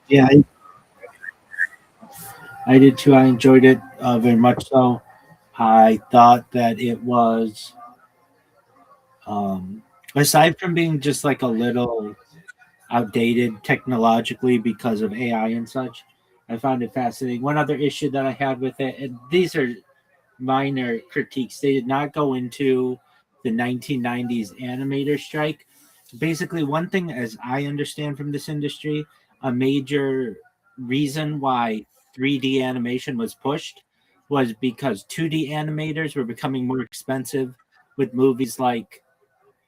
Yeah, I did too. I enjoyed it very much. So I thought that it was, um, aside from being just like a little outdated technologically because of AI and such, I found it fascinating. One other issue that I had with it, and these are minor critiques, they did not go into the 1990s animator strike. Basically, one thing, as I understand from this industry, a major reason why 3D animation was pushed was because 2D animators were becoming more expensive with movies like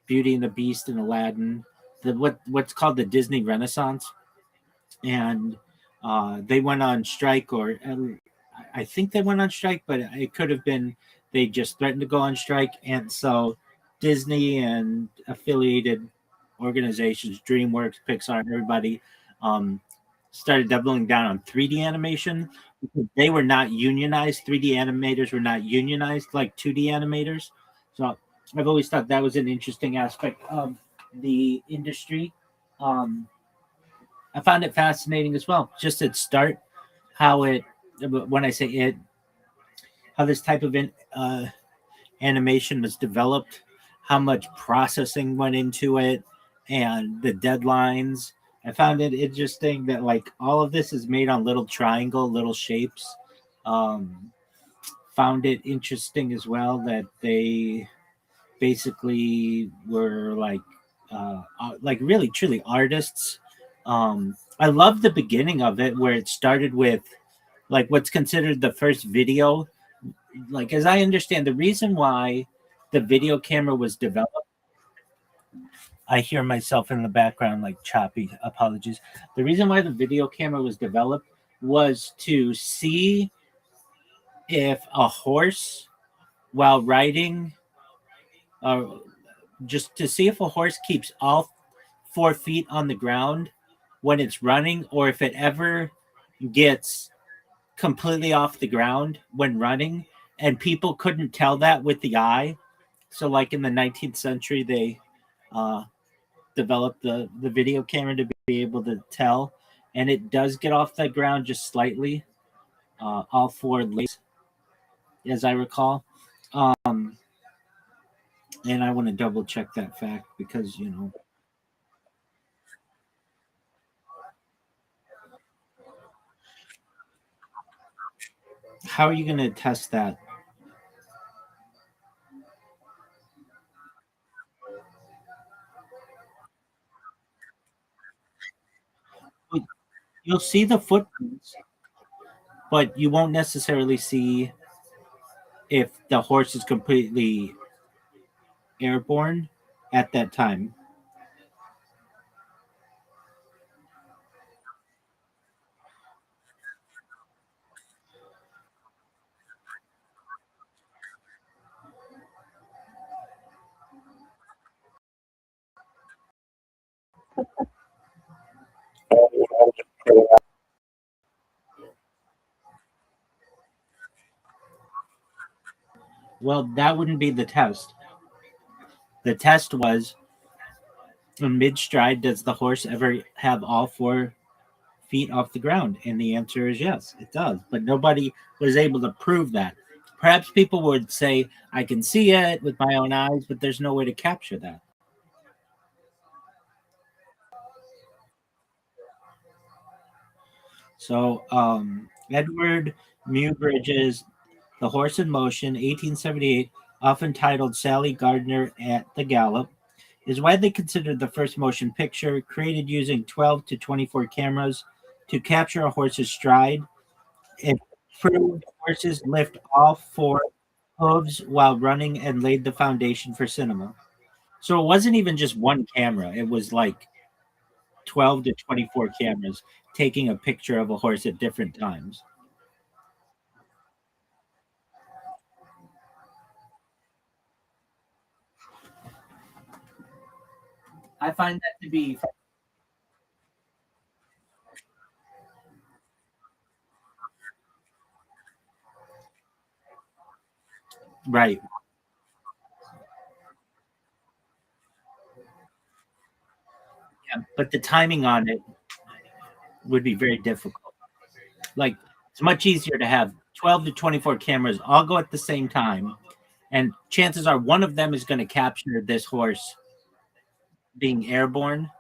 Beauty and the Beast and Aladdin, what's called the Disney Renaissance, and they went on strike, or I think they went on strike, but it could have been they just threatened to go on strike, and so Disney and affiliated organizations, DreamWorks, Pixar, and everybody, um, started doubling down on 3D animation because they were not unionized. 3D animators were not unionized like 2D animators. So I've always thought that was an interesting aspect of the industry. Um, I found it fascinating as well. Just at start, how it, when I say it, how this type of animation was developed, how much processing went into it, and the deadlines. I found it interesting that like all of this is made on little triangle, little shapes. Um, Found it interesting as well that they basically were like really truly artists. I love the beginning of it where it started with like what's considered the first video. Like as I understand, the reason why the video camera was developed, I hear myself in the background like choppy. Apologies. The reason why the video camera was developed was to see if a horse while riding, uh, just to see if a horse keeps all 4 feet on the ground when it's running, or if it ever gets completely off the ground when running. And people couldn't tell that with the eye. So, like in the 19th century, they uh, developed the video camera to be able to tell. And it does get off the ground just slightly, all four legs, as I recall. Um, and I want to double check that fact because, how are you going to test that? You'll see the footprints, but you won't necessarily see if the horse is completely airborne at that time. Well, that wouldn't be the test. The test was in mid stride, does the horse ever have all 4 feet off the ground? And the answer is yes, it does. But nobody was able to prove that. Perhaps people would say, I can see it with my own eyes, but there's no way to capture that. So, Edward Muybridge's The Horse in Motion, 1878, often titled Sally Gardner at the Gallop, is widely considered the first motion picture created using 12 to 24 cameras to capture a horse's stride. It proved horses lift all four hooves while running and laid the foundation for cinema. So it wasn't even just one camera, it was like 12 to 24 cameras taking a picture of a horse at different times. I find that to be right. Yeah, but the timing on it, would be very difficult. Like it's much easier to have 12 to 24 cameras all go at the same time, and chances are one of them is going to capture this horse being airborne,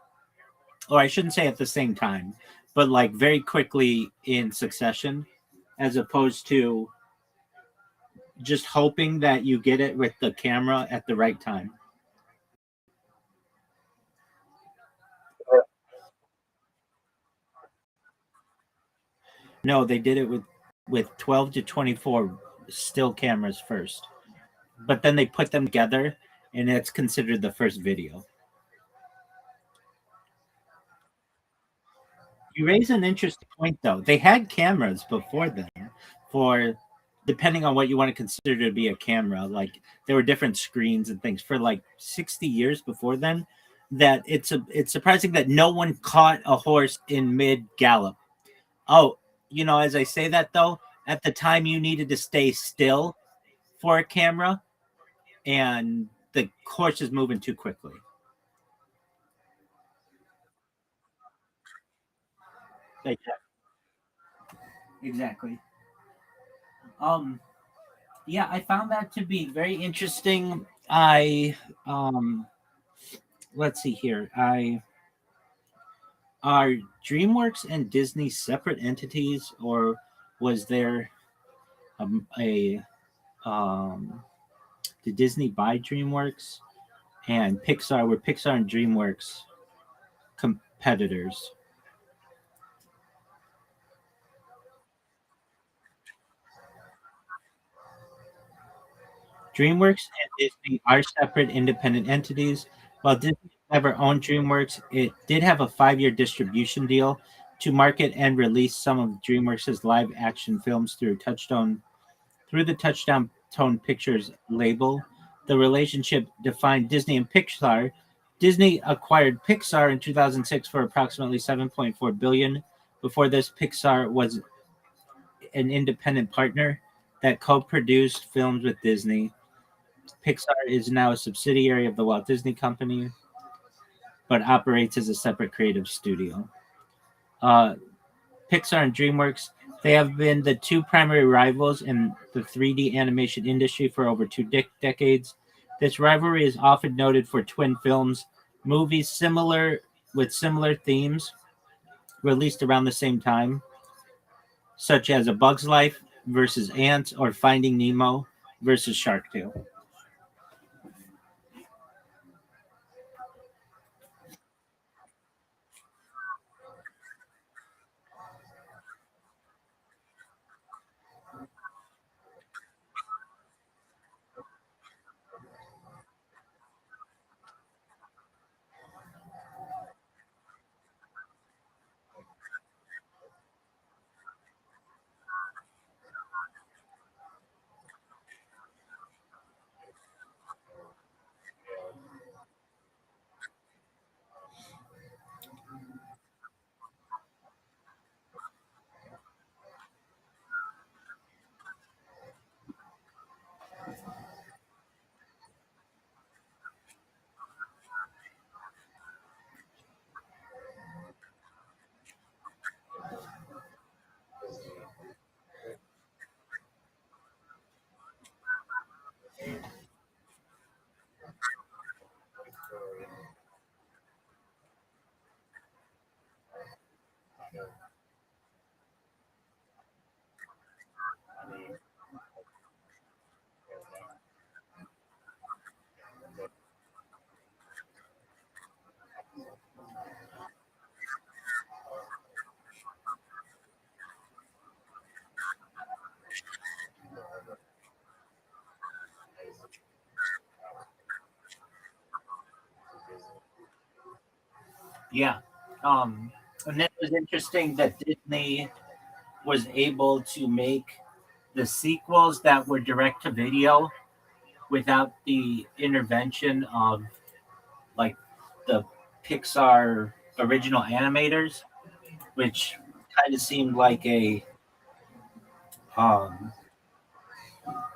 or I shouldn't say at the same time, but like very quickly in succession, as opposed to just hoping that you get it with the camera at the right time. No, they did it with 12 to 24 still cameras first, but then they put them together, and it's considered the first video. You raise an interesting point, though. They had cameras before then for depending on what you want to consider to be a camera. Like there were different screens and things for like 60 years before then. That it's surprising that no one caught a horse in mid gallop. Oh, as I say that though, at the time you needed to stay still for a camera, and the horse is moving too quickly. Like, exactly. Um, yeah, I found that to be very interesting. I let's see here. I Are DreamWorks and Disney separate entities, or was there a did Disney buy DreamWorks and Pixar? Were Pixar and DreamWorks competitors? DreamWorks and Disney are separate independent entities. While Disney never owned DreamWorks, it did have a 5-year distribution deal to market and release some of DreamWorks' live action films through the Touchdown Tone Pictures label. The relationship defined Disney and Pixar. Disney acquired Pixar in 2006 for approximately 7.4 billion. Before this, Pixar was an independent partner that co-produced films with Disney. Pixar is now a subsidiary of the Walt Disney Company, but operates as a separate creative studio. Uh, Pixar and DreamWorks, they have been the two primary rivals in the 3D animation industry for over two decades. This rivalry is often noted for twin films, movies similar themes released around the same time, such as A Bug's Life versus Ants or Finding Nemo versus Shark Tale. Yeah. And it was interesting that Disney was able to make the sequels that were direct to video without the intervention of like the Pixar original animators, which kind of seemed like a um,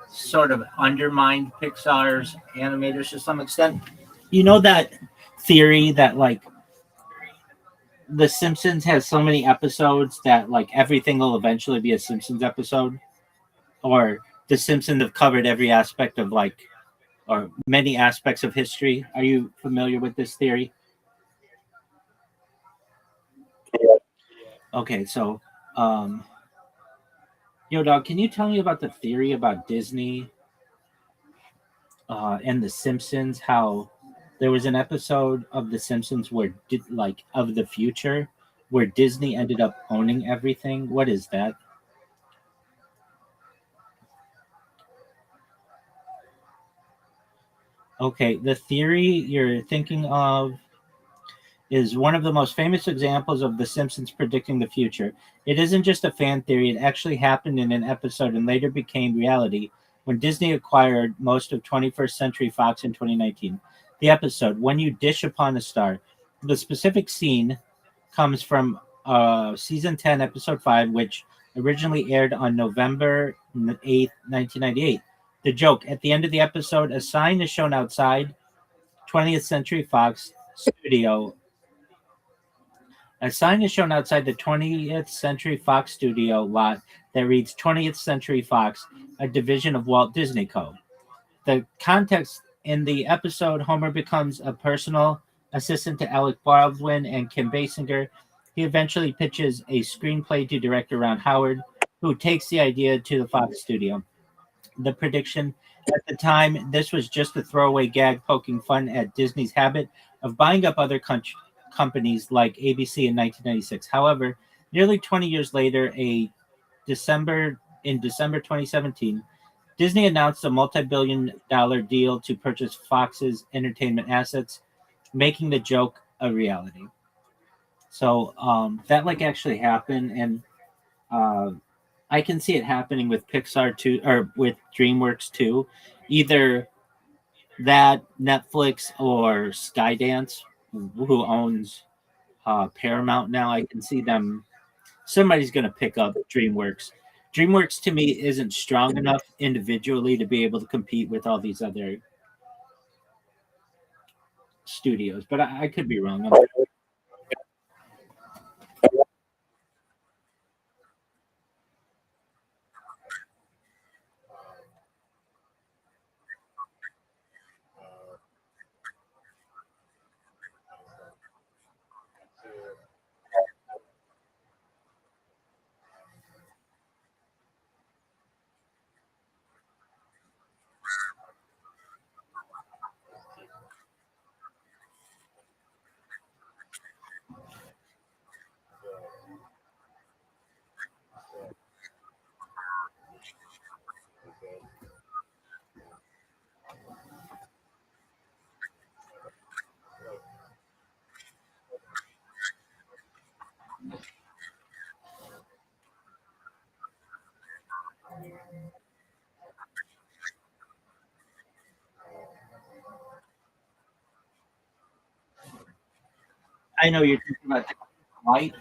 sort of undermined Pixar's animators to some extent. You know that theory that The Simpsons has so many episodes that like everything will eventually be a Simpsons episode, or the Simpsons have covered every aspect of like or many aspects of history. Are you familiar with this theory? Okay, so um, yo, dog, can you tell me about the theory about Disney and The Simpsons? How there was an episode of The Simpsons where like of the future where Disney ended up owning everything. What is that? Okay, the theory you're thinking of is one of the most famous examples of The Simpsons predicting the future. It isn't just a fan theory, it actually happened in an episode and later became reality when Disney acquired most of 21st Century Fox in 2019. The episode, When You Dish Upon a Star, the specific scene comes from season 10, episode 5, which originally aired on November 8th, 1998. The joke at the end of the episode, a sign is shown outside 20th Century Fox studio a sign is shown outside the 20th Century Fox studio lot that reads 20th Century Fox, a division of Walt Disney Co. The context in the episode, Homer becomes a personal assistant to Alec Baldwin and Kim Basinger. He eventually pitches a screenplay to director Ron Howard, who takes the idea to the Fox studio. The prediction at the time, this was just a throwaway gag poking fun at Disney's habit of buying up other companies like ABC in 1996. However, nearly 20 years later, December 2017, Disney announced a multi-billion-dollar deal to purchase Fox's entertainment assets, making the joke a reality. So that like actually happened, and uh, I can see it happening with Pixar too, or with DreamWorks too. Either that, Netflix, or Skydance, who owns Paramount now. I can see them. Somebody's going to pick up DreamWorks. DreamWorks to me isn't strong enough individually to be able to compete with all these other studios, but I could be wrong. I know you're talking about White.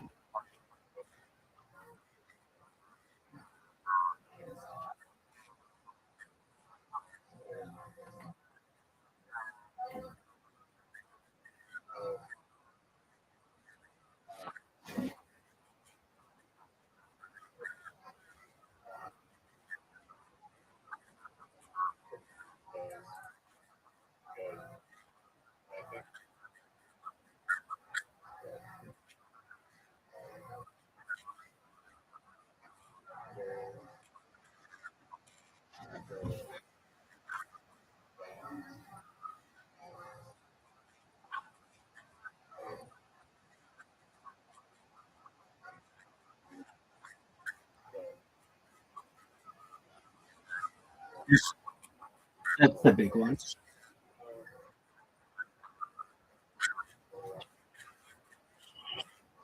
That's the big one.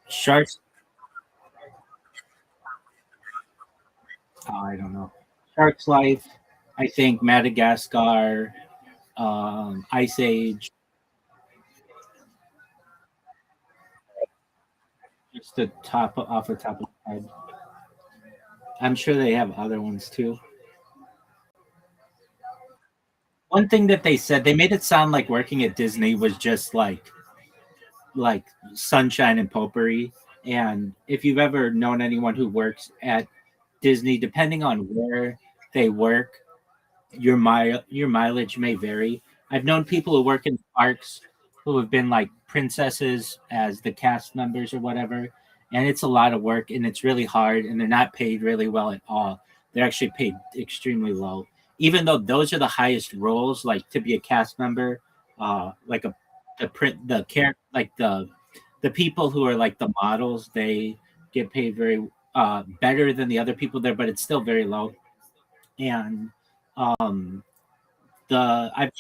Sharks. Oh, I don't know. Shark's Life. I think Madagascar. Ice Age. Just the top off the top of my head. I'm sure they have other ones too. One thing that they said, they made it sound like working at Disney was just like like sunshine and potpourri. And if you've ever known anyone who works at Disney, depending on where they work, your mileage may vary. I've known people who work in parks who have been like princesses as the cast members or whatever, and it's a lot of work and it's really hard and they're not paid really well at all. They're actually paid extremely low, even though those are the highest roles. Like to be a cast member, like a the print the care like the people who are like the models, they get paid very better than the other people there, but it's still very low. And um the I've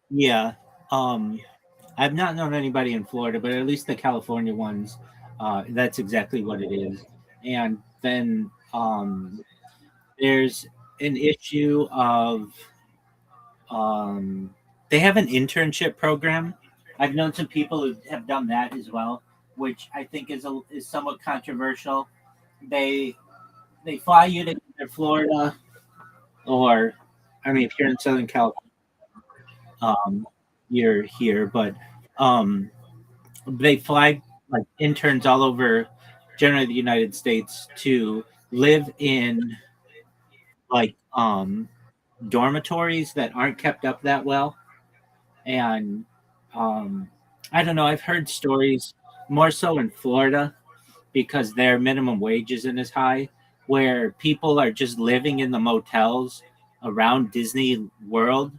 yeah. Um I've not known anybody in Florida, but at least the California ones, that's exactly what it is. And then there's an issue of they have an internship program. I've known some people who have done that as well, which I think is somewhat controversial. They they fly you to either Florida or, I mean, if you're in Southern California, um, you're here, but um, they fly like interns all over, generally the United States, to live in like dormitories that aren't kept up that well. And um, I don't know. I've heard stories more so in Florida because their minimum wage isn't as high, where people are just living in the motels around Disney World,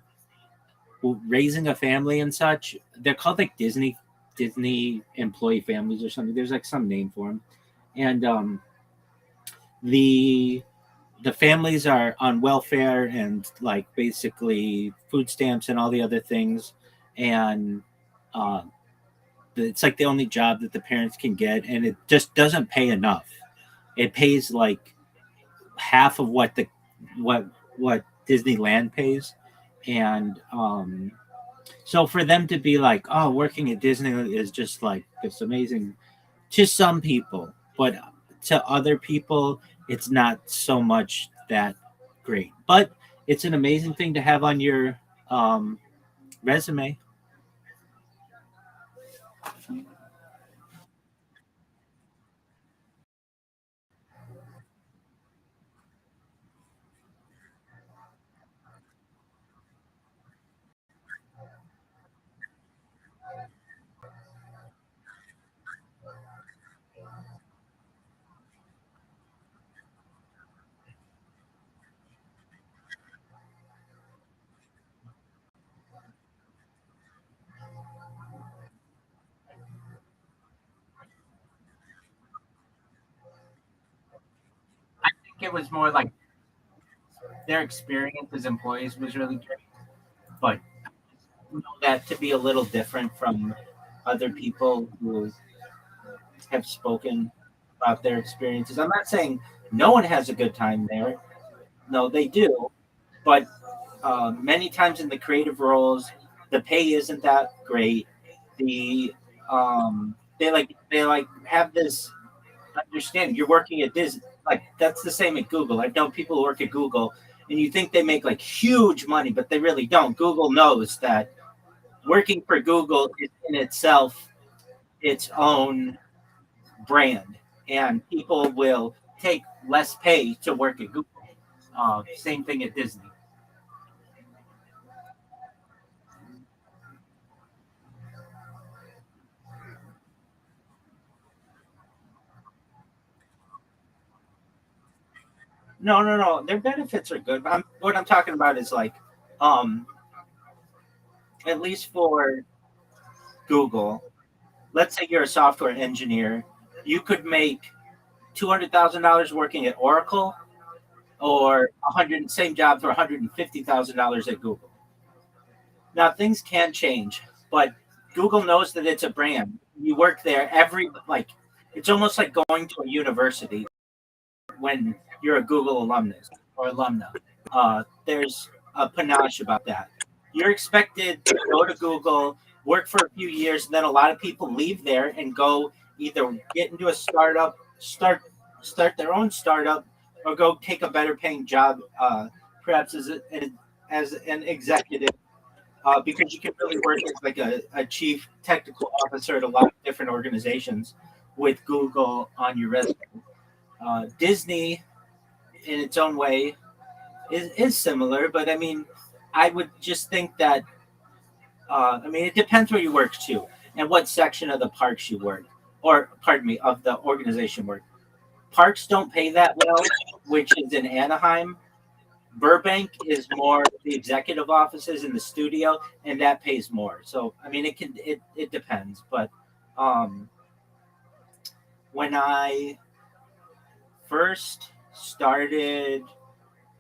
raising a family and such. They're called like Disney employee families or something. There's like some name for them, and the the families are on welfare and like basically food stamps and all the other things, and uh, it's like the only job that the parents can get, and it just doesn't pay enough. It pays like half of what what Disneyland pays, and so for them to be like, oh, working at Disney is just like this amazing to some people, but to other people, it's not so much that great. But it's an amazing thing to have on your um, resume. I think it was more like their experience as employees was really great, but you know that to be a little different from other people who have spoken about their experiences. I'm not saying no one has a good time there. No, they do, but many times in the creative roles, the pay isn't that great. The they like have this understanding. You're working at Disney, like that's the same at Google. I've known people who work at Google, and you think they make like huge money, but they really don't. Google knows that working for Google is in itself its own brand, and people will take less pay to work at Google. Same thing at Disney. No, no, no. Their benefits are good. What I'm talking about is like, um, at least for Google, let's say you're a software engineer, you could make $200,000 working at Oracle, or 100 same job for $150,000 at Google. Now things can change, but Google knows that it's a brand. You work there every like, it's almost like going to a university when you're a Google alumnus or alumna. There's a panache about that. You're expected to go to Google, work for a few years, and then a lot of people leave there and go either get into a startup, start their own startup, or go take a better paying job, perhaps as an executive because you can really work as like a chief technical officer at a lot of different organizations with Google on your resume. Disney, in its own way, is similar, but I mean, I would just think that I mean, it depends where you work too, and what section of the parks you work, or pardon me, of the organization work. Parks don't pay that well, which is in Anaheim. Burbank is more the executive offices in the studio, and that pays more. So I mean, it depends. But um, when I first started,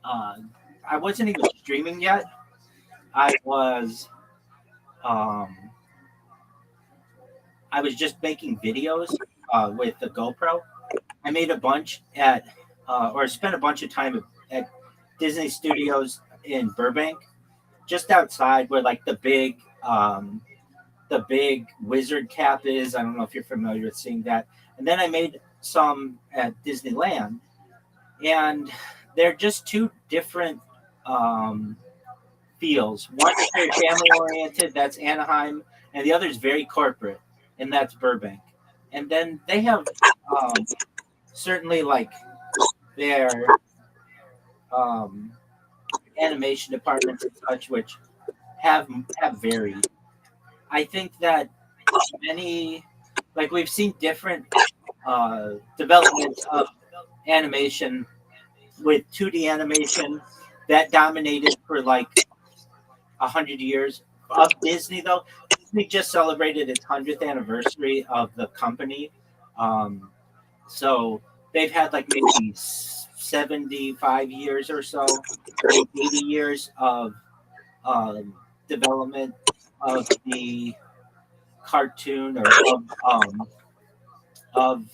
uh, I wasn't even streaming yet. I was um, I was just making videos with the GoPro. I made a bunch or spent a bunch of time at Disney Studios in Burbank, just outside where like the big wizard cap is. I don't know if you're familiar with seeing that. And then I made some at Disneyland, and they're just two different um, feels. One is very family oriented, that's Anaheim, and the other is very corporate, and that's Burbank. And then they have um, certainly like their um, animation departments and such, which have have varied. I think that many, like we've seen different developments of animation with 2D animation that dominated for like 100 years of Disney. Though Disney just celebrated its 100th anniversary of the company, um, so they've had like maybe 75 years or so, 80 years of development of the cartoon or of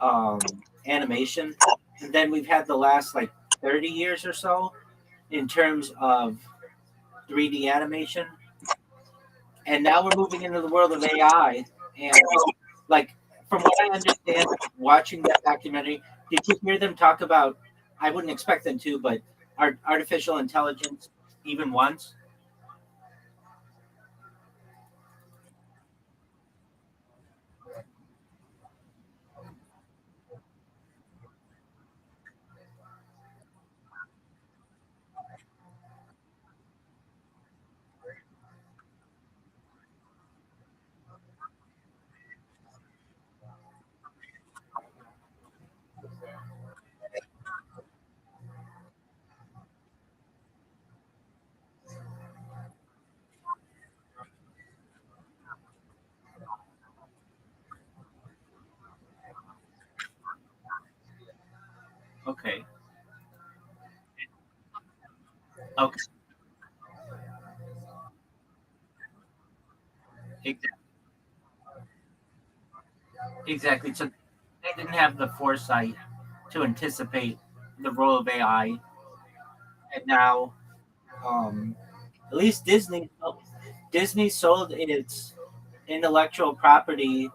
um, animation, and then we've had the last like 30 years or so in terms of 3D animation, and now we're moving into the world of AI. And like from what I understand, watching that documentary, did you hear them talk about? I wouldn't expect them to, but artificial intelligence even once. Okay. Okay. Exactly. Exactly. So they didn't have the foresight to anticipate the role of AI, and now um, at least Disney sold its intellectual property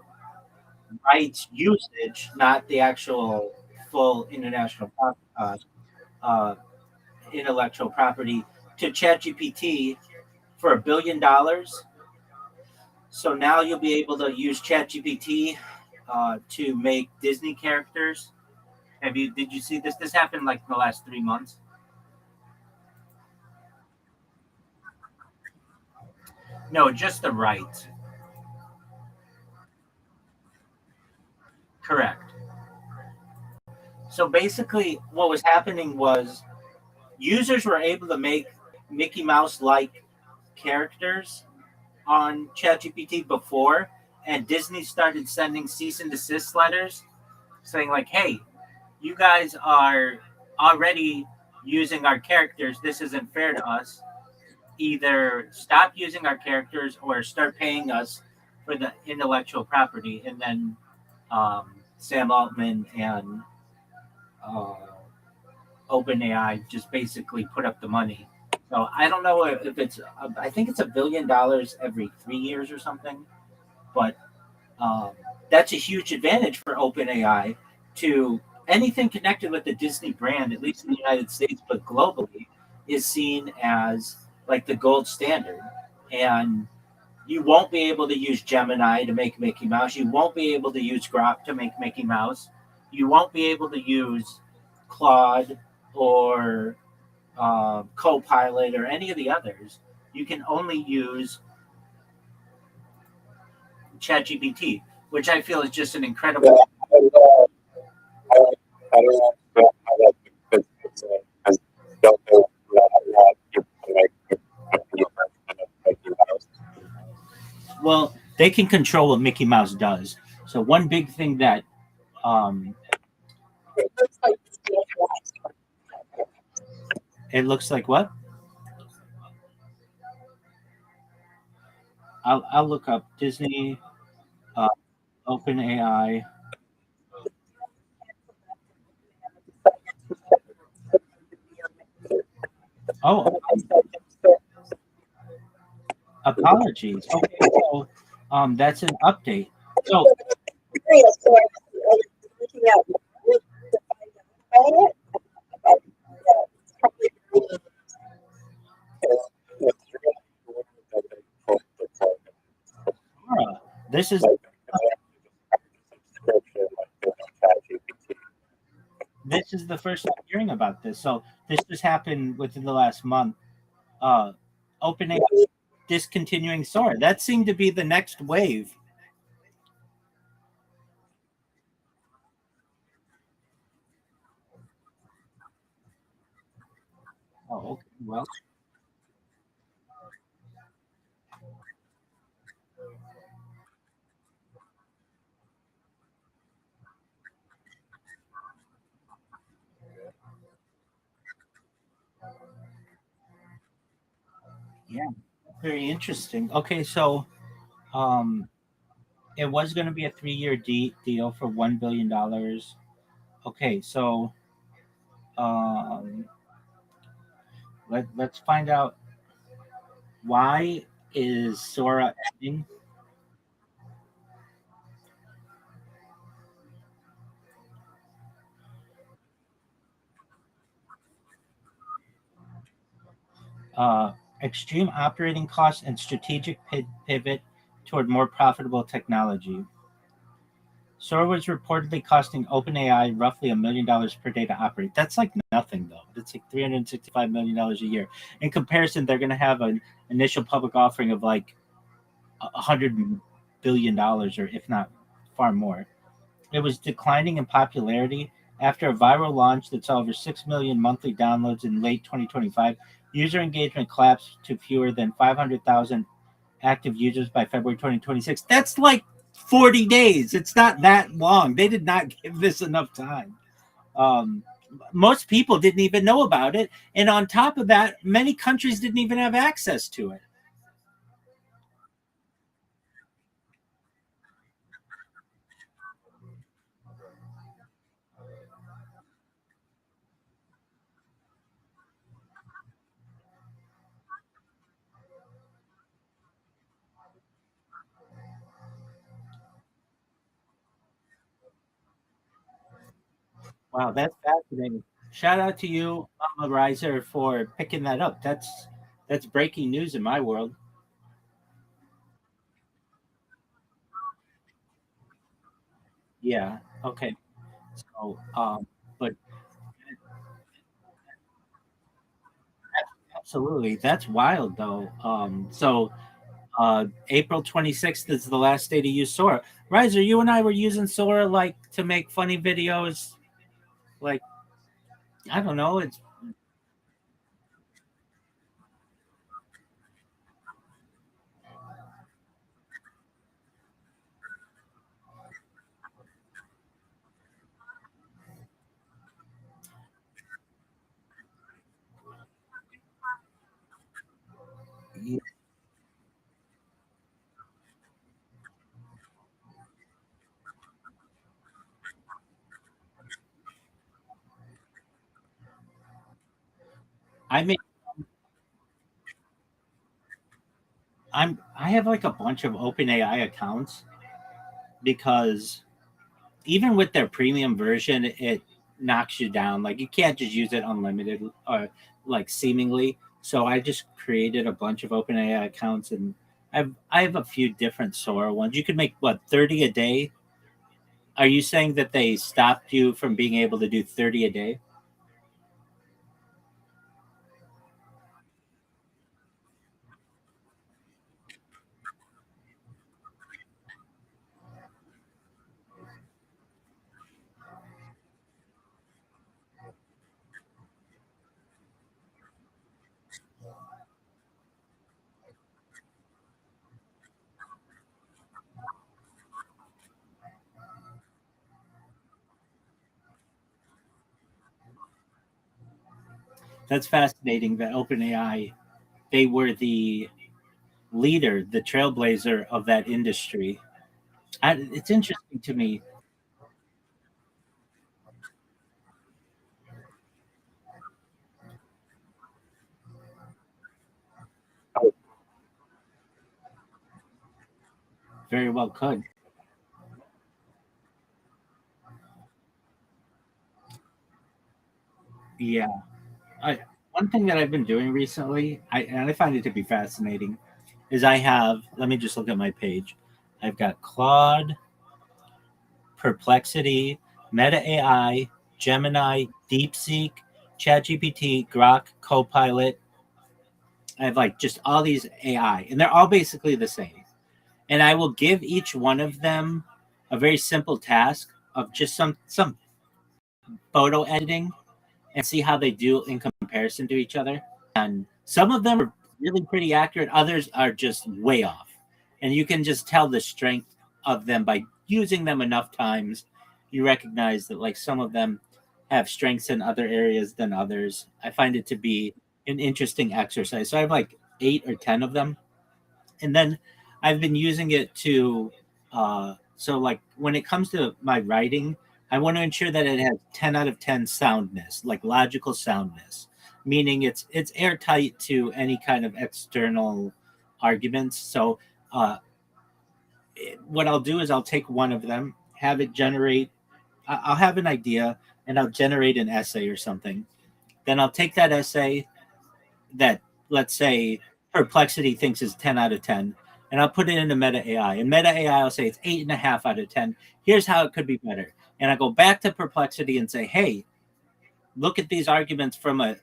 rights usage, not the actual full uh, intellectual property, to ChatGPT for $1 billion. So now you'll be able to use ChatGPT to make Disney characters. Have you? Did you see this? This happened like in the last 3 months. No, just the right. Correct. So basically, what was happening was users were able to make Mickey Mouse like characters on ChatGPT before, and Disney started sending cease and desist letters saying, like, hey, you guys are already using our characters. This isn't fair to us. Either stop using our characters or start paying us for the intellectual property. And then Sam Altman and uh, OpenAI just basically put up the money. So I don't know if it's, I think it's $1 billion every 3 years or something, but um, that's a huge advantage for OpenAI to anything connected with the Disney brand, at least in the United States, but globally, is seen as like the gold standard. and you won't be able to use Gemini to make Mickey Mouse. You won't be able to use Grok to make Mickey Mouse. You won't be able to use Claude or Copilot or any of the others. You can only use ChatGPT, which I feel is just an incredible. I don't know how that fits in. I don't know how people make Mickey Mouse. Well, they can control what Mickey Mouse does. So one big thing that it looks like what? I'll look up Disney, uh, Open AI. Oh, apologies. Okay, so that's an update. So Laura, this is the first time hearing about this. So this just happened within the last month. Opening discontinuing Sora. That seemed to be the next wave. Oh, okay. Well, yeah, very interesting. Okay, so um, it was going to be a 3-year deal for $1 billion. Okay, so um, let's find out why is Sora ending. Uh, Extreme operating costs and strategic pivot toward more profitable technology. Sora was reportedly costing OpenAI roughly $1 million per day to operate. That's like nothing, though. That's like $365 million a year. In comparison, they're going to have an initial public offering of like $100 billion, or if not far more. It was declining in popularity after a viral launch that saw over 6 million monthly downloads in late 2025. User engagement collapsed to fewer than 500,000 active users by February 2026. That's like 40 days. It's not that long. They did not give this enough time. Um, Most people didn't even know about it. And on top of that, many countries didn't even have access to it. Wow, that's fascinating. Shout out to you, Mama Riser, for picking that up. That's breaking news in my world. Yeah. Okay. So, but absolutely, that's wild though. April 26th is the last day to use Sora. Riser, you and I were using Sora like to make funny videos. Like, I don't know. It's I mean, I have like a bunch of OpenAI accounts because even with their premium version, it knocks you down. Like you can't just use it unlimited or like seemingly. So I just created a bunch of OpenAI accounts, and I have a few different Sora ones. You could make what 30 a day. Are you saying that they stopped you from being able to do 30 a day? That's fascinating that OpenAI, they were the leader, the trailblazer of that industry. It's interesting to me. Very well could. Yeah. I, one thing that I've been doing recently, and I find it to be fascinating, is I have, let me just look at my page. I've got Claude, Perplexity, Meta AI, Gemini, DeepSeek, ChatGPT, Grok, Copilot. I have like just all these AI, and they're all basically the same. And I will give each one of them a very simple task of just some photo editing and see how they do in comparison to each other. And some of them are really pretty accurate, others are just way off. And you can just tell the strength of them by using them enough times. You recognize that like some of them have strengths in other areas than others. I find it to be an interesting exercise. So I have like 8 or 10 of them, and then I've been using it to so like when it comes to my writing, I want to ensure that it has 10 out of 10 soundness, like logical soundness, meaning it's airtight to any kind of external arguments. So uh, what I'll do is I'll take one of them, have it generate. I'll have an idea, and I'll generate an essay or something. Then I'll take that essay that, let's say, Perplexity thinks is 10 out of 10, and I'll put it into Meta AI. And Meta AI will say it's 8.5 out of 10. Here's how it could be better. And I go back to Perplexity and say, hey, look at these arguments from a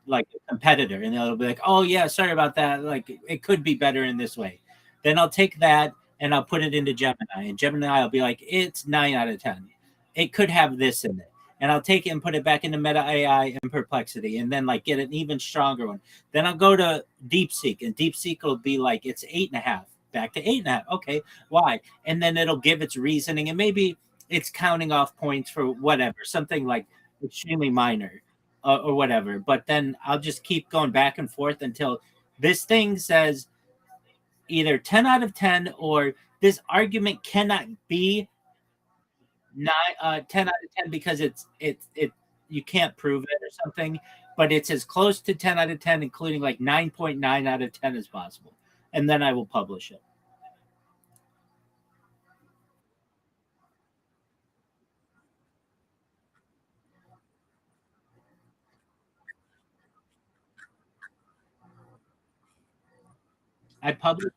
like a competitor. And they'll be like, oh, yeah, sorry about that. Like, it could be better in this way. Then I'll take that and I'll put it into Gemini. And Gemini will be like, it's 9 out of 10. It could have this in it, and I'll take it and put it back into Meta AI and Perplexity, and then like get an even stronger one. Then I'll go to DeepSeek, and DeepSeek will be like, it's 8.5, back to 8.5. Okay, why? And then it'll give its reasoning, and maybe it's counting off points for whatever, something like extremely minor or whatever. But then I'll just keep going back and forth until this thing says either 10 out of 10 or this argument cannot be 10 out of 10 because it you can't prove it or something, but it's as close to 10 out of 10, including like 9.9 out of 10 as possible. And then I will publish it. I publish.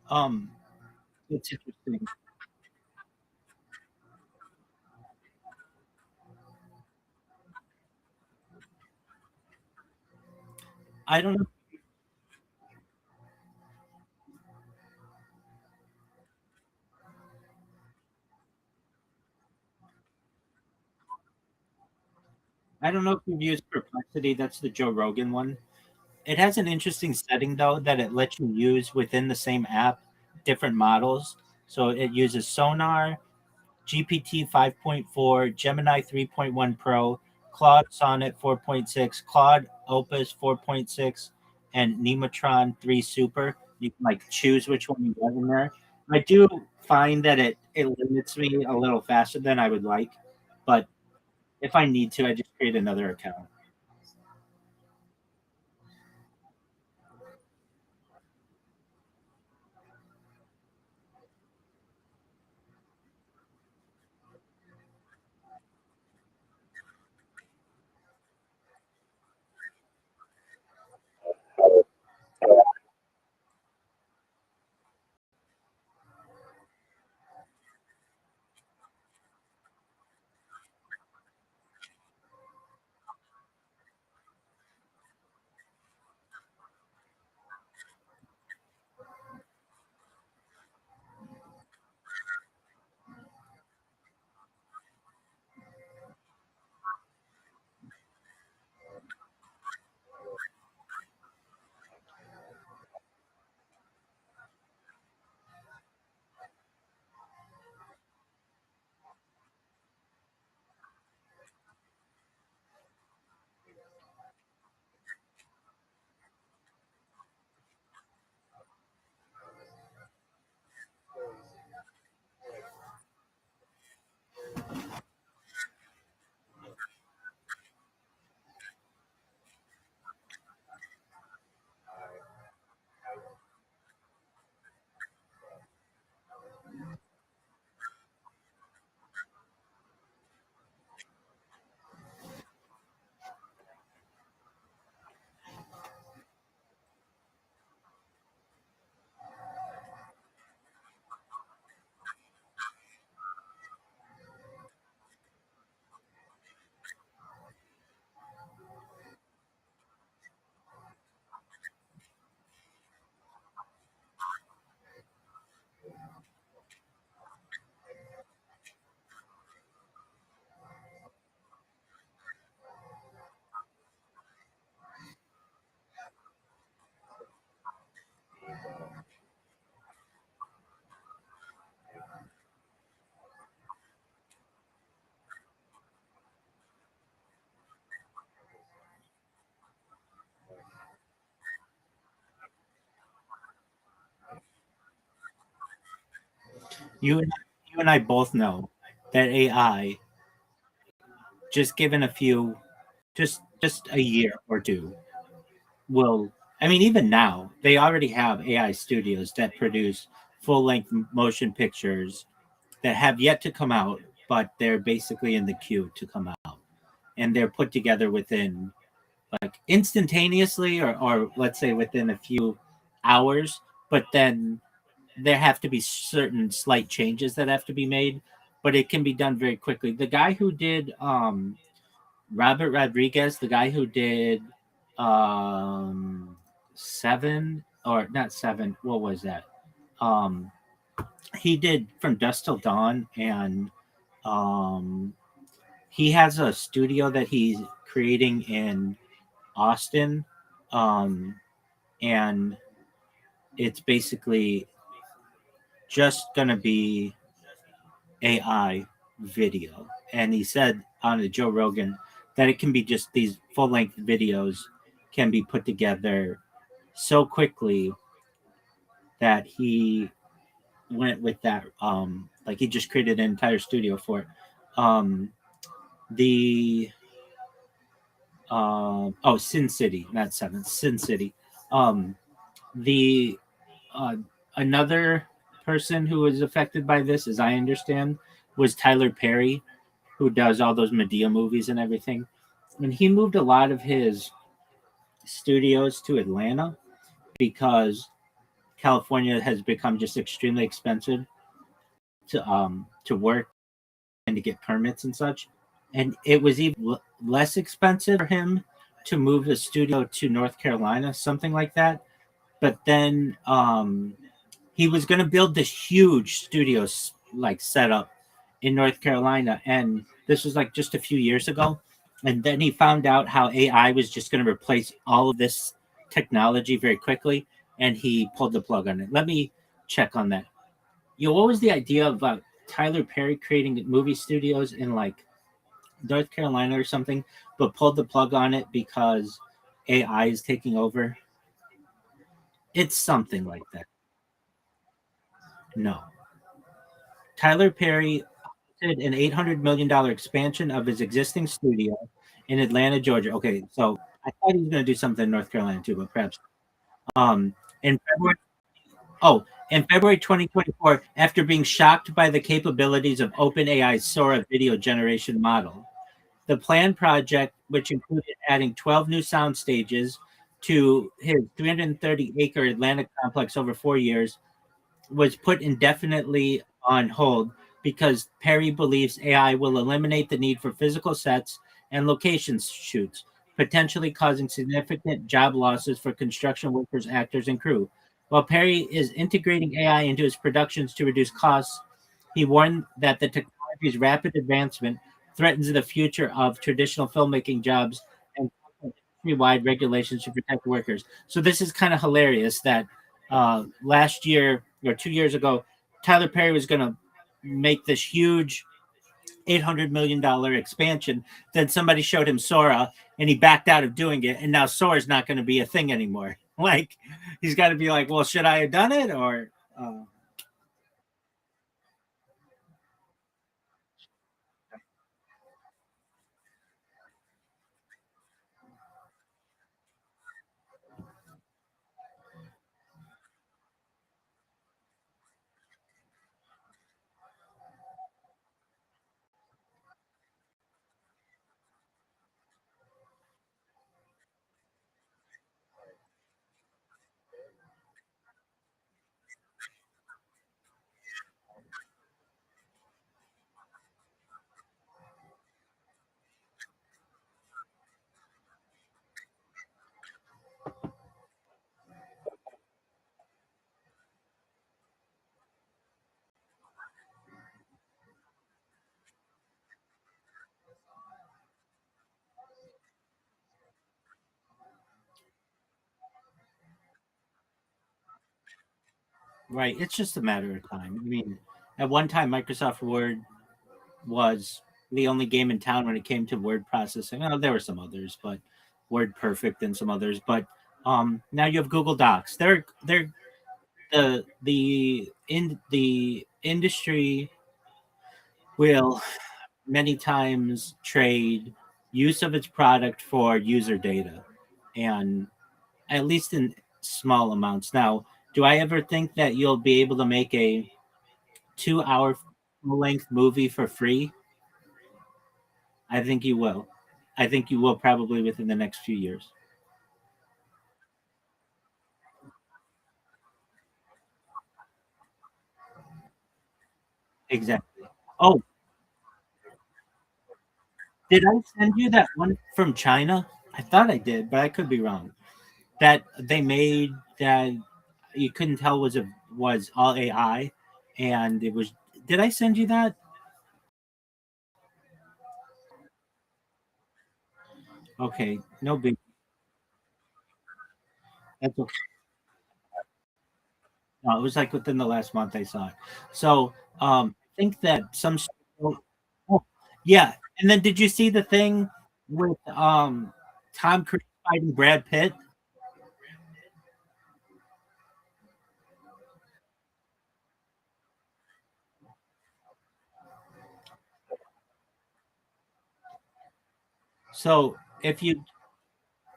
Um, it's interesting. I don't know. I don't know if you've used Perplexity. That's the Joe Rogan one. It has an interesting setting though that it lets you use within the same app different models. So it uses Sonar, GPT 5.4, Gemini 3.1 Pro, Claude Sonnet 4.6, Claude Opus 4.6, and Nematron 3 Super. You can like choose which one you want in there. I do find that it limits me a little faster than I would like, but if I need to, I just create another account. You and you and I both know that AI, just given a few, just a year or two, will. I mean, even now they already have AI studios that produce full length motion pictures that have yet to come out, but they're basically in the queue to come out, and they're put together within like instantaneously, or let's say within a few hours. But then there have to be certain slight changes that have to be made, but it can be done very quickly. The guy who did Robert Rodriguez, the guy who did Seven, or not Seven, what was that? Um he did From Dusk Till Dawn, and um he has a studio that he's creating in Austin. And it's basically just gonna be AI video. And he said on the Joe Rogan that it can be just these full length videos can be put together so quickly that he went with that. Like he just created an entire studio for it. Um, the Sin City, not Seven, Sin City. Um, the uh, Another person who was affected by this, as I understand, was Tyler Perry, who does all those Medea movies and everything. And he moved a lot of his studios to Atlanta because California has become just extremely expensive to work and to get permits and such. And it was even less expensive for him to move the studio to North Carolina, something like that. But then he was going to build this huge studio like setup in North Carolina, and this was like just a few years ago. And then he found out how AI was just going to replace all of this technology very quickly, and he pulled the plug on it. Let me check on that. What was the idea about Tyler Perry creating movie studios in like North Carolina or something, but pulled the plug on it because AI is taking over? It's something like that. No. Tyler Perry did an $800 million expansion of his existing studio in Atlanta, Georgia. Okay, so I thought he was going to do something in North Carolina too, but perhaps. Um, in February, oh, in February 2024, after being shocked by the capabilities of OpenAI's Sora video generation model, the planned project, which included adding 12 new sound stages to his 330-acre Atlanta complex over 4 years, was put indefinitely on hold because Perry believes AI will eliminate the need for physical sets and location shoots, potentially causing significant job losses for construction workers, actors, and crew. While Perry is integrating AI into his productions to reduce costs, he warned that the technology's rapid advancement threatens the future of traditional filmmaking jobs and industry-wide regulations to protect workers. So this is kind of hilarious that last year or 2 years ago, Tyler Perry was going to make this huge $800 million expansion. Then somebody showed him Sora, and he backed out of doing it. And now Sora's not going to be a thing anymore. Like he's got to be like, well, should I have done it or? Right. It's just a matter of time. I mean, at one time, Microsoft Word was the only game in town when it came to word processing. Oh, there were some others, but Word Perfect and some others. But now you have Google Docs. They're the industry will many times trade use of its product for user data, and at least in small amounts. Now, do I ever think that you'll be able to make a 2 hour full length movie for free? I think you will. I think you will probably within the next few years. Exactly. Oh, did I send you that one from China? I thought I did, but I could be wrong. That they made that you couldn't tell was all AI, and it was. Did I send you that? Okay, no big. That's okay. No, it was like within the last month I saw it. So I think that some. Oh, yeah, and then did you see the thing with Tom Cruise fighting Brad Pitt? So if you,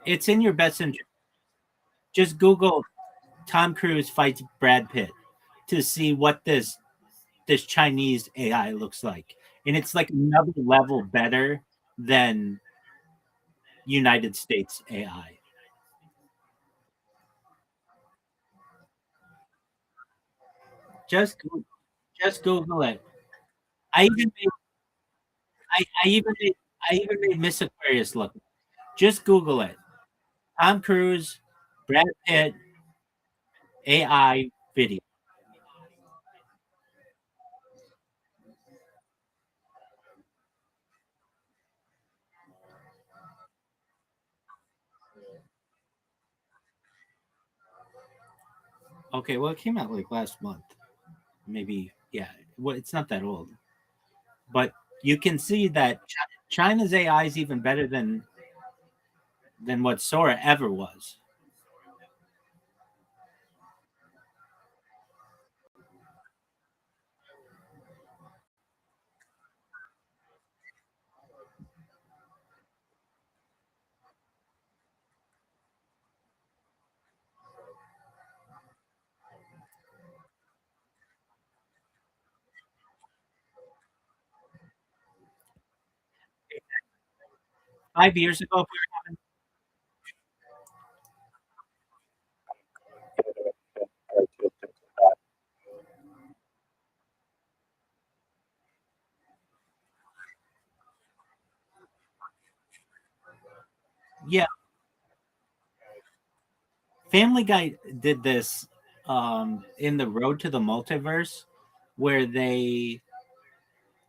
it's in your best interest. Just Google Tom Cruise fights Brad Pitt to see what this Chinese AI looks like, and it's like another level better than United States AI. Just just Google it. I even made I even made I even made Miss Aquarius look. Just Google it. Tom Cruise, Brad Pitt, AI video. Okay, well, it came out like last month, maybe. Yeah, well, it's not that old, but you can see that China's AI is even better than what Sora ever was. 5 years ago, if we characteristics of that. yeah, Family Guy did this in the Road to the Multiverse, where they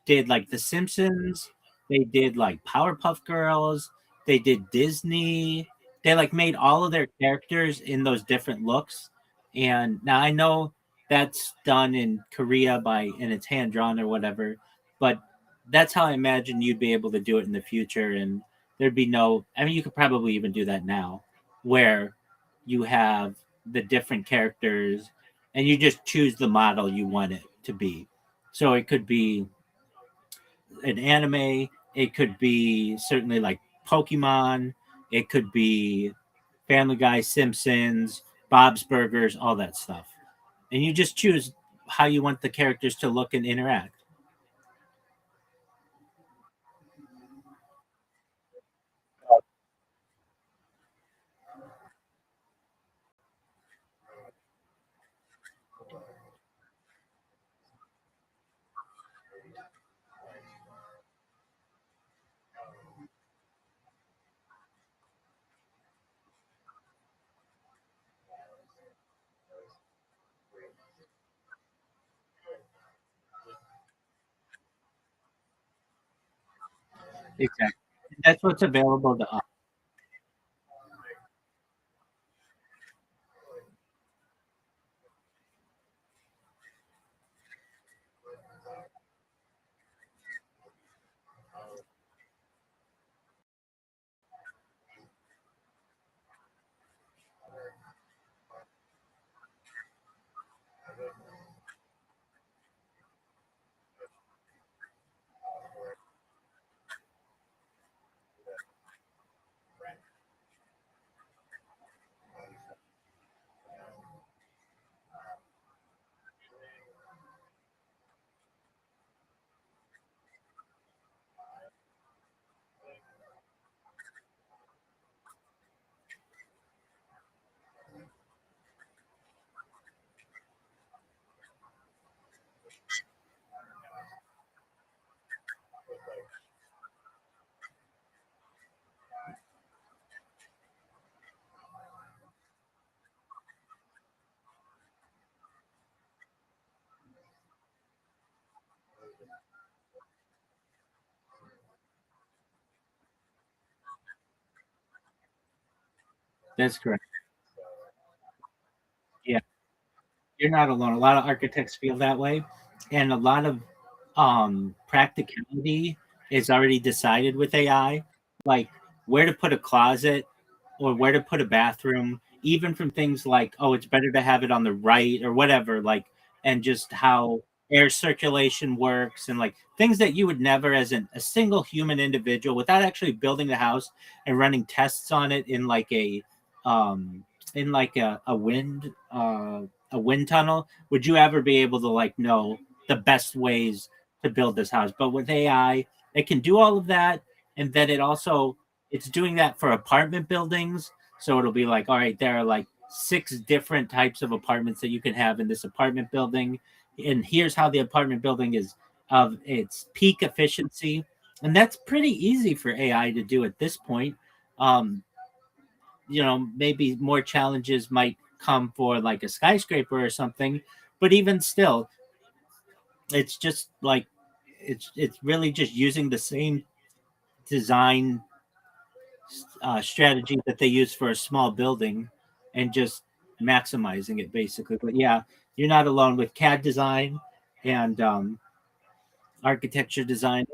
did like The Simpsons, they did like Powerpuff Girls, they did Disney. They like made all of their characters in those different looks. And now I know that's done in Korea by and it's hand drawn or whatever, but that's how I imagine you'd be able to do it in the future. And there'd be no, I mean, you could probably even do that now, where you have the different characters and you just choose the model you want it to be. So it could be an anime. It could be certainly like Pokemon. It could be Family Guy, Simpsons, Bob's Burgers, all that stuff. And you just choose how you want the characters to look and interact. Exactly. That's what's available to us. That's correct. Yeah, you're not alone. A lot of architects feel that way, and a lot of practicality is already decided with AI, like where to put a closet or where to put a bathroom, even from things like, oh, it's better to have it on the right or whatever, like, and just how air circulation works and like things that you would never, as a single human individual, without actually building the house and running tests on it um, in like a wind tunnel, would you ever be able to like know the best ways to build this house? But with AI, it can do all of that, and then it's doing that for apartment buildings. So it'll be like, all right, there are like 6 different types of apartments that you can have in this apartment building, and here's how the apartment building is of its peak efficiency, and that's pretty easy for AI to do at this point. Um, maybe more challenges might come for like a skyscraper or something, but even still, it's just like it's really just using the same design strategy that they use for a small building and just maximizing it basically. But yeah, you're not alone with CAD design and architecture design.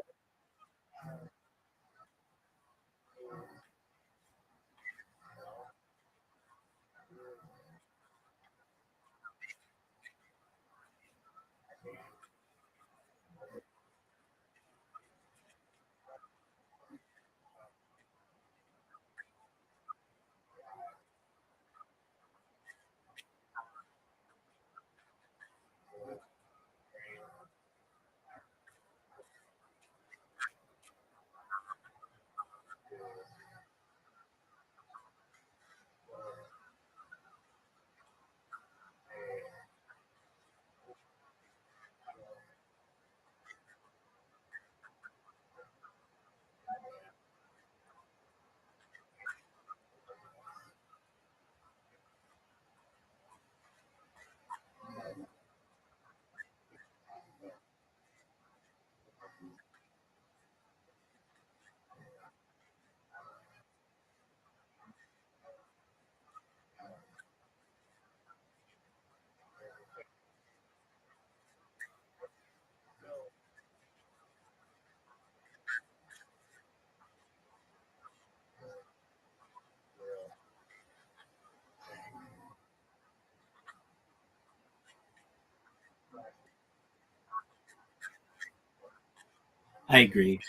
I agree.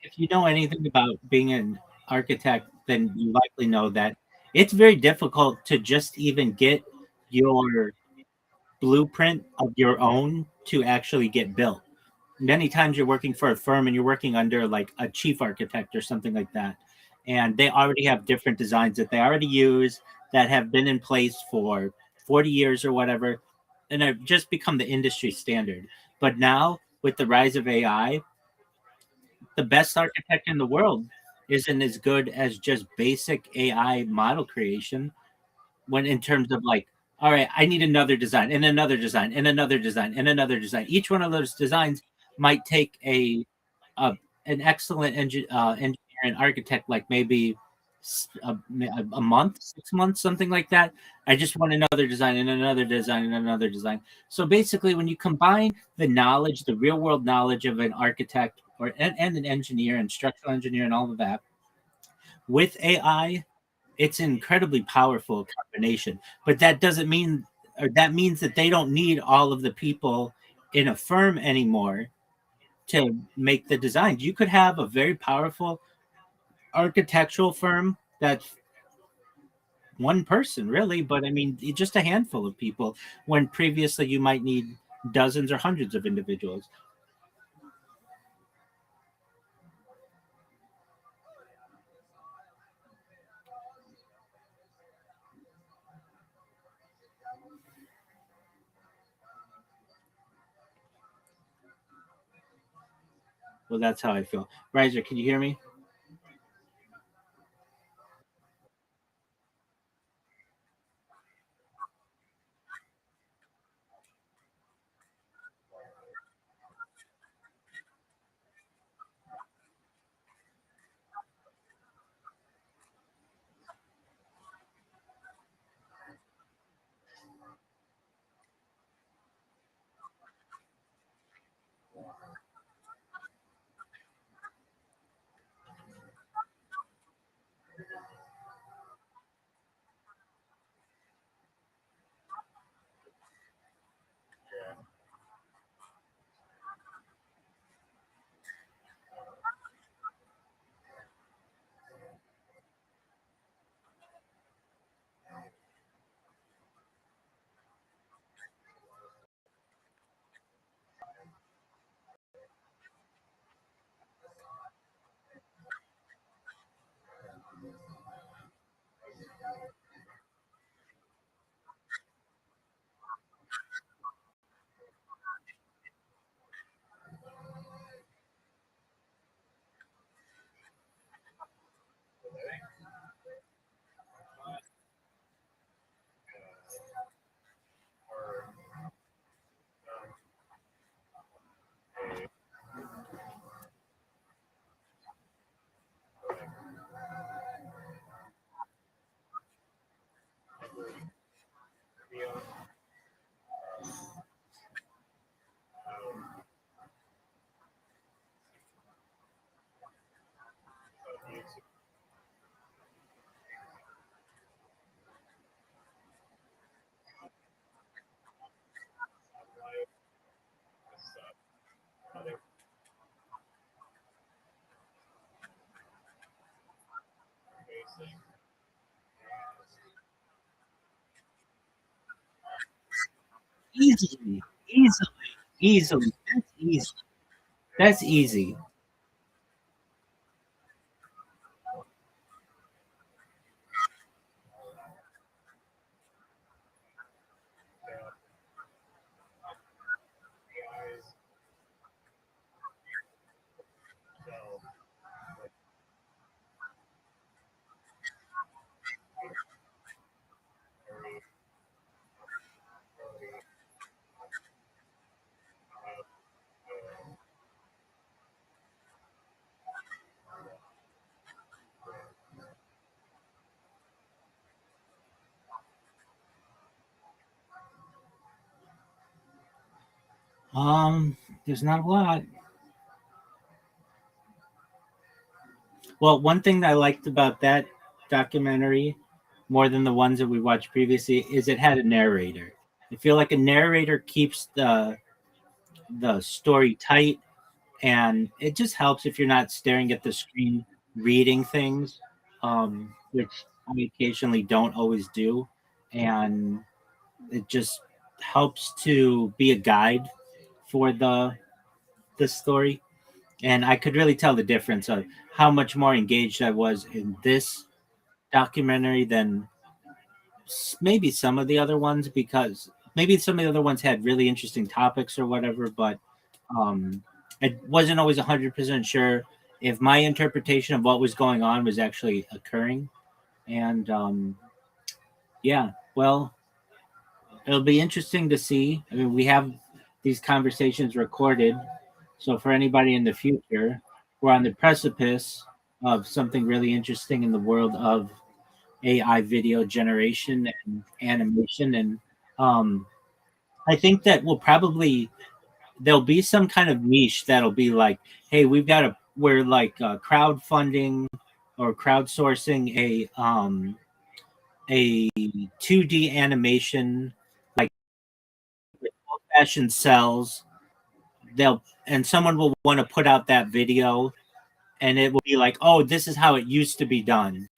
If you know anything about being an architect, then you likely know that it's very difficult to just even get your blueprint of your own to actually get built. Many times you're working for a firm and you're working under like a chief architect or something like that, and they already have different designs that they already use that have been in place for 40 years or whatever, and have just become the industry standard. But now with the rise of AI, the best architect in the world isn't as good as just basic AI model creation when in terms of like, all right, I need another design and another design and another design and another design. Each one of those designs might take a an excellent engineer and architect like maybe a month, 6 months, something like that. I just want another design and another design and another design. So basically, when you combine the knowledge, the real world knowledge of an architect and an engineer and structural engineer and all of that with AI, it's an incredibly powerful combination. But that doesn't mean, or that means that they don't need all of the people in a firm anymore to make the designs. You could have a very powerful architectural firm that's one person, really, but I mean, just a handful of people, when previously you might need dozens or hundreds of individuals. Well, that's how I feel. Riser, can you hear me? Easily. That's easy. That's easy. There's not a lot. Well, one thing that I liked about that documentary more than the ones that we watched previously is it had a narrator. I feel like a narrator keeps the story tight, and it just helps if you're not staring at the screen reading things, which I occasionally don't always do, and it just helps to be a guide for the story. And I could really tell the difference of how much more engaged I was in this documentary than maybe some of the other ones, because maybe some of the other ones had really interesting topics or whatever, but um, I wasn't always 100% sure if my interpretation of what was going on was actually occurring. And yeah, well, it'll be interesting to see. I mean, we have these conversations recorded, so for anybody in the future, we're on the precipice of something really interesting in the world of AI video generation and animation. And um, I think that we'll probably there'll be some kind of niche that'll be like, hey, we're like crowdfunding or crowdsourcing a 2D animation like old fashioned cells. They'll and someone will want to put out that video, and it will be like, oh, this is how it used to be done.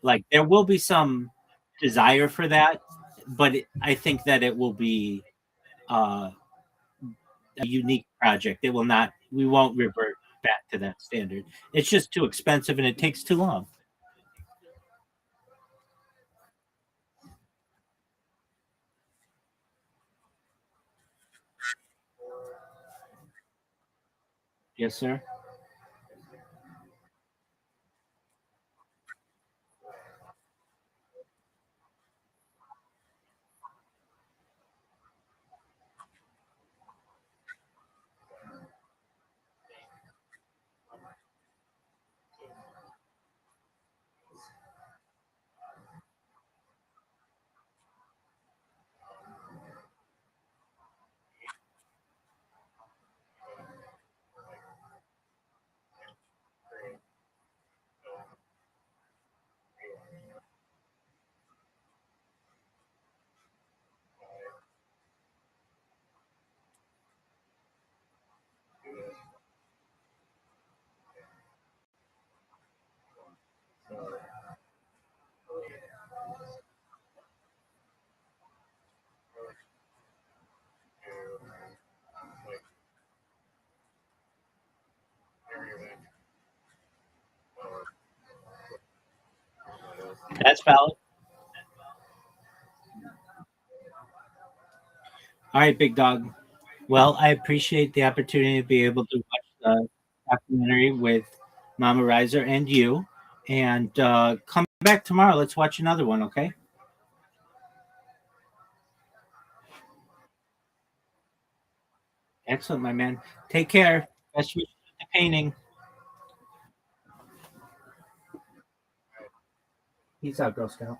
Like there will be some desire for that, but I think that it will be uh, a unique project. It will not. We won't revert back to that standard. It's just too expensive and it takes too long. Yes, sir. That's valid. All right, big dog. Well, I appreciate the opportunity to be able to watch the documentary with Mama Riser and you. And come back tomorrow. Let's watch another one, okay? Excellent, my man. Take care. Best wishes with the painting. Peace out, Girl Scout.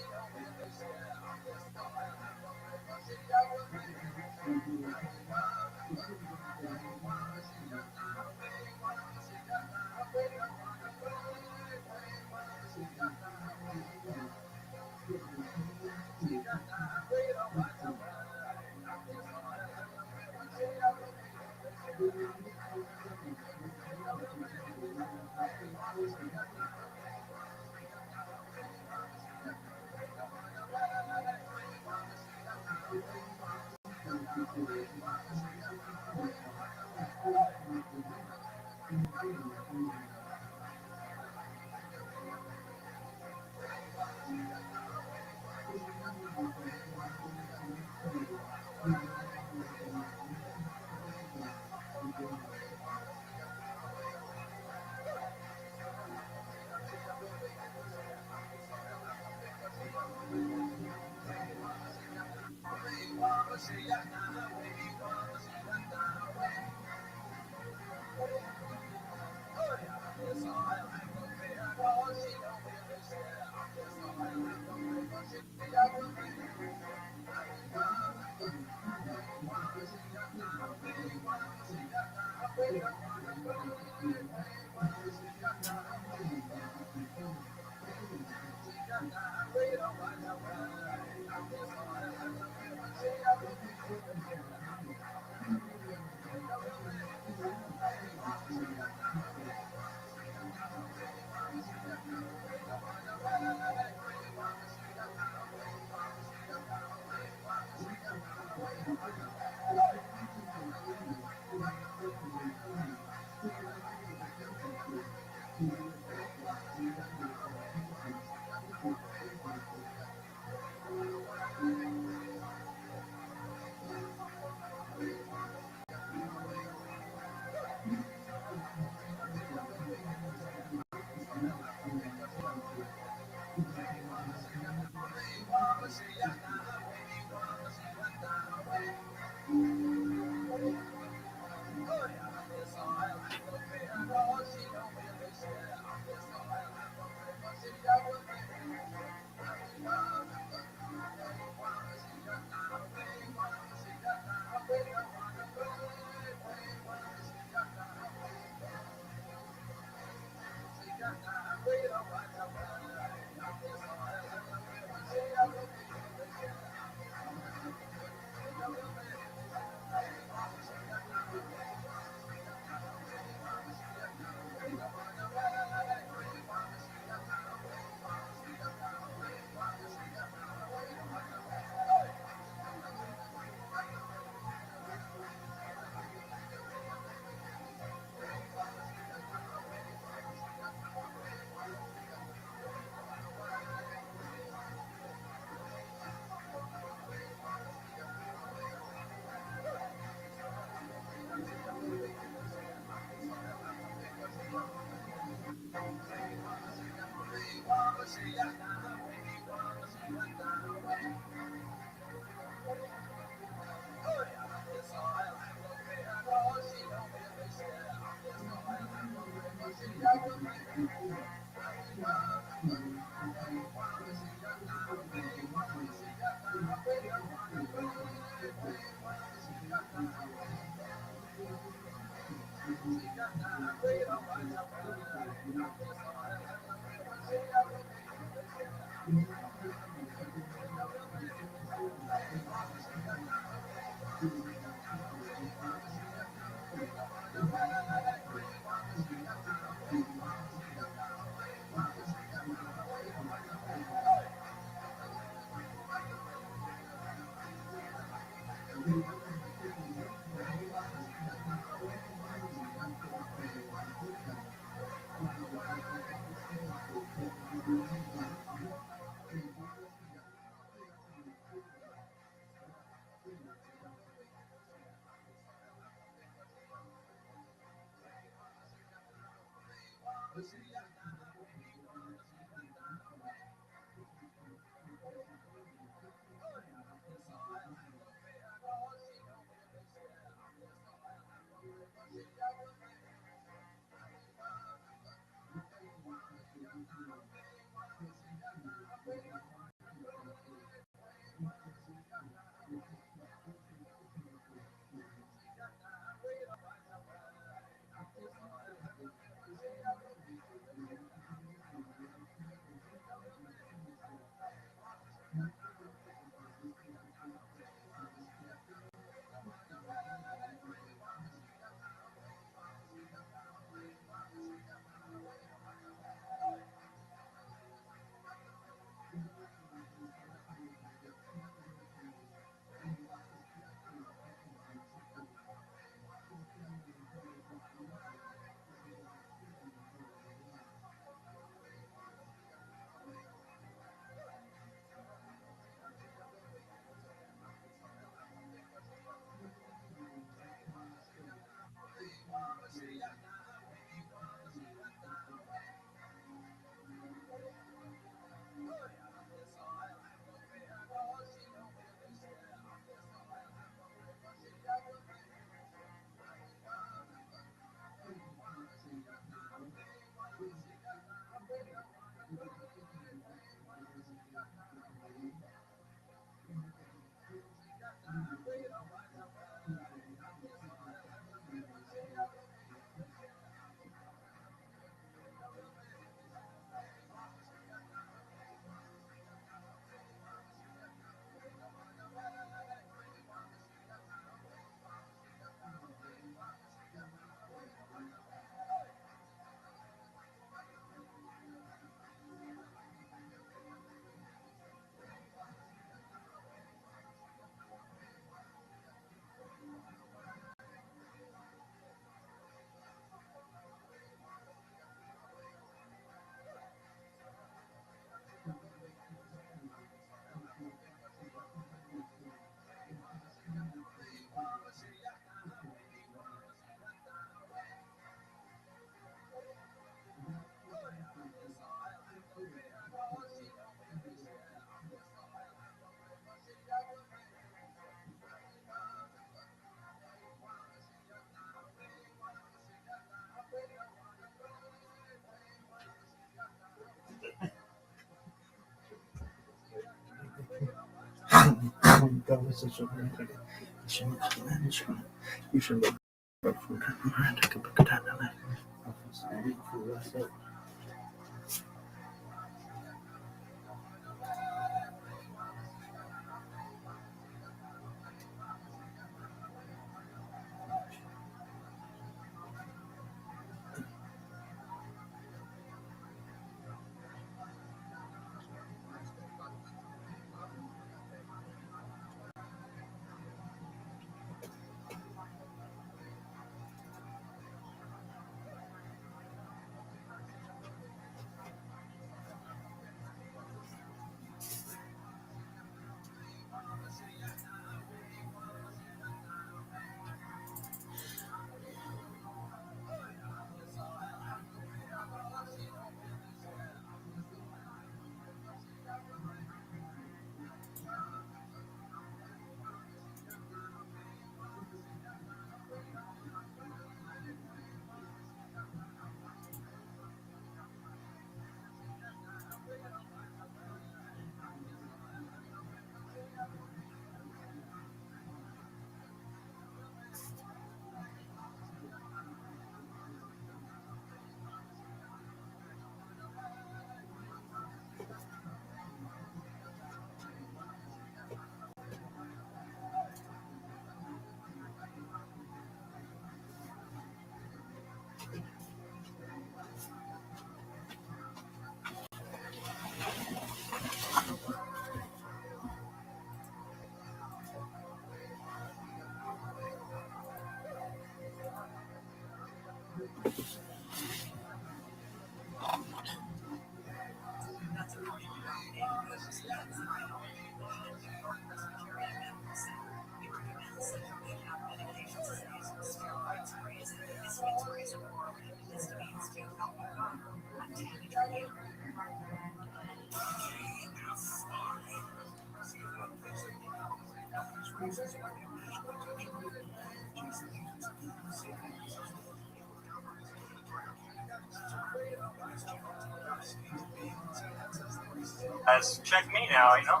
Check me now, you know?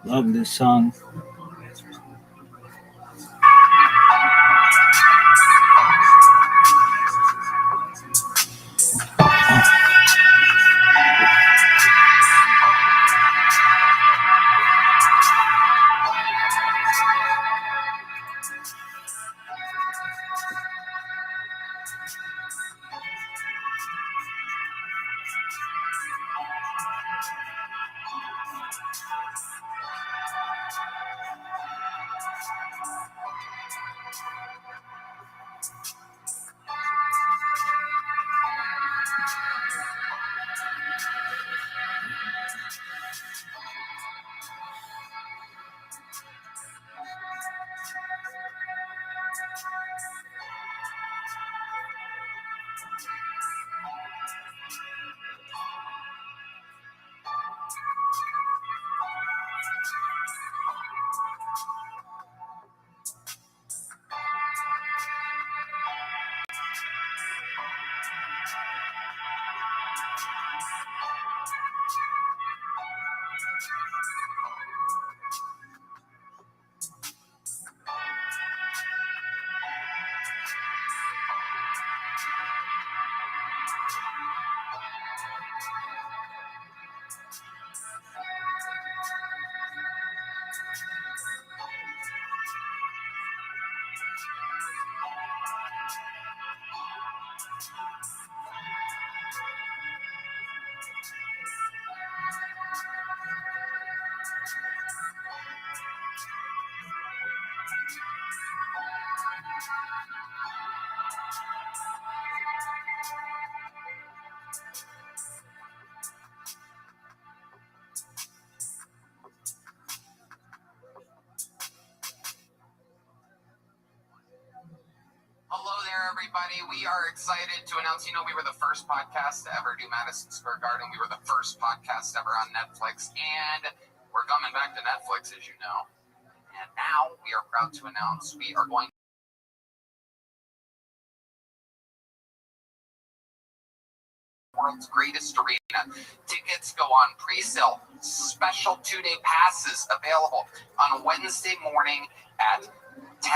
Love this song. everybody. We are excited to announce, we were the first podcast to ever do Madison Square Garden. We were the first podcast ever on Netflix, and we're coming back to Netflix, as you know. And now we are proud to announce we are going world's greatest arena. Tickets go on pre-sale. Special 2-day passes available on Wednesday morning at 10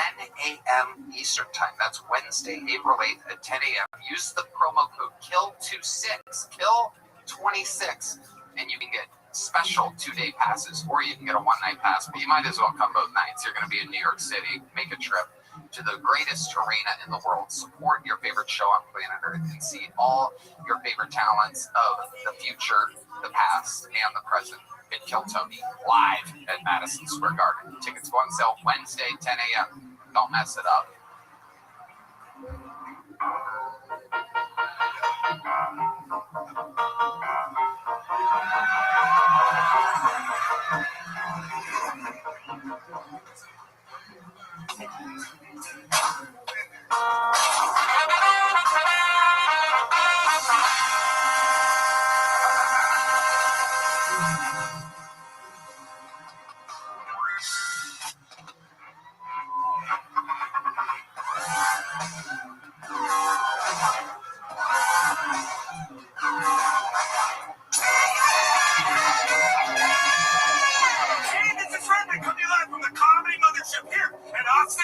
a.m. Eastern Time. That's Wednesday, April 8th at 10 a.m. Use the promo code KILL26, KILL26, and you can get special 2-day passes, or you can get a one-night pass, but you might as well come both nights. You're going to be in New York City. Make a trip to the greatest arena in the world. Support your favorite show on planet Earth and see all your favorite talents of the future, the past, and the present in Kill Tony live at Madison Square Garden. Tickets go on sale Wednesday, 10 a.m. Don't mess it up.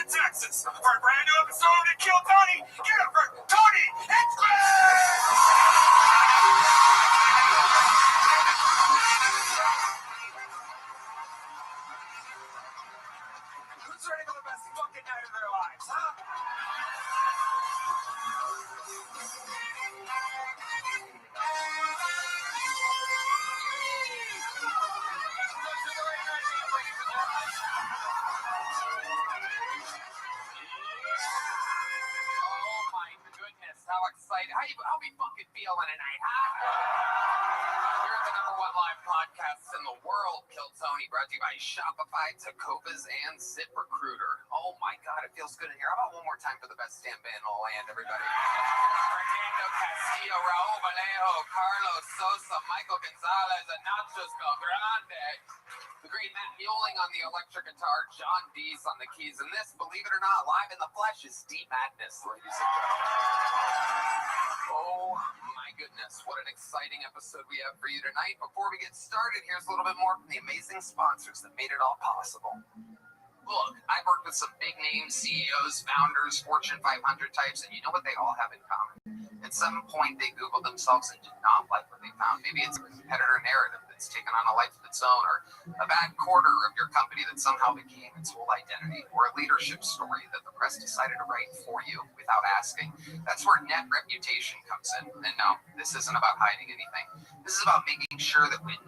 Texas, for a brand new episode of Kill Tony. Get up for Tony and who's ready for the best fucking night of their lives, huh? How excited. How we fucking feeling tonight, huh? You're the #1 live podcast in the world, Kill Tony, brought to you by Shopify, Tacovas, and ZipRecruiter. Oh my God, it feels good in here. How about one more time for the best damn band in the land, everybody? Fernando Castillo, Raul Vallejo, Carlos Sosa, Michael Gonzalez, and Nachos Belgrande. The great Matt Mueling on the electric guitar, John Dees on the keys, and this, believe it or not, live in the flesh is D Madness, ladies and gentlemen. Oh my goodness, what an exciting episode we have for you tonight. Before we get started, here's a little bit more from the amazing sponsors that made it all possible. Look, I've worked with some big name CEOs, founders, Fortune 500 types, and you know what they all have in common? At some point, they Googled themselves and did not like what they found. Maybe it's a competitor narrative that's taken on a life of its own, or a bad quarter of your company that somehow became its whole identity, or a leadership story that the press decided to write for you without asking. That's where net reputation comes in. And no, this isn't about hiding anything. This is about making sure that when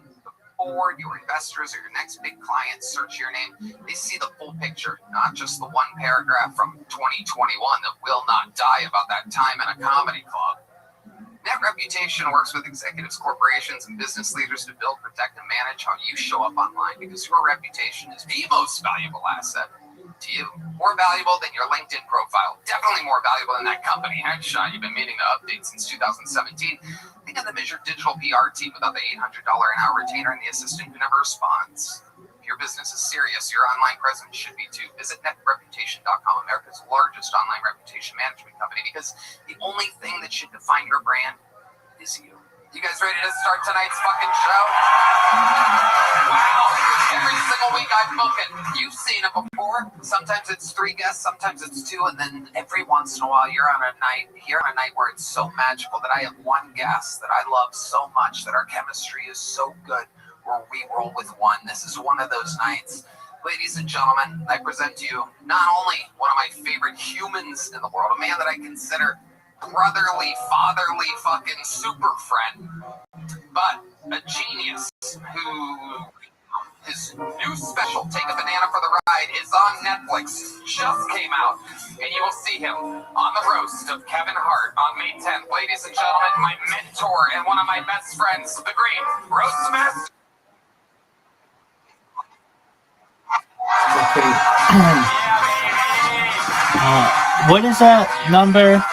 before your investors or your next big clients search your name, they see the full picture, not just the one paragraph from 2021 that will not die about that time in a comedy club. Net reputation works with executives, corporations, and business leaders to build, protect, and manage how you show up online, because your reputation is the most valuable asset to you. More valuable than your LinkedIn profile. Definitely more valuable than that company headshot you've been meaning to update since 2017. Think of them as your digital PR team without the $800 an hour retainer and the assistant who never responds. If your business is serious, your online presence should be too. Visit netreputation.com, America's largest online reputation management company, because the only thing that should define your brand is you. You guys ready to start tonight's fucking show? Wow. Every single week I book it. You've seen it before. Sometimes it's 3 guests, sometimes it's 2, and then every once in a while you're on a night where it's so magical that I have one guest that I love so much, that our chemistry is so good, where we roll with one. This is one of those nights. Ladies and gentlemen, I present to you not only one of my favorite humans in the world, a man that I consider brotherly, fatherly, fucking super friend, but a genius who his new special, Take a Banana for the Ride, is on Netflix, just came out, and you will see him on the roast of Kevin Hart on May 10th. Ladies and gentlemen, my mentor and one of my best friends, the great roast master. Okay. What is that number?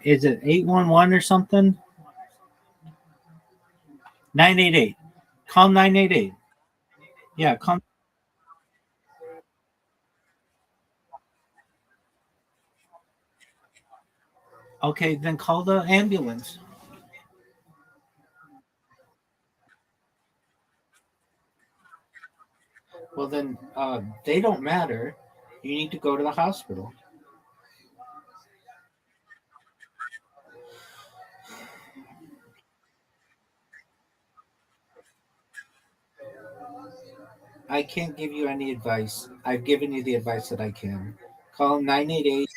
Is it 811 or something? 988. Call 988. Yeah, call. Okay, then call the ambulance. Well, then they don't matter. You need to go to the hospital. I can't give you any advice. I've given you the advice that I can. Call 988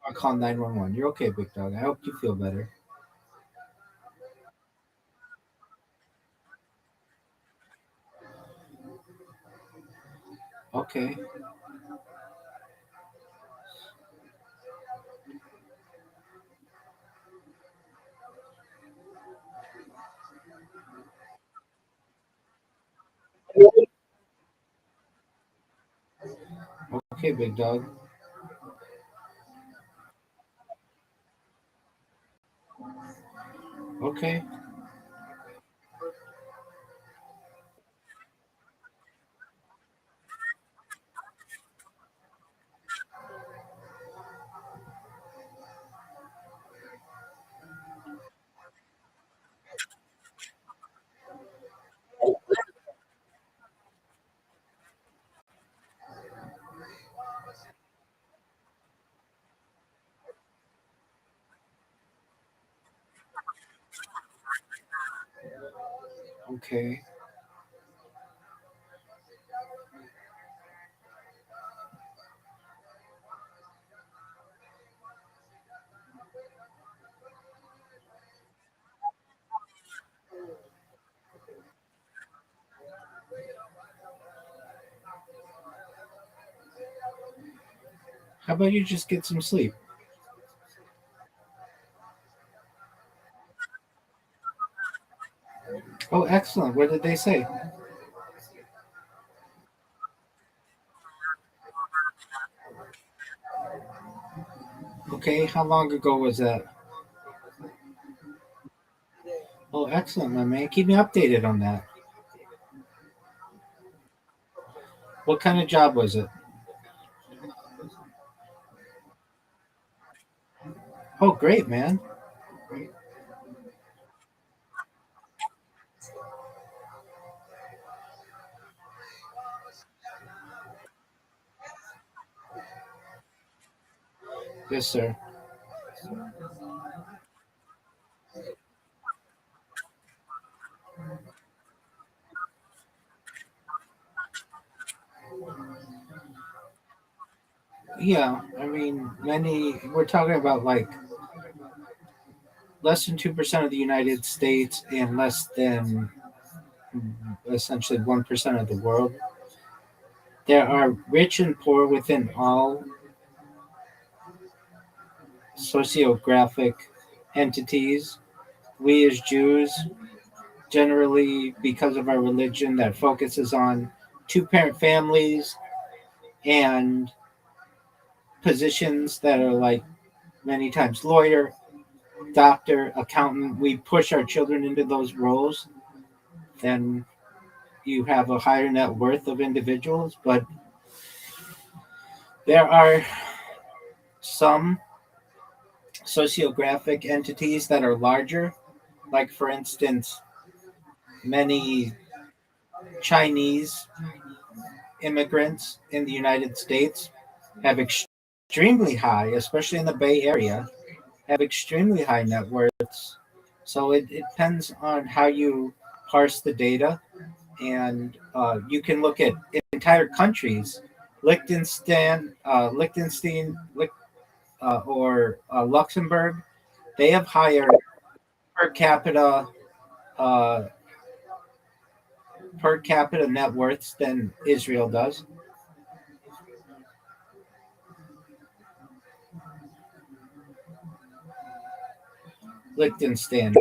or call 911. You're okay, big dog. I hope you feel better. Okay. Okay, big dog. Okay. Okay. How about you just get some sleep? Oh, excellent. What did they say? Okay. How long ago was that? Oh, excellent, my man. Keep me updated on that. What kind of job was it? Oh, great, man. Yes, sir. Yeah, I mean, we're talking about like less than 2% of the United States and less than essentially 1% of the world. There are rich and poor within all sociographic entities. We as Jews, generally because of our religion that focuses on two-parent families and positions that are like many times lawyer, doctor, accountant, we push our children into those roles, then you have a higher net worth of individuals. But there are some sociographic entities that are larger, like, for instance, many Chinese immigrants in the United States have extremely high, especially in the Bay Area, have extremely high net worths. So it depends on how you parse the data, and you can look at entire countries, Liechtenstein, or Luxembourg. They have higher per capita uh, per capita net worths than Israel does. Liechtenstein.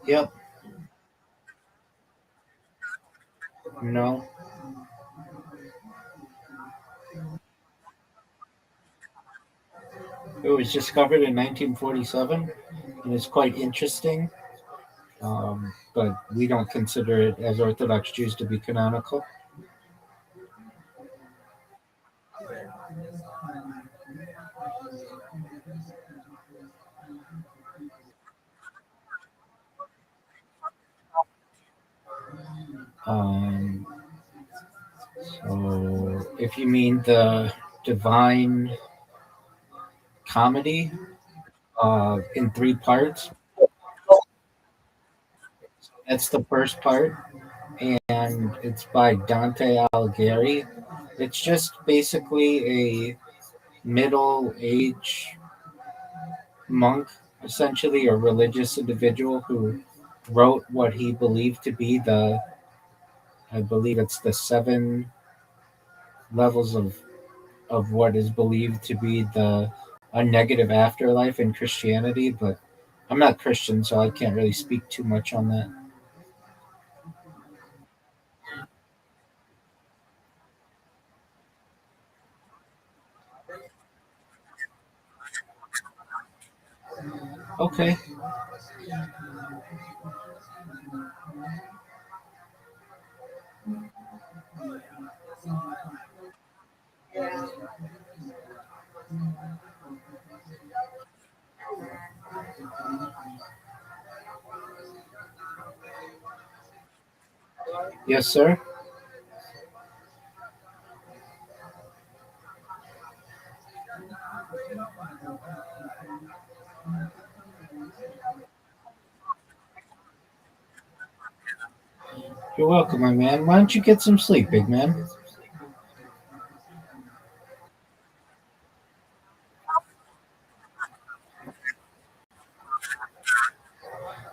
Yep. No. It was discovered in 1947, and it's quite interesting. But we don't consider it as Orthodox Jews to be canonical. Um, so, if you mean the Divine Comedy in three parts, that's the first part, and it's by Dante Alighieri. It's just basically a middle age monk, essentially, or religious individual who wrote what he believed to be I believe it's the seven levels of what is believed to be a negative afterlife in Christianity, but I'm not Christian, so I can't really speak too much on that. Okay. Yes, sir. You're welcome, my man. Why don't you get some sleep, big man?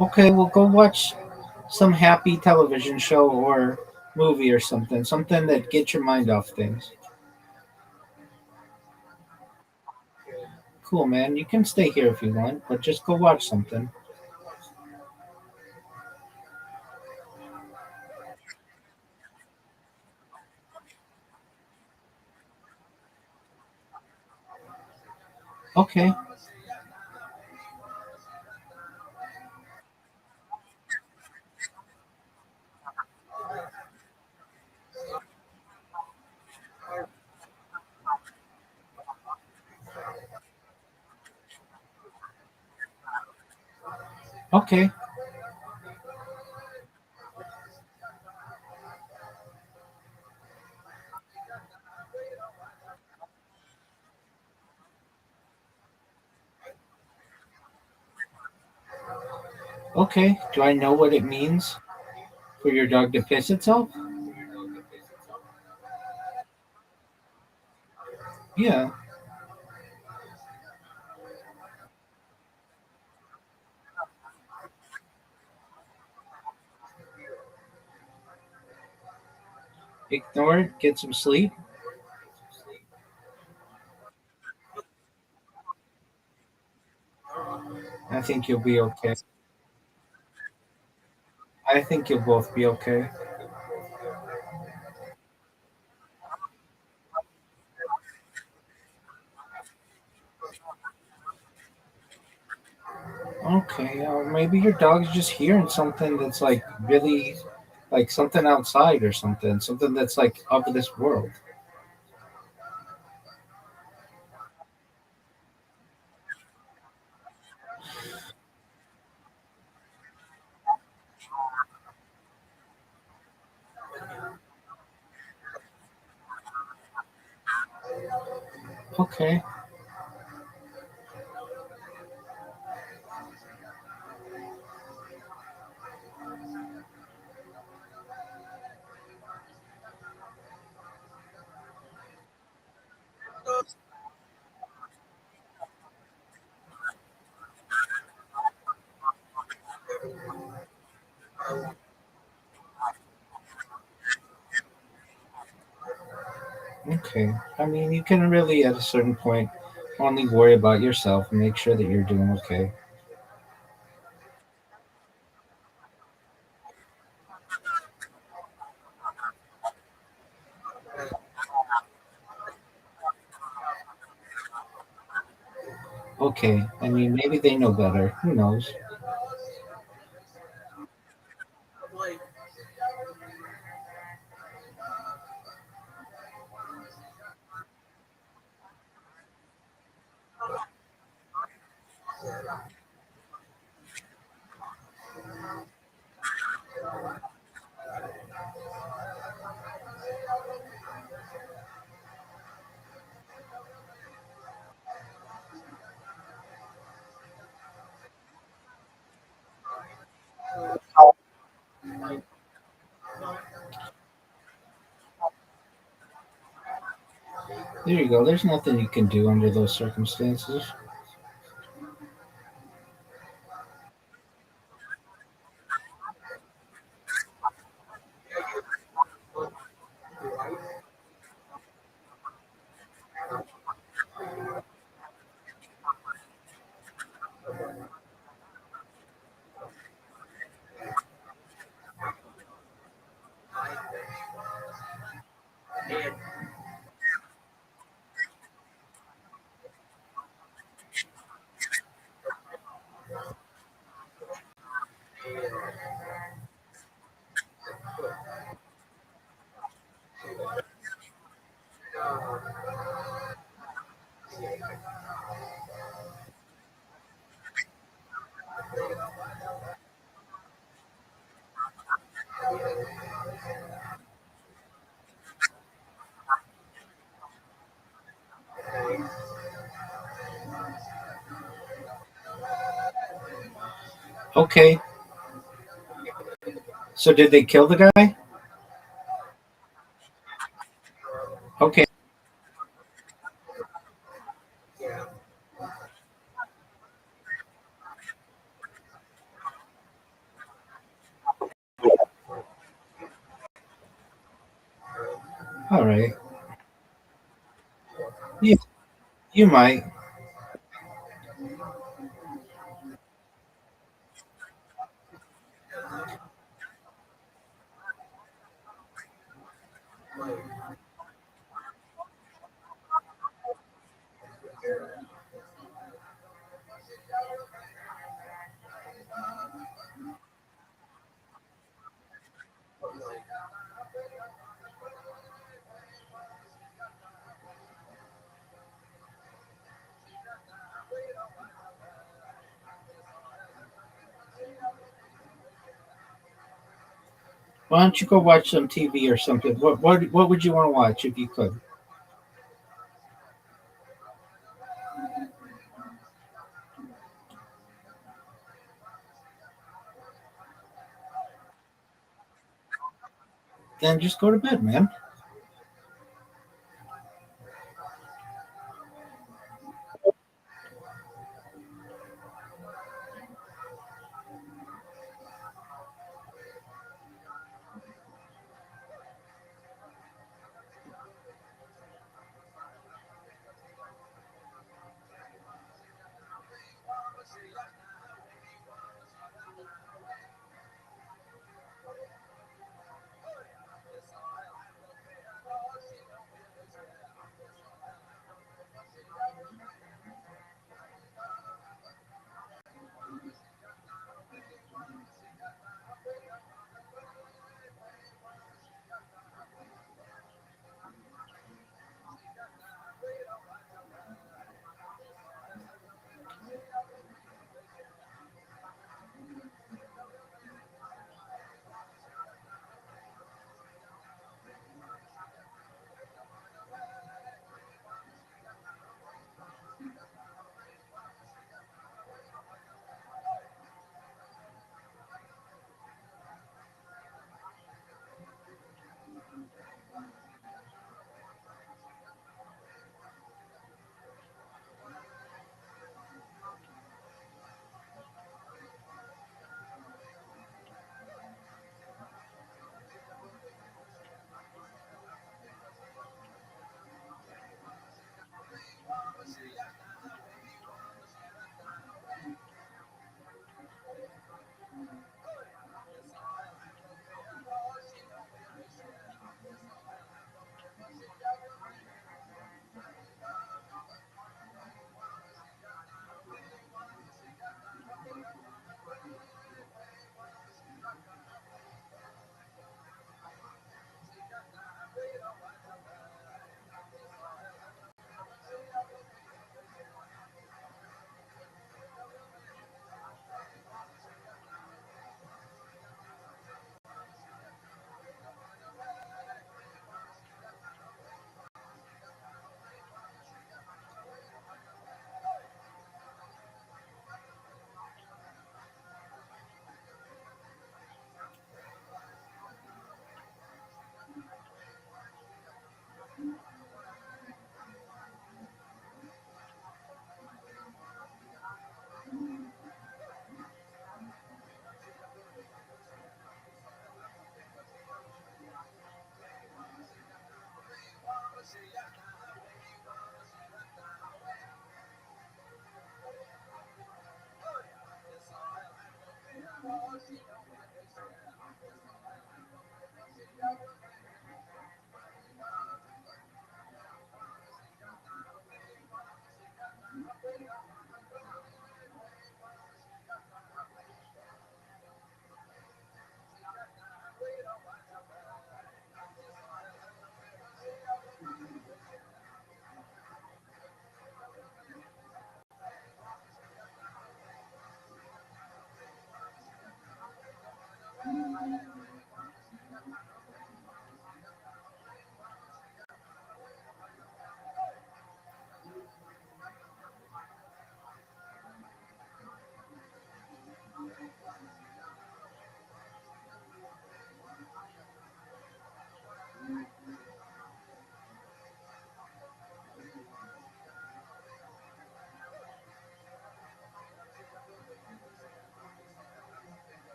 Okay, well, go watch some happy television show or movie or something that gets your mind off things. Cool, man. You can stay here if you want, but just go watch something. Okay. Okay. Okay. Do I know what it means for your dog to piss itself? Yeah. Ignore it. Get some sleep. I think you'll be okay. I think you'll both be okay. Okay. Maybe your dog's just hearing something that's like really, like something outside or something. Something that's like of this world. Okay. Okay. I mean, you can really, at a certain point, only worry about yourself and make sure that you're doing okay. Okay, I mean, maybe they know better. Who knows? There you go. There's nothing you can do under those circumstances. Okay. So did they kill the guy? Okay. All right. You, you might. Why don't you go watch some TV or something? What would you want to watch if you could? Then just go to bed, man.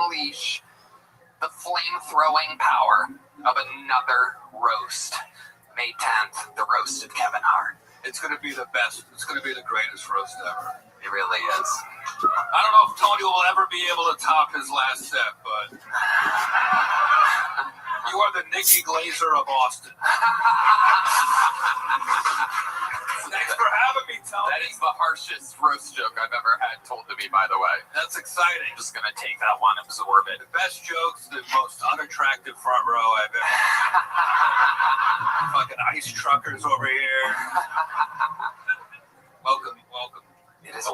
unleash the flame-throwing power of another roast. May 10th, the roast of Kevin Hart. It's going to be the best. It's going to be the greatest roast ever. It really is. I don't know if Tony will ever be able to top his last step, but you are the Nikki Glazer of Austin. Thanks for having me, Tony. That is the harshest roast joke I've ever had told to me, by the way. That's exciting. I'm just going to take that one, absorb it. The best jokes, the most unattractive front row I've ever Fucking ice truckers over here. Welcome. It is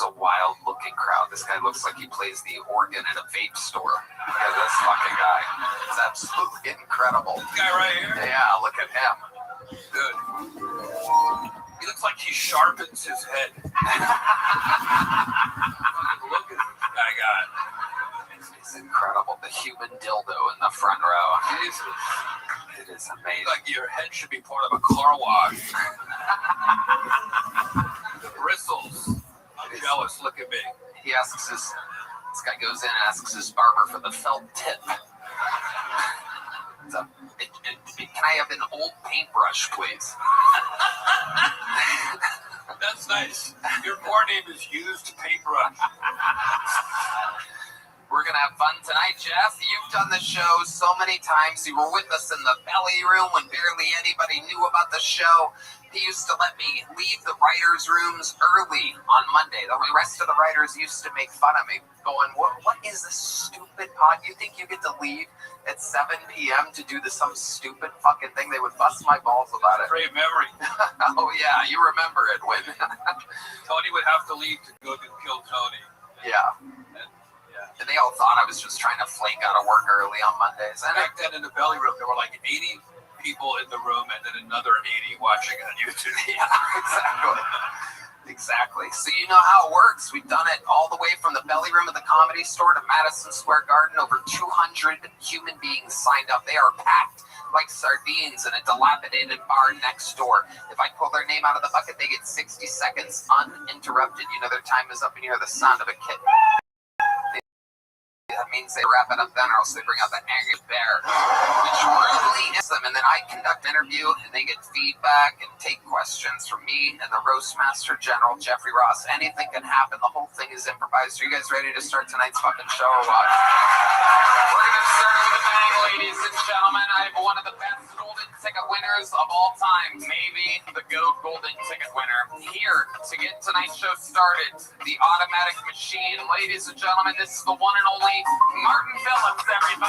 a wild-looking crowd. This guy looks like he plays the organ at a vape store. Look at this fucking guy. It's absolutely incredible. This guy right here? Yeah, look at him. Good. He looks like he sharpens his head. Fucking look at this guy got. It's incredible. The human dildo in the front row. Jesus. It is amazing. Like your head should be part of a car wash. The bristles. I'm jealous. Look at me. He asks this guy goes in and asks his barber for the felt tip. Can I have an old paintbrush, please? That's nice. Your bar name is Used Paintbrush. We're going to have fun tonight, Jeff. You've done the show so many times. You were with us in the belly room when barely anybody knew about the show. He used to let me leave the writers' rooms early on Monday. The rest of the writers used to make fun of me, going, what is this stupid pod? You think you get to leave at 7 p.m. to do some stupid fucking thing? They would bust my balls about it. Great memory. Oh, yeah, you remember it when... Tony would have to leave to go to kill Tony. Yeah. And they all thought I was just trying to flake out of work early on Mondays. And back then in the belly room, there were like 80 people in the room and then another 80 watching on YouTube. Yeah, exactly. So you know how it works. We've done it all the way from the belly room of the Comedy Store to Madison Square Garden. Over 200 human beings signed up. They are packed like sardines in a dilapidated bar next door. If I pull their name out of the bucket, they get 60 seconds uninterrupted. You know their time is up and you hear the sound of a kitten. That means they wrap it up then, or else they bring out the angry bear, which really is them. And then I conduct an interview, and they get feedback and take questions from me and the Roastmaster General, Jeffrey Ross. Anything can happen. The whole thing is improvised. Are you guys ready to start tonight's fucking show or what? We're going to start with a bang, ladies and gentlemen. I have one of the best golden ticket winners of all time, maybe the GOAT golden ticket winner, here to get tonight's show started. The automatic machine. Ladies and gentlemen, this is the one and only Martin Phillips, everybody.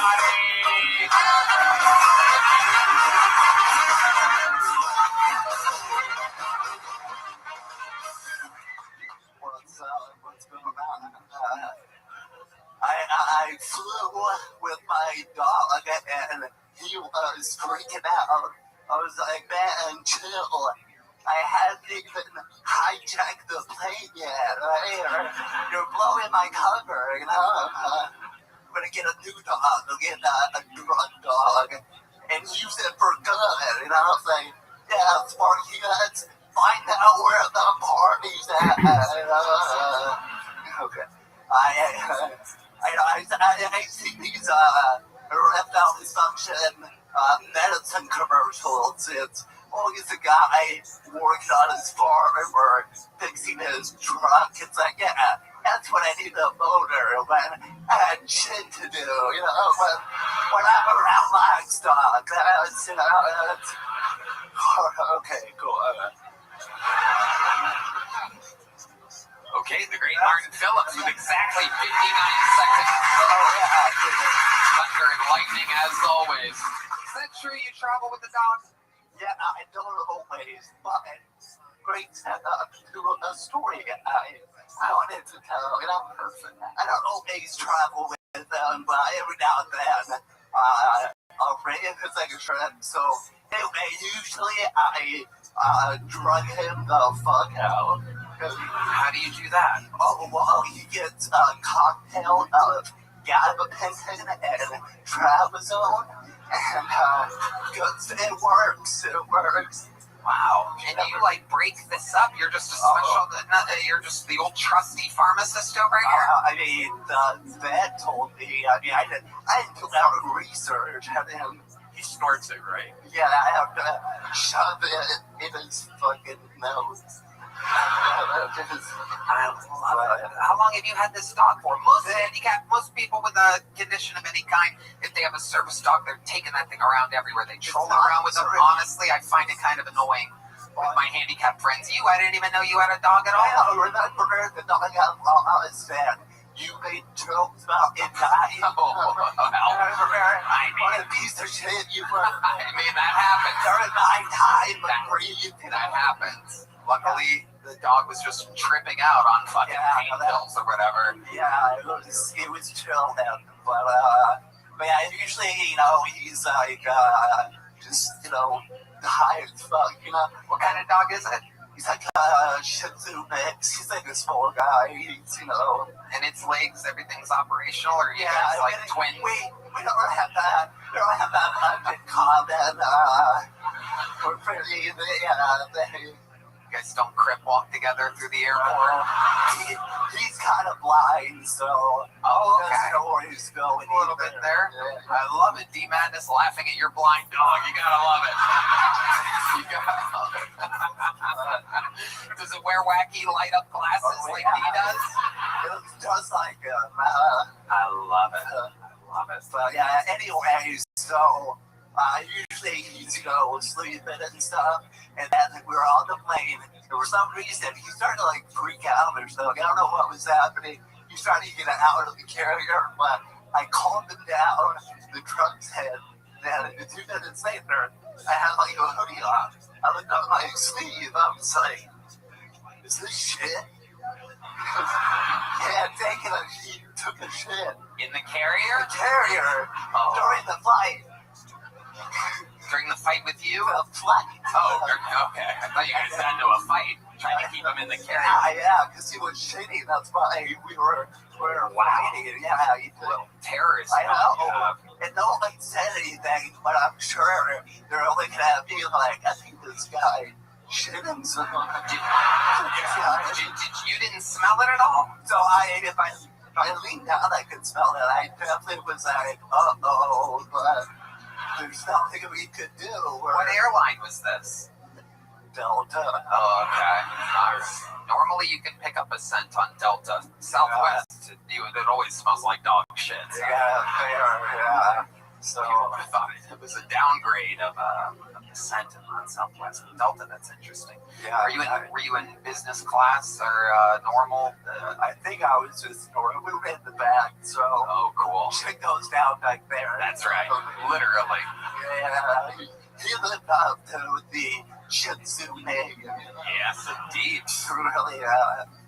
What's going on? I flew with my dog and he was freaking out. I was like, man, chill. I hadn't even hijacked the plane yet. Right? You're blowing my cover, you know? I'm gonna get a new dog. I'll get a drug dog and use it for good, you know? It's like, yeah, Sparky, let's find out where the party's at. Okay. I see these erectile dysfunction medicine commercials. It's always a guy working on his farm or fixing his truck. It's like, yeah, that's what I need a motor when I had shit to do, you know, when I'm around livestock. That's, you know, that's... Okay, cool. Okay, the great Martin Phillips with exactly 59 seconds. Oh, yeah. Thunder and lightning as always. Is that true you travel with the dog? Yeah, I don't always, but great setup to a story I wanted to tell. You know, Perfect. I don't always travel with them, but every now and then I'll bring in his like a trip. So anyway, usually I drug him the fuck out. How do you do that? Oh, well, he gets a cocktail of gabapentin and trazodone, and it works. Wow. And you like break this up? You're just a special, you're just the old trusty pharmacist over here? I mean, the vet told me, I didn't do out research. And then, He snorts it, right? yeah, I have to shove it in his fucking nose. I love it. How long have you had this dog for? Most people with a condition of any kind, if they have a service dog, they're taking that thing around everywhere. They troll it around with them. Honestly, I find it kind of annoying with my handicapped friends. I didn't even know you had a dog at all. I remember the dog I said, you made jokes about it dying. What a piece of shit you were. I mean, that happens. During my time of grief. That happens. Luckily, the dog was just tripping out on fucking pain pills or whatever. Yeah, it was chill then. But yeah, usually, he's like, just, high as fuck, What kind of dog is it? He's like a Shih Tzu mix. He's like a small guy. And its legs, everything's operational, or you guys like twins? We don't have that. We don't have that much in common. We're pretty, You guys don't crip walk together through the airport? He's kind of blind, so okay. know where he's going. A little bit there. Yeah. I love it. D-Madness laughing at your blind dog. You gotta love it. You gotta love it. Does it wear wacky light up glasses like he does? It does like I love it. But yeah, anyway, so usually he's, sleeping and stuff, and then we were on the plane, and for some reason, he started to, freak out or something. I don't know what was happening. He started to get out of the carrier, but I calmed him down the truck's head, and 2 minutes later, I had, a hoodie on. I looked up my sleeve, I was like, is this shit? Yeah, he took a shit. In the carrier? The carrier, during the flight. During the fight with you? The flight. Okay. I thought you guys got into a fight, trying to keep him in the carrier. Yeah, because he was shitty. That's why we were fighting. Yeah, he did. Well, terrorist. I know. And no one said anything, but I'm sure they're looking at me like, I think this guy shit himself. You didn't smell it at all? So if I leaned down, I could smell it. I definitely was like, uh-oh, but there's nothing we could do. What airline was this? Delta. Oh, okay. Normally you can pick up a scent on Delta. Southwest, it always smells like dog shit. So. Yeah. So people would have thought it was a downgrade of the scent on Southwest. Delta, that's interesting. Yeah. Were you in business class or normal? I think I was just normal. We were in the back, so. Oh, cool. Shit goes down back there. That's right. Literally. Yeah. He lived up to the Shih Tzu name. Yes, indeed. Really,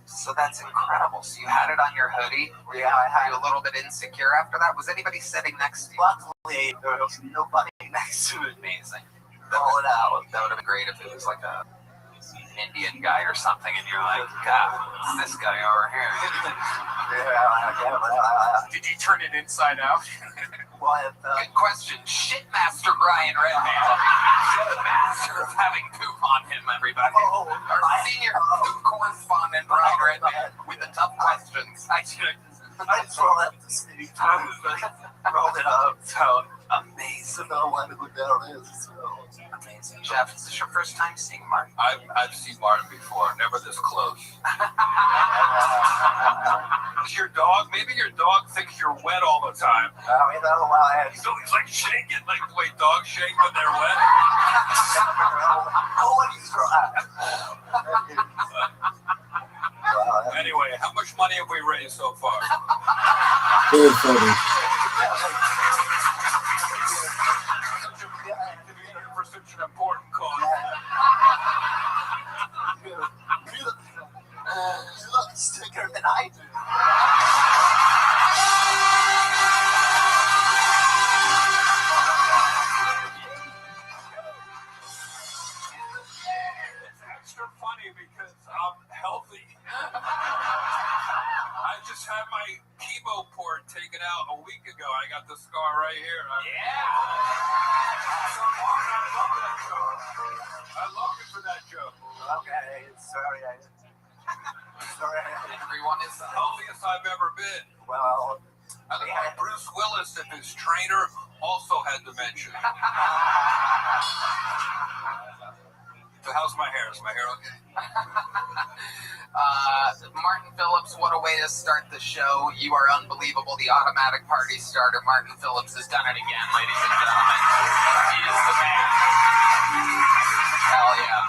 So that's incredible. So you had it on your hoodie. Were you a little bit insecure after that? Was anybody sitting next to you? Luckily, there was nobody next to it. Amazing. Call it out. That would have been great if it was like a Indian guy or something, and you're like, God, it's this guy over here. Did you turn it inside out? Good question. Shitmaster Brian Redman. Master of having poop on him, everybody. Our senior poop correspondent, Brian Redman, with the tough questions. I just rolled up the city. Rolled it up. So amazing. No one who there is. So. Amazing. Jeff, is this your first time seeing Martin? I've seen Martin before, never this close. Is your dog? Maybe your dog thinks you're wet all the time. He's always like shaking, like the way dogs shake when they're wet. Anyway, how much money have we raised so far? Very funny. For such an important cause. You look sicker than I do. It's extra funny because I'm healthy. I just had my chemo port taken out a week ago. I got the scar right here. Yeah. I love you for that joke. Okay, sorry. Everyone is The healthiest I've ever been. Well, I look like Bruce Willis if his trainer also had dementia. So how's my hair? Is my hair okay? Martin Phillips, what a way to start the show. You are unbelievable. The automatic party starter, Martin Phillips, has done it again, ladies and gentlemen. He is the man. Hell yeah.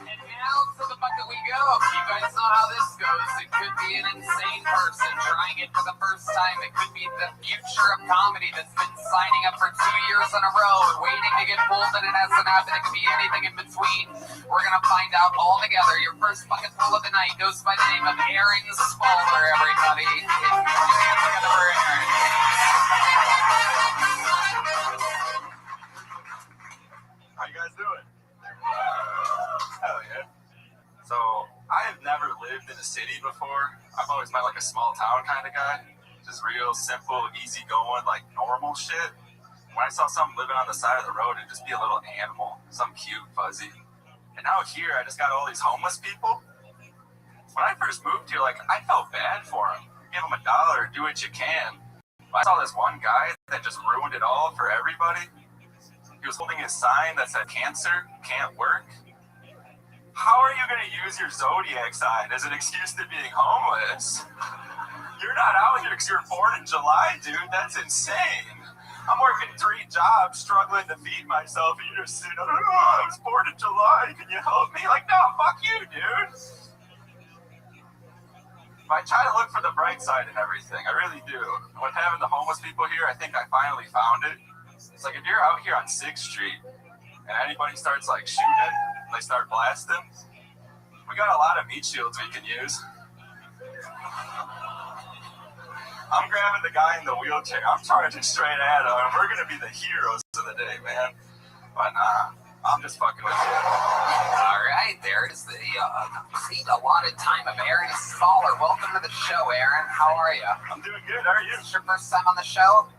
And now to the bucket we go. You guys know how this goes. It could be an insane person trying it for the first time. It could be the future of comedy that's been signing up for 2 years in a row and waiting to get pulled, and it hasn't happened. It could be anything in between. We're going to find out all together. Your first bucket full of the night goes by the name of Aaron Spaulding, everybody. Put your hands together for Aaron. How you guys doing? Hell yeah. So, I have never lived in a city before. I've always been like a small town kind of guy. Just real simple, easy going, like normal shit. When I saw something living on the side of the road, it'd just be a little animal, some cute, fuzzy. And now here, I just got all these homeless people. When I first moved here, like, I felt bad for them. Give them $1, do what you can. But I saw this one guy that just ruined it all for everybody. He was holding his sign that said, "Cancer can't work." How are you going to use your zodiac sign as an excuse to being homeless? You're not out here because you're born in July, dude. That's insane. I'm working 3 jobs, struggling to feed myself, and you're just sitting, "Oh, I was born in July. Can you help me?" Like, no, fuck you, dude. But I try to look for the bright side in everything. I really do. With having the homeless people here, I think I finally found it. It's like if you're out here on 6th Street and anybody starts like shooting, they start blasting, we got a lot of meat shields we can use. I'm grabbing the guy in the wheelchair. I'm charging straight at him. We're going to be the heroes of the day, man. But nah, I'm just fucking with you. All right, there is the complete allotted time of Aaron Spaulding. Welcome to the show, Aaron. How are you? I'm doing good. How are you? Is this your first time on the show?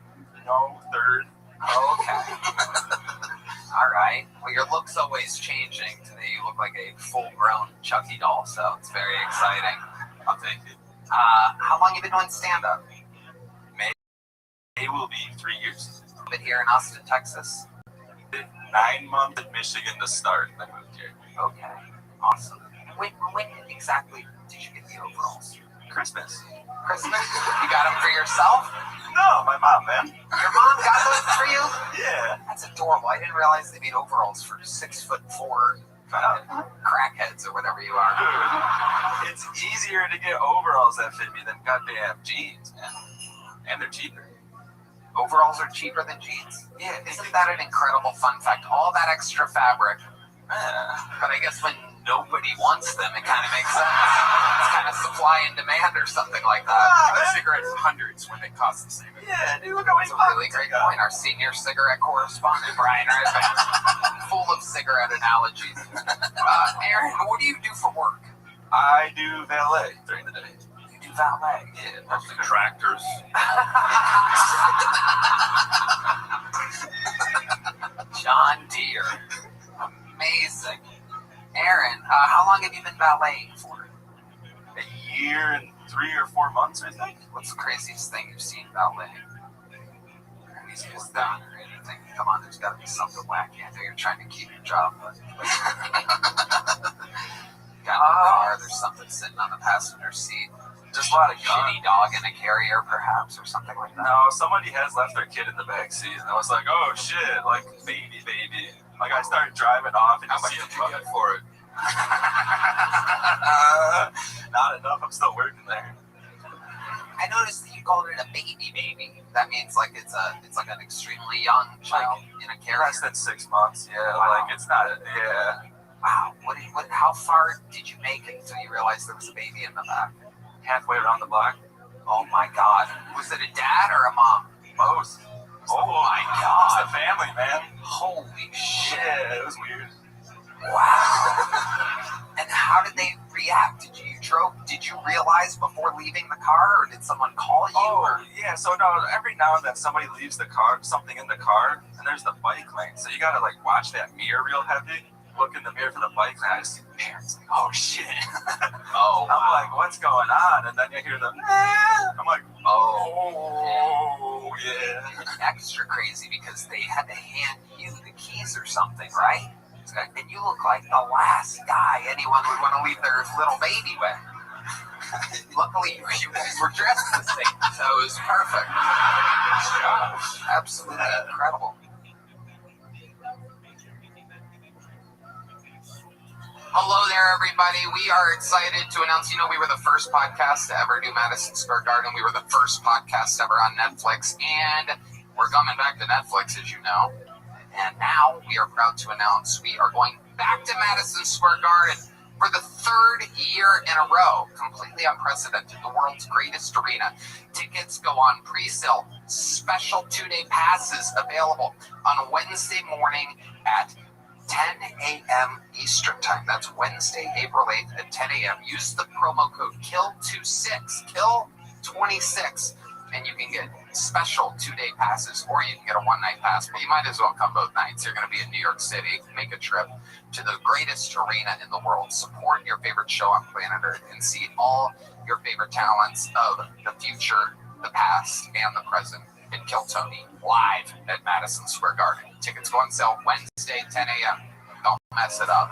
No, 3rd. Okay. All right. Well, your look's always changing. Today you look like a full-grown Chucky doll, so it's very exciting. I'll take it. How long have you been doing stand-up? It will be 3 years. Been here in Austin, Texas. 9 months in Michigan to start. I moved here. Okay. Awesome. When exactly did you get the overalls? Christmas. Christmas? You got them for yourself? No, my mom, man. Your mom got those for you? Yeah. That's adorable. I didn't realize they made overalls for 6'4" crackheads or whatever you are. Dude, it's easier to get overalls that fit me than goddamn jeans, man. And they're cheaper. Overalls are cheaper than jeans? Yeah. Isn't that an incredible fun fact? All that extra fabric. But I guess when nobody wants them, it kind of makes sense. It's kind of supply and demand or something like that. Cigarettes hundreds when they cost the same. Yeah, dude, look how many That's a really great point. Our senior cigarette correspondent, Brian Redman, full of cigarette analogies. Aaron, what do you do for work? I do valet during the day. You do valet. Yeah, Mostly tractors. John Deere. Amazing. Aaron, how long have you been valeting for? A year and 3 or 4 months, I think. What's the craziest thing you've seen valeting? Easiest thing or anything? Come on, there's got to be something wacky. I know you're trying to keep your job, but got in the car, there's something sitting on the passenger seat. Just a lot of Shitty dog in a carrier, perhaps, or something like that. No, somebody has left their kid in the back seat, and I was like, oh shit, like baby. Like I started driving off and How just much see did him you get for it? Not enough. I'm still working there. I noticed that you called it a baby. That means like it's like an extremely young child in a carrier. Less than 6 months. Yeah, Wow. like it's not. Yeah, Wow. How far did you make it until you realized there was a baby in the back? halfway around the block. Oh my God. Was it a dad or a mom? Both. Oh my It's God. the family, man. Holy shit. Yeah, it was weird. Wow. And how did they react? Did you stroke, did you realize before leaving the car, or did someone call you? Oh, yeah. So no, every now and then somebody leaves the car, something in the car, and there's the bike lane. So you gotta like watch that mirror real heavy. Look in the mirror for the bike lane. I just see the parents like, oh shit. Oh, I'm like, what's going on? And then you hear the, I'm like, oh yeah. It's extra crazy because they had to hand you the keys or something, right? And you look like the last guy anyone would want to leave their little baby with. Luckily, you guys were dressed the same, so it was perfect. Absolutely incredible. Hello there, everybody. We are excited to announce, we were the first podcast to ever do Madison Square Garden. We were the first podcast ever on Netflix, and we're coming back to Netflix, as you know. And now we are proud to announce we are going back to Madison Square Garden for the third year in a row. Completely unprecedented. The world's greatest arena. Tickets go on pre-sale. Special 2-day passes available on Wednesday morning at 10 a.m. Eastern Time. That's Wednesday, April 8th at 10 a.m. Use the promo code KILL26, KILL26, and you can get special 2-day passes, or you can get a 1-night pass, but you might as well come both nights. You're going to be in New York City. Make a trip to the greatest arena in the world. Support your favorite show on planet Earth and see all your favorite talents of the future, the past, and the present in Kill Tony live at Madison Square Garden. Tickets go on sale Wednesday, 10 a.m. Don't mess it up.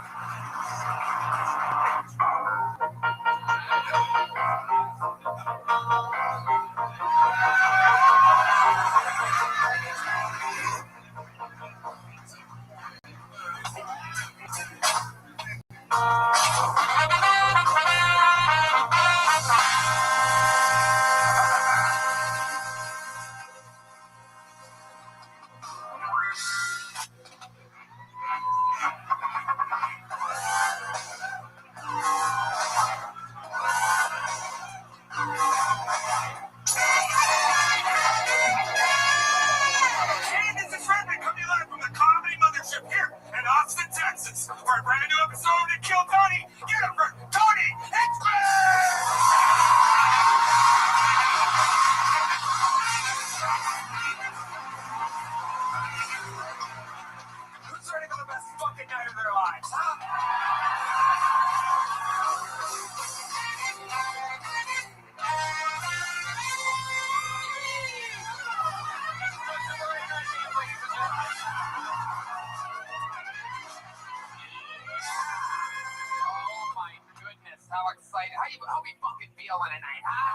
For a brand new episode of Kill Tony, get it for Tony Express! Who's ready for the best fucking night of their lives, huh? How excited. How we fucking feeling tonight, huh?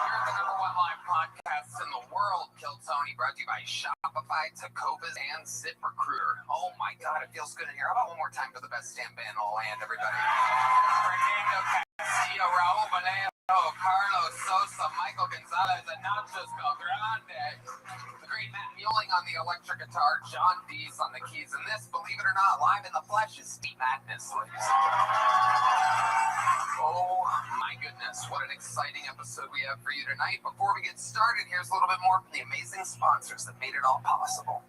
You're the #1 live podcast in the world, Kill Tony, brought to you by Shopify, Tacovas, and ZipRecruiter. Oh my god, it feels good in here. How about one more time for the best damn band in the land, everybody? Fernando Castillo, Raul Vallejo, Carlos Sosa, Michael Gonzalez, and Nachos Belgrande. The great Matt Mueling on the electric guitar, John Dees on the keys, and this, believe it or not, live in the flesh is Speed Madness, ladies and gentlemen. Oh my goodness, what an exciting episode we have for you tonight. Before we get started, here's a little bit more from the amazing sponsors that made it all possible.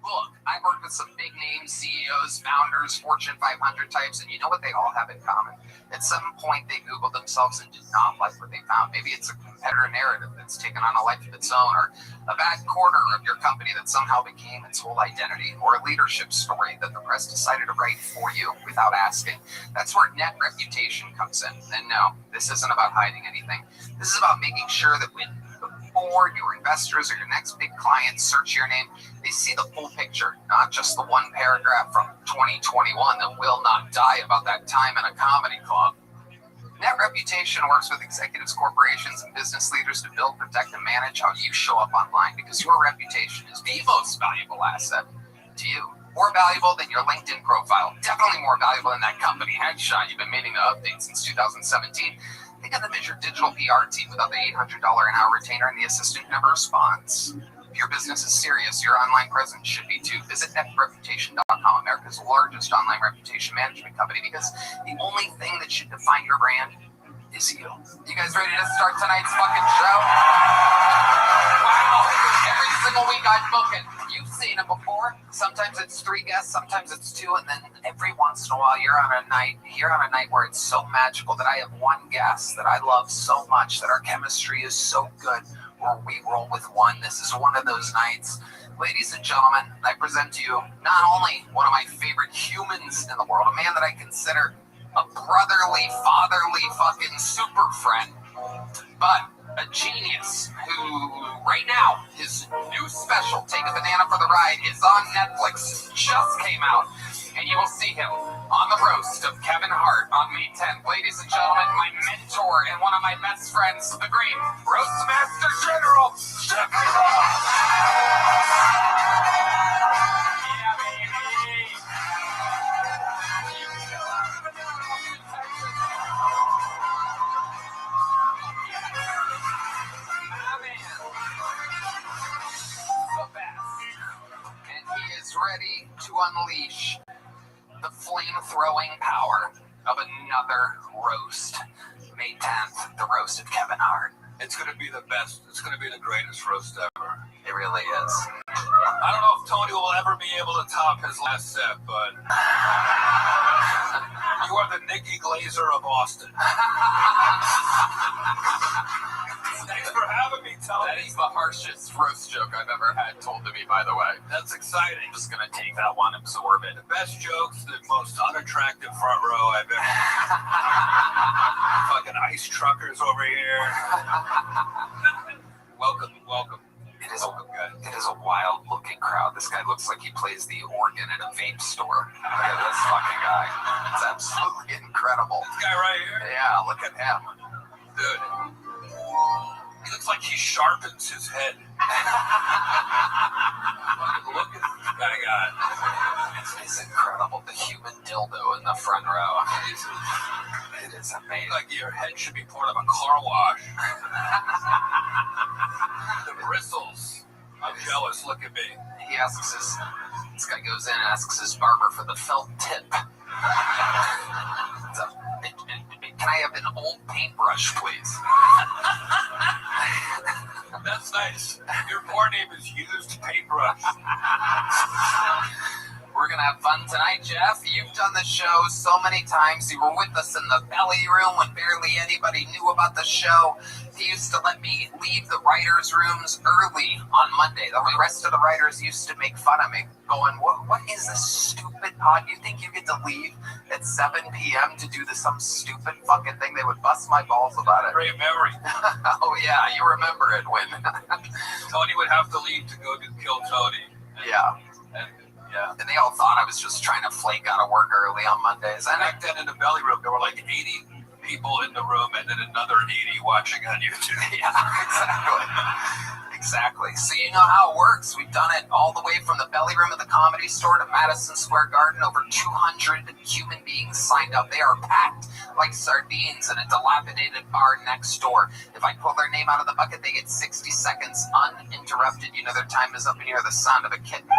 Look, I've worked with some big name CEOs, founders, Fortune 500 types, and you know what they all have in common? At some point, they Googled themselves and did not like what they found. Maybe it's a competitor narrative that's taken on a life of its own, or a bad quarter of your company that somehow became its whole identity, or a leadership story that the press decided to write for you without asking. That's where net reputation comes in. And no, this isn't about hiding anything. This is about making sure that when before your investors or your next big client search your name, they see the full picture, not just the one paragraph from 2021 that will not die about that time in a comedy club. Net reputation works with executives, corporations, and business leaders to build, protect, and manage how you show up online, because your reputation is the most valuable asset to you. More valuable than your LinkedIn profile. Definitely more valuable than that company headshot you've been meaning to update since 2017. Think of them as your digital PR team without the $800 an hour retainer and the assistant who never responds. If your business is serious, your online presence should be too. Visit netreputation.com, America's largest online reputation management company, because the only thing that should define your brand is you. You guys ready to start tonight's fucking show? Wow. Every single week I'm booking You've seen it before. Sometimes it's 3 guests, sometimes it's 2, and then every once in a while you're on a night where it's so magical that I have one guest that I love so much that our chemistry is so good where we roll with one. This is one of those nights. Ladies and gentlemen, I present to you not only one of my favorite humans in the world, a man that I consider a brotherly, fatherly fucking super friend, but a genius who, right now, his new special, Take a Banana for the Ride, is on Netflix, just came out, and you will see him on the roast of Kevin Hart on May 10th. Ladies and gentlemen, my mentor and one of my best friends, the great Roastmaster General, Jeffrey Ross. Yeah, baby. The best. And he is ready to unleash the flame-throwing power of another roast. May 10th, the roast of Kevin Hart. It's going to be the best. It's going to be the greatest roast ever. It really is. I don't know if Tony will ever be able to top his last set, but you are the Nikki Glazer of Austin. Thanks for having me, Tony. That is the harshest roast joke I've ever had told to me, by the way. That's exciting. I'm just going to take that one, absorb it. The best jokes, the most unattractive front row I've ever fucking ice truckers over here. Welcome. It is a wild-looking crowd. This guy looks like he plays the organ at a vape store. Look at this fucking guy. It's absolutely incredible. This guy right here? Yeah, look at him. Dude. He looks like he sharpens his head. Look at this guy got. It's incredible. The human dildo in the front row. It is amazing. Like your head should be part of a car wash. The bristles. I'm jealous. Look at me. He asks this guy goes in and asks his barber for the felt tip. Can I have an old paintbrush, please? That's nice. Your poor name is Used Paintbrush. We're going to have fun tonight, Jeff. You've done the show so many times. You were with us in the belly room when barely anybody knew about the show. He used to let me leave the writers' rooms early on Monday. The rest of the writers used to make fun of me, going, what is this stupid pod? You think you get to leave at 7 p.m. to do some stupid fucking thing? They would bust my balls about it. Great memory. Oh, yeah, you remember it when... Tony would have to leave to go to Kill Tony. Yeah. And they all thought I was just trying to flake out of work early on Mondays. And back then in the belly room, there were like 80 people in the room and then another 80 watching on YouTube. Yeah, exactly. So you know how it works. We've done it all the way from the belly room of the Comedy Store to Madison Square Garden. Over 200 human beings signed up. They are packed like sardines in a dilapidated bar next door. If I pull their name out of the bucket, they get 60 seconds uninterrupted. You know their time is up and you hear the sound of a kitten.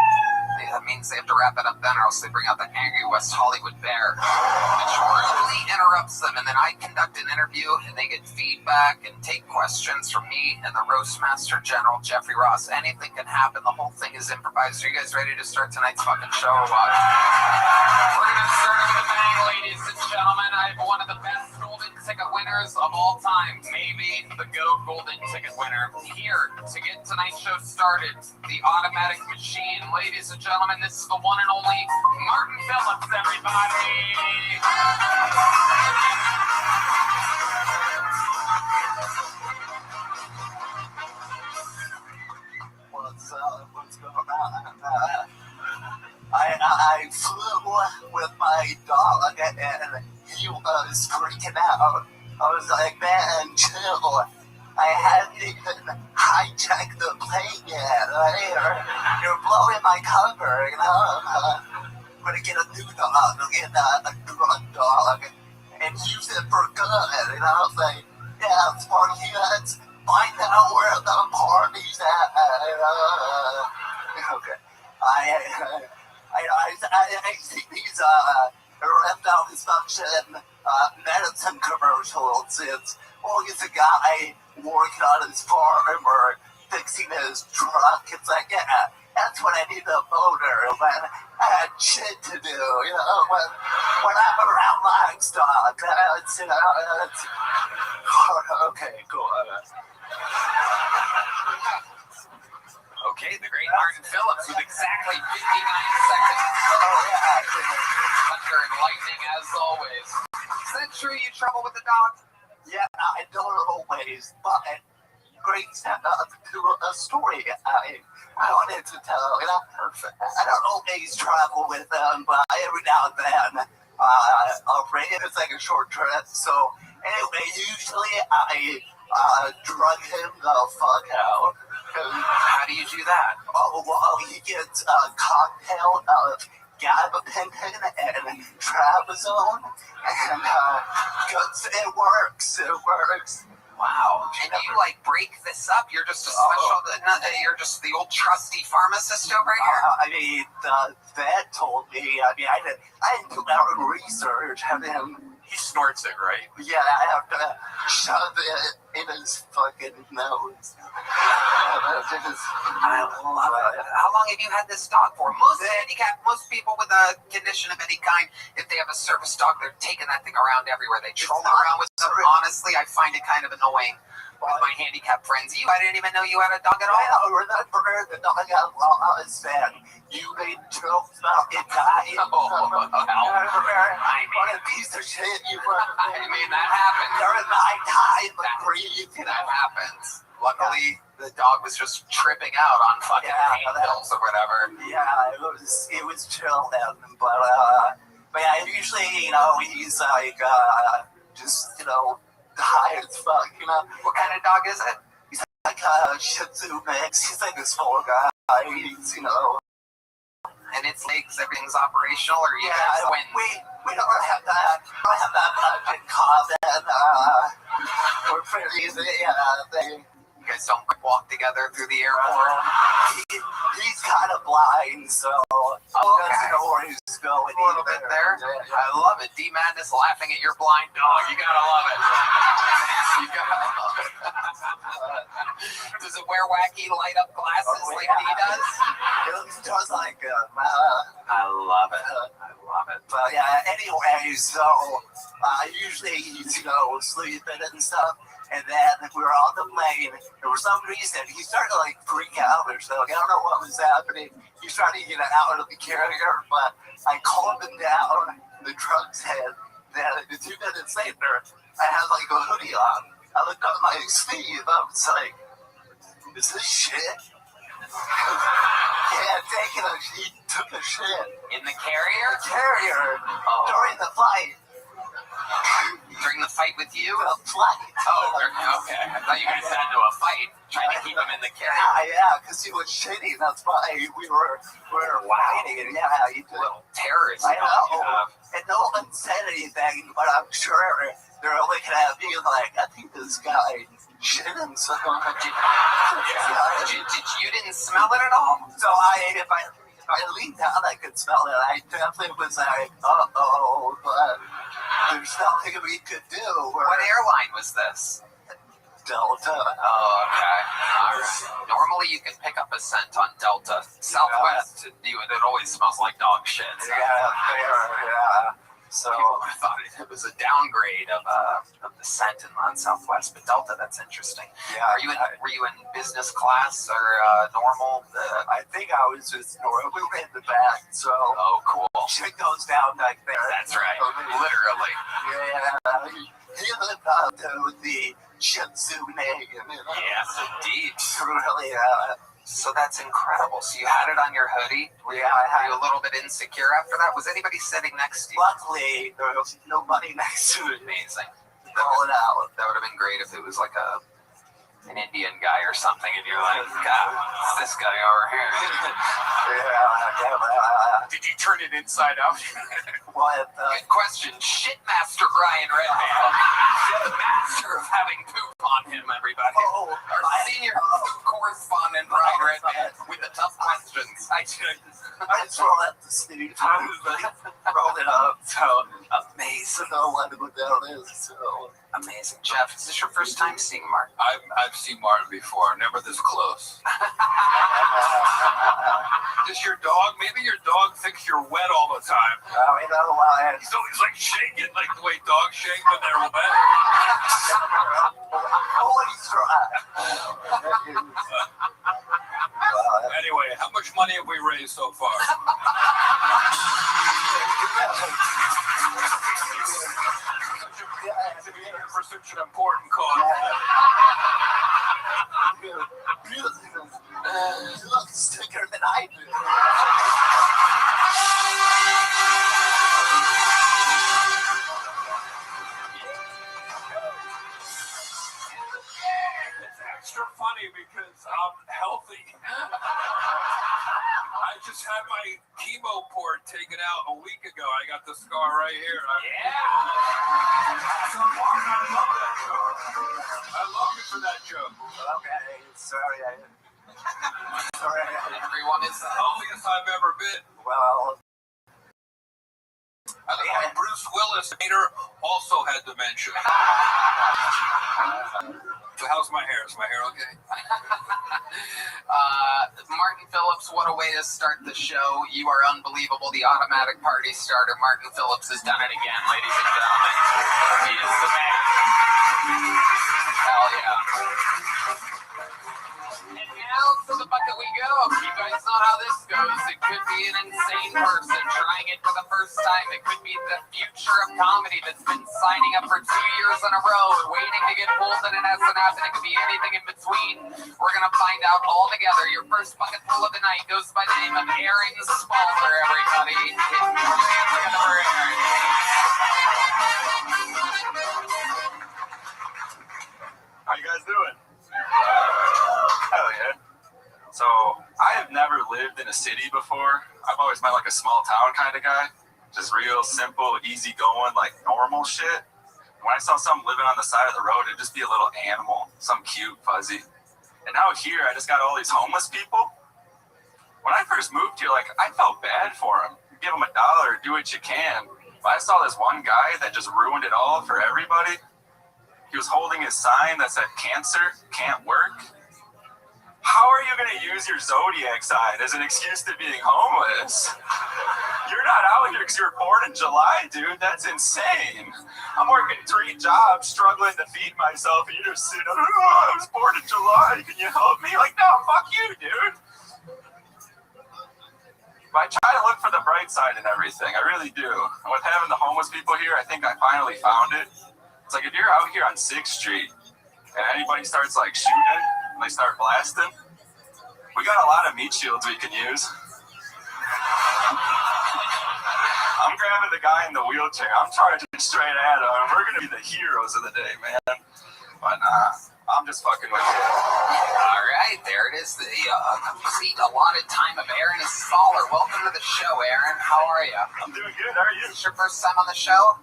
That means they have to wrap it up then, or else they bring out the angry West Hollywood bear, which rudely interrupts them. And then I conduct an interview, and they get feedback and take questions from me and the Roastmaster General, Jeffrey Ross. Anything can happen. The whole thing is improvised. Are you guys ready to start tonight's fucking show or what? We're going to start with a bang, ladies and gentlemen. I have one of the best golden ticket winners of all time. Maybe the GOAT golden ticket winner. Here to get tonight's show started, the automatic machine. Ladies and gentlemen, this is the one and only Martin Phillips, everybody. What's going on? I flew with my dog and he was freaking out. I was like, man, chill. I hadn't even hijacked the plane yet. You're blowing my cover, you know? I'm gonna get a new dog, get a drug dog, and use it for good, you know? Like, yeah, Sparky, let's find out where the party's at. Okay. I see these erectile dysfunction medicine commercials. It's always a guy working on his farm or fixing his truck. It's like, yeah, That's when I need a motor, when I had shit to do, when I'm around livestock. That's, okay, cool. Okay, the great Martin Phillips with exactly 59 seconds. Oh, yeah. Thunder and lightning as always. Is that true you trouble with the dog? Yeah, I don't always, but great setup to a story I wanted to tell. Perfect. I don't always travel with them, but every now and then I'll bring it. It's like a short trip. So anyway, usually I drug him the fuck out. How do you do that? Oh, well, he gets a cocktail of gabapentin and trabazone, and it works. It works. Wow. And you like break this up? You're just a special, you're just the old trusty pharmacist over here? I mean, the vet told me, I didn't do my own research. He snorts it, right? Yeah, I have to shove it in his fucking nose. I love it. How long have you had this dog for? Most people with a condition of any kind, if they have a service dog, they're taking that thing around everywhere. They troll around with them. Honestly, I find it kind of annoying with my handicapped friends. I didn't even know you had a dog at all. I remember the dog I was fed. You made jokes about it dying. What a piece of shit you were. I mean, that happens. During my time of grief. That happens. Luckily, the dog was just tripping out on fucking pain pills or whatever. Yeah, it was chill then, but yeah, usually, he's like, just, high as fuck, What kind of dog is it? He's like a Shih Tzu mix. He's like a small guy. He's, And its legs, everything's operational, or you guys win? We don't have that. We don't have that much in common. We're pretty, You guys don't walk together through the airport? He's kind of blind, so doesn't know where he's going. A little bit there. I love it. D Madness laughing at your blind dog. You gotta love it. You gotta love it. Does it wear wacky light up glasses like he does? It does like I love it. I love it. But yeah, anyway, so usually he's, sleeping and stuff. And then we were on the plane, and for some reason, he started to, freak out or something. I don't know what was happening. He started to get out of the carrier, but I calmed him down. The drugs hit. Then 2 minutes later, I had, a hoodie on. I looked up my sleeve. I was like, is this shit? Yeah, he took a shit. In the carrier? The carrier, Oh. during the flight. During the fight with you? The flight. Oh, okay. I thought you guys got into a fight, trying to keep him in the carrier. Yeah, because he was shitty. That's why we were fighting. And yeah, he did. Little terrorist. I know. And no one said anything, but I'm sure they're looking at me like, I think this guy shit himself. You didn't smell it at all? So if I leaned down, I could smell it. I definitely was like, uh-oh, but there's nothing we could do. What airline was this? Delta. Oh, okay. All right. Normally you can pick up a scent on Delta. Southwest, it always smells like dog shit. So. Yeah. So people thought it was a downgrade of the scent on Southwest, but Delta, that's interesting. yeah. Were you in business class or normal? I think I was just normal. We were in the back, so Oh, cool. shit goes down back there. That's right. Literally. Yeah. He lived out there with the Shih Tzu name. Yes, indeed. Really, So that's incredible. So you had it on your hoodie. Were you a little bit insecure after that? Was anybody sitting next to you? luckily, there was nobody next to it. Amazing. Calling out. That would have been great if it was like an Indian guy or something, and you're like, God, it's this guy over here. Did you turn it inside out? What? Good question. Shitmaster Brian Redman. The master of having poop on him, everybody. Our senior correspondent, Brian Redman, with the tough questions. I just roll out the sleeve. Roll it up. So Amazing. least know what that is. So. Amazing. Jeff, is this your first time seeing Martin? I've seen Martin before, never this close. Does your dog, maybe your dog thinks you're wet all the time? Oh, he doesn't want it. He's always like shaking, like the way dogs shake when they're wet. Always try. Anyway, how much money have we raised so far? For such an important cause. You look sicker than I do. It's extra funny because I'm healthy. I just had my chemo port taken out a week ago. I got the scar right here. So Martin, I love that joke. I love you for that joke. Okay, sorry. Everyone is The healthiest I've ever been. Well, I think my Bruce Willis later also had dementia. So how's my hair? Is my hair okay? Martin Phillips, what a way to start the show. You are unbelievable. The automatic party starter, Martin Phillips, has done it again, ladies and gentlemen. He is the man. Hell yeah. And now to the bucket we go. You guys know how this goes. It could be an insane person trying it for the first time. It could be the future of comedy that's been signing up for 2 years in a row, waiting to get pulled in, and it hasn't happened. It could be anything in between. We're going to find out all together. Your first bucket full of the night goes by the name of Aaron Spalter, everybody. Put your hands together for Aaron. How you guys doing? Hell yeah. So, I have never lived in a city before. I've always been like a small town kind of guy. Just real simple, easy going, like normal shit. When I saw something living on the side of the road, it'd just be a little animal, some cute, fuzzy. And out here, I just got all these homeless people. When I first moved here, like, I felt bad for them. You give them $1, do what you can. But I saw this one guy that just ruined it all for everybody. He was holding his sign that said, "Cancer can't work." How are you going to use your zodiac sign as an excuse to being homeless? You're not out here because you were born in July, dude. That's insane. I'm working 3 jobs, struggling to feed myself, and you're just sitting, "Oh, I was born in July. Can you help me?" Like, no, fuck you, dude. But I try to look for the bright side in everything. I really do. And with having the homeless people here, I think I finally found it. It's like if you're out here on 6th Street and anybody starts like shooting and they start blasting, we got a lot of meat shields we can use. I'm grabbing the guy in the wheelchair. I'm charging straight at him. We're going to be the heroes of the day, man. But I'm just fucking with you. All right, there it is. The complete allotted time of Aaron Spalter. Welcome to the show, Aaron. How are you? I'm doing good. How are you? Is this your first time on the show?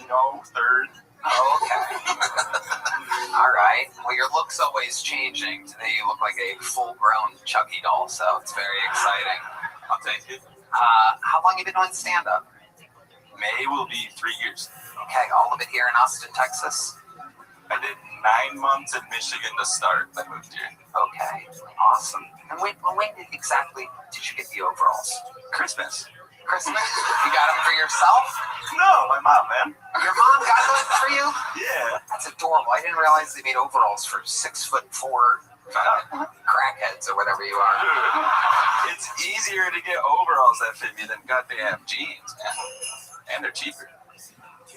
No, 3rd. Oh, okay. All right. Well, your look's always changing. Today you look like a full-grown Chucky doll, so it's very exciting. I'll take it. How long have you been doing stand-up? May will be 3 years. Okay, all of it here in Austin, Texas? I did 9 months in Michigan to start. I moved here. Okay, awesome. And when exactly did you get the overalls? Christmas. Christmas? You got them for yourself? No, my mom, man. Your mom got those for you? Yeah. That's adorable. I didn't realize they made overalls for 6'4" crackheads or whatever you are. Dude, it's easier to get overalls that fit me than goddamn jeans, man. And they're cheaper.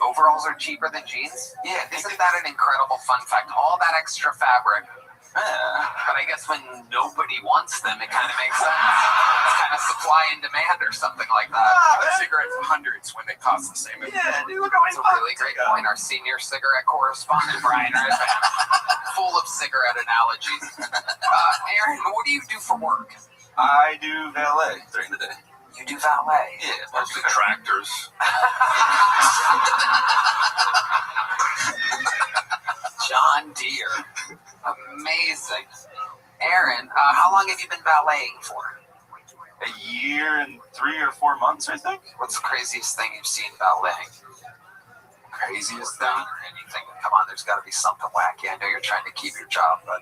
Overalls are cheaper than jeans? Yeah. Isn't that an incredible fun fact? All that extra fabric. Yeah. But I guess when nobody wants them, it kind of makes sense. It's kind of supply and demand or something like that. Cigarettes in hundreds when they cost the same. Yeah, dude, look how many It's a really great point. Our senior cigarette correspondent, Brian Risman, full of cigarette analogies. Aaron, what do you do for work? I do valet during the day. You do valet? Yeah, Mostly tractors. John Deere. Amazing. Aaron, how long have you been valeting for? A year and 3 or 4 months, I think. What's the craziest thing you've seen valeting? easiest thing. And you think, come on, there's got to be something wacky. I know you're trying to keep your job, but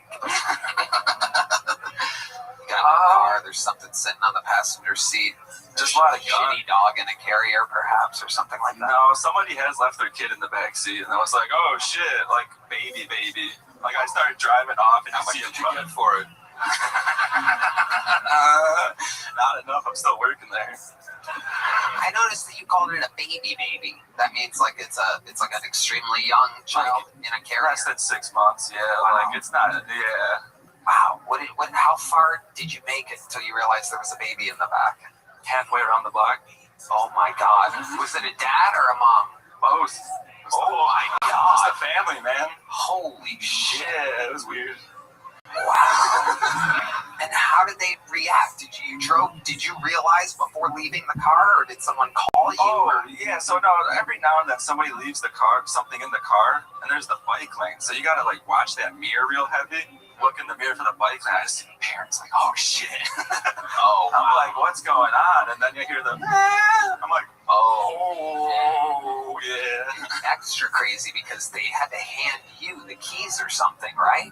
got in the car, there's something sitting on the passenger seat. Just a lot of shitty dog in a carrier, perhaps, or something like that. No, somebody has left their kid in the back seat, and I was like, oh shit, like baby. Like I started driving off, and How you see much him did you running for it. Not enough. I'm still working there. I noticed that you called it a baby. That means like it's like an extremely young child in a carrier. Less than 6 months. Yeah, like it's not. Yeah. Wow. How far did you make it until you realized there was a baby in the back? Halfway around the block. Oh my God. Was it a dad or a mom? Both. Oh my It's God. the family, man. Holy shit. Yeah, it was weird. Wow. And how did they react? Did you realize before leaving the car, or did someone call you? Oh, yeah. So no, every now and then somebody leaves the car, something in the car, and there's the bike lane. So you gotta like watch that mirror real heavy. Look in the mirror for the bike lane. I just see the parents like, oh shit. Oh, I'm like, what's going on? And then you hear the. I'm like, oh yeah. extra crazy because they had to hand you the keys or something, right?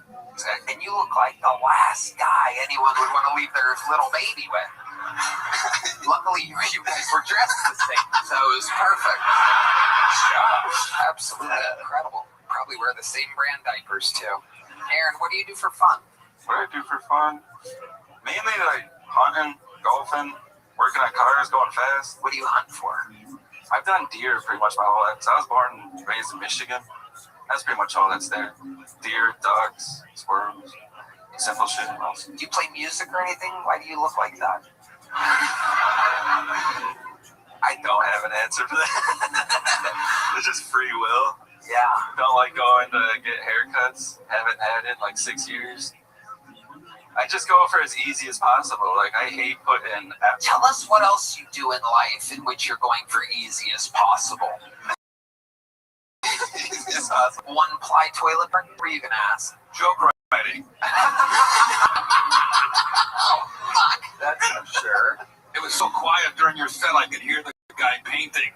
And you look like the last guy anyone would want to leave their little baby with. Luckily, you guys were dressed the same, so it was perfect. Absolutely incredible. Probably wear the same brand diapers too. Aaron, what do you do for fun? What do I do for fun? Mainly like hunting, golfing, working on cars, going fast. What do you hunt for? I've done deer pretty much my whole life. So I was born and raised in Michigan. That's pretty much all that's there. Deer, ducks, squirrels, simple shit. Do you play music or anything? Why do you look like that? I don't have an answer for that. It's just free will. Yeah. Don't like going to get haircuts. Haven't had it in like 6 years. I just go for as easy as possible. Like I hate putting. Tell us what else you do in life in which you're going for easy as possible. One ply toilet paper? What are you gonna ask? Joke writing. Oh, fuck. That's for sure. It was so quiet during your set, I could hear the guy painting.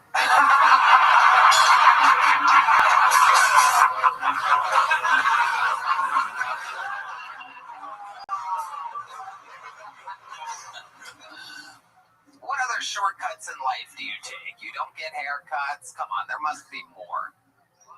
What other shortcuts in life do you take? You don't get haircuts? Come on, there must be more.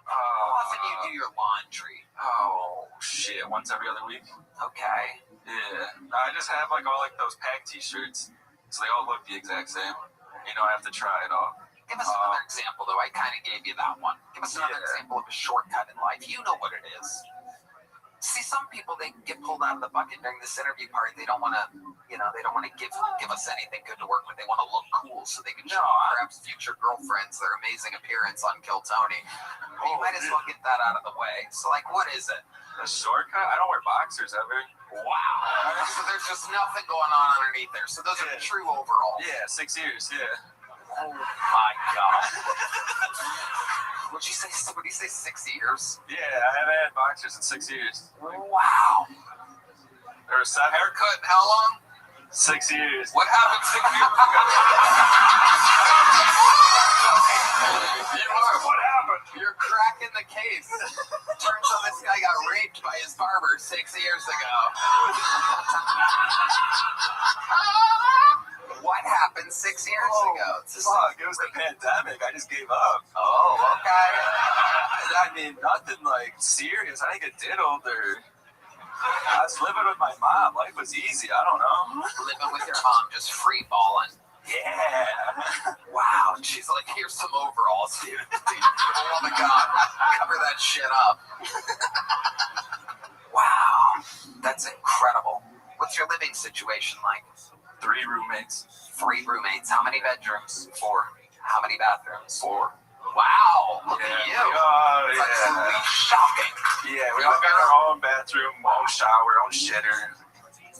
How often do you do your laundry? Oh shit! Once every other week. Okay. Yeah. I just have like all like those pack T-shirts, so they all look the exact same. You don't have to try it all. Give us another example, though. I kind of gave you that one. Give us another example of a shortcut in life. You know what it is. See, some people, they get pulled out of the bucket during this interview part. They don't want to, they don't want to give us anything good to work with. They want to look cool so they can show perhaps future girlfriends their amazing appearance on Kill Tony. But you might as well get that out of the way. So, like, what is it? A shortcut? I don't wear boxers ever. Wow. So there's just nothing going on underneath there. So those are true overalls. Yeah, 6 years, yeah. Oh, my God. What'd you say? What did you say, 6 years? Yeah, I haven't had boxers in 6 years. Wow. There was 7. Haircut in how long? 6 years. What happened 6 years ago? What happened? You're cracking the case. Turns out this guy got raped by his barber 6 years ago. What happened 6 years ago? Fuck, it was the pandemic. I just gave up. Oh, okay. I mean, nothing like serious. I didn't get diddled or. I was living with my mom. Life was easy. I don't know. Living with your mom, just free balling. Yeah. Wow. She's like, here's some overalls, dude. Oh my God. Cover that shit up. Wow. That's incredible. What's your living situation like? 3 roommates. 3 roommates. How many bedrooms? 4. How many bathrooms? 4. Wow. Look at you. Oh, It's yeah. absolutely shocking. Yeah, we all got our own bathroom, own shower, own shitter.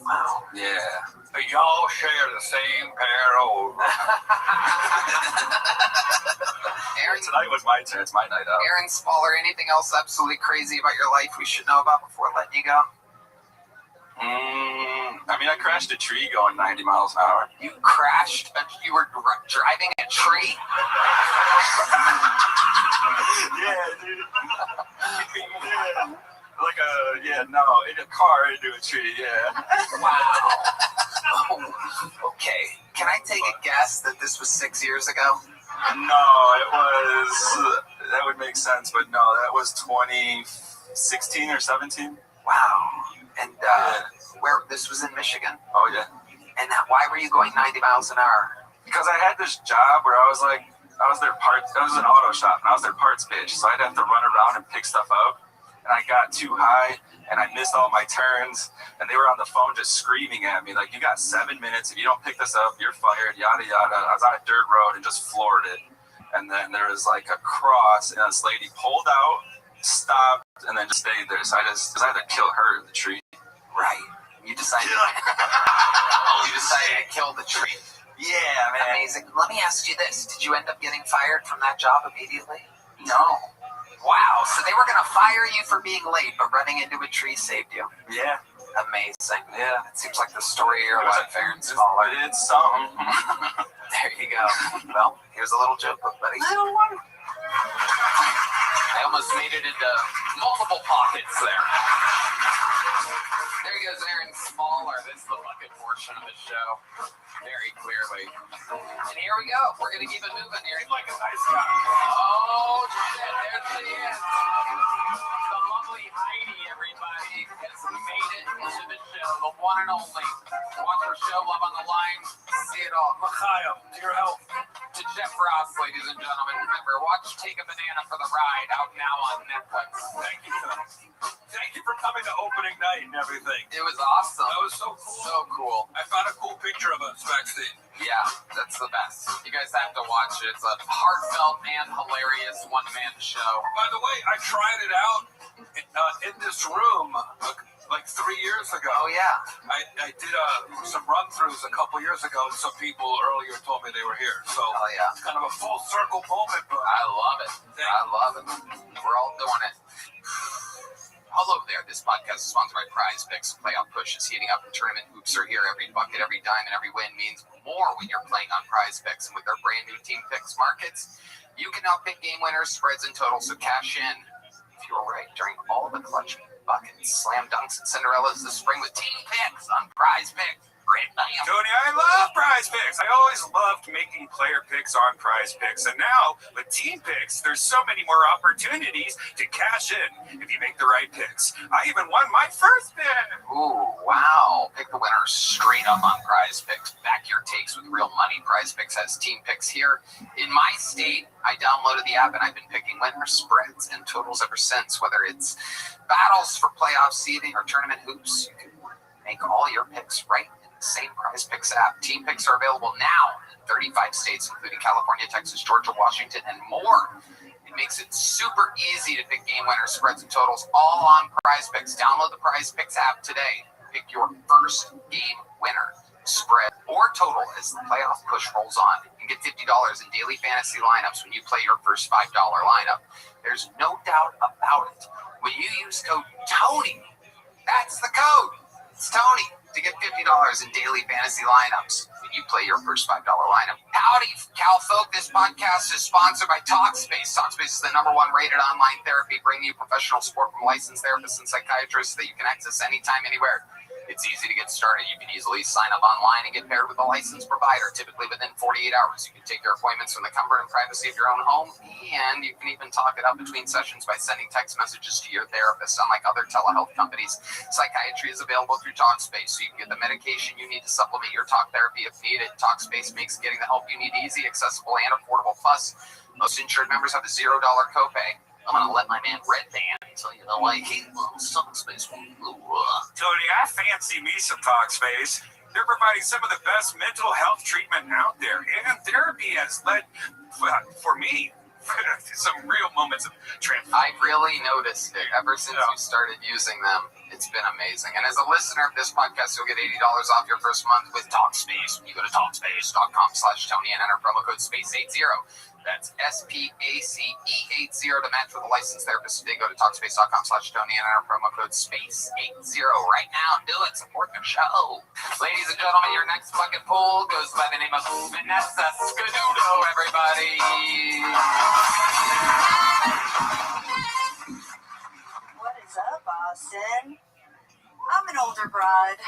Wow. Yeah. But y'all share the same pair of Aaron, Tonight was my turn. It's my night out. Aaron Spaller, anything else absolutely crazy about your life we should know about before letting you go? I mean, I crashed a tree going 90 miles an hour. You crashed? You were driving a tree? Yeah, in a car into a tree, yeah. Wow. Okay. Can I take a guess that this was 6 years ago? No, it was, that would make sense, but no, that was 2016 or 17. Wow. And where this was in Michigan? Oh, yeah. And why were you going 90 miles an hour? Because I had this job where I was an auto shop, and I was their parts bitch, so I'd have to run around and pick stuff up. And I got too high, and I missed all my turns, and they were on the phone just screaming at me, like, you got 7 minutes, if you don't pick this up, you're fired, yada, yada. I was on a dirt road and just floored it. And then there was like a cross, and this lady pulled out, stopped, and then just stayed there. So I had to kill her in the tree. Right. You decided to kill the tree. Yeah, man. Amazing. Let me ask you this. Did you end up getting fired from that job immediately? No. Wow. So they were going to fire you for being late, but running into a tree saved you. Yeah. Amazing. Yeah. It seems like the story of your life, fair and smaller. It's something. There you go. Well, here's a little joke book, buddy. Little one. I almost made it into multiple pockets there. There he goes, Aaron Smaller. This is the bucket portion of the show. Very clearly. And here we go. We're going to keep it moving here. He's like a nice guy. Oh, shit. There she is. The lovely Heidi, everybody, has made it into the show. The one and only. Watch her show, Love on the Line. See it all. L'chaim, to your health. To Jeff Ross, ladies and gentlemen. Remember, watch Take a Banana for the Ride, out now on Netflix. Thank you, sir. Thank you for coming to opening night and everything. It was awesome. That was so cool. So cool. I found a cool picture of us backstage. Yeah, that's the best. You guys have to watch it. It's a heartfelt and hilarious one-man show. By the way, I tried it out in this room like 3 years ago. Oh, yeah. I did some run-throughs a couple years ago, and some people earlier told me they were here. So Oh, yeah. it's kind of a full circle moment, but I love it. I love it. We're all doing it. Hello there. This podcast is sponsored by Prize Picks. Playoff push is heating up, and tournament hoops are here. Every bucket, every dime, and every win means more when you're playing on Prize Picks. And with their brand new Team Picks markets, you can now pick game winners, spreads, and totals. So cash in if you were right during all the clutch buckets, slam dunks, and Cinderellas this spring with Team Picks on Prize Picks. Tony, I love Prize Picks. I always loved making player picks on Prize Picks. And now, with Team Picks, there's so many more opportunities to cash in if you make the right picks. I even won my first pick. Ooh, wow. Pick the winner straight up on Prize Picks. Back your takes with real money. Prize Picks has Team Picks here. In my state, I downloaded the app and I've been picking winners, spreads, and totals ever since. Whether it's battles for playoff seeding or tournament hoops, you can make all your picks right in the same Prize Picks app. Team Picks are available now in 35 states, including California, Texas, Georgia, Washington, and more. It makes it super easy to pick game winners, spreads, and totals all on Prize Picks. Download the Prize Picks app today. Pick your first game winner, spread, or total as the playoff push rolls on. You can get $50 in daily fantasy lineups when you play your first $5 lineup. There's no doubt about it. When you use code TONY, that's the code. It's Tony to get $50 in daily fantasy lineups when you play your first $5 lineup. Howdy, Cal folk. This podcast is sponsored by Talkspace. Talkspace is the #1 rated online therapy, bringing you professional support from licensed therapists and psychiatrists that you can access anytime, anywhere. It's easy to get started. You can easily sign up online and get paired with a licensed provider. Typically within 48 hours, you can take your appointments from the comfort and privacy of your own home, and you can even talk it up between sessions by sending text messages to your therapist. Unlike other telehealth companies, psychiatry is available through Talkspace, so you can get the medication you need to supplement your talk therapy if needed. Talkspace makes getting the help you need easy, accessible, and affordable. Plus, most insured members have a $0 copay. I'm going to let my man Red Band tell you why he loves Talkspace. Tony, I fancy me some Talkspace. They're providing some of the best mental health treatment out there, and therapy has led, for me, to some real moments of transformation. I've really noticed it ever since you started using them. It's been amazing. And as a listener of this podcast, you'll get $80 off your first month with Talkspace. When you go to Talkspace.com/Tony and enter promo code SPACE80. That's SPACE80 to match with a licensed therapist today. Go to Talkspace.com/Tony and enter promo code SPACE80 right now. Do it. Support the show. Ladies and gentlemen, your next bucket pool goes by the name of Vanessa Scadudo, everybody. are broad.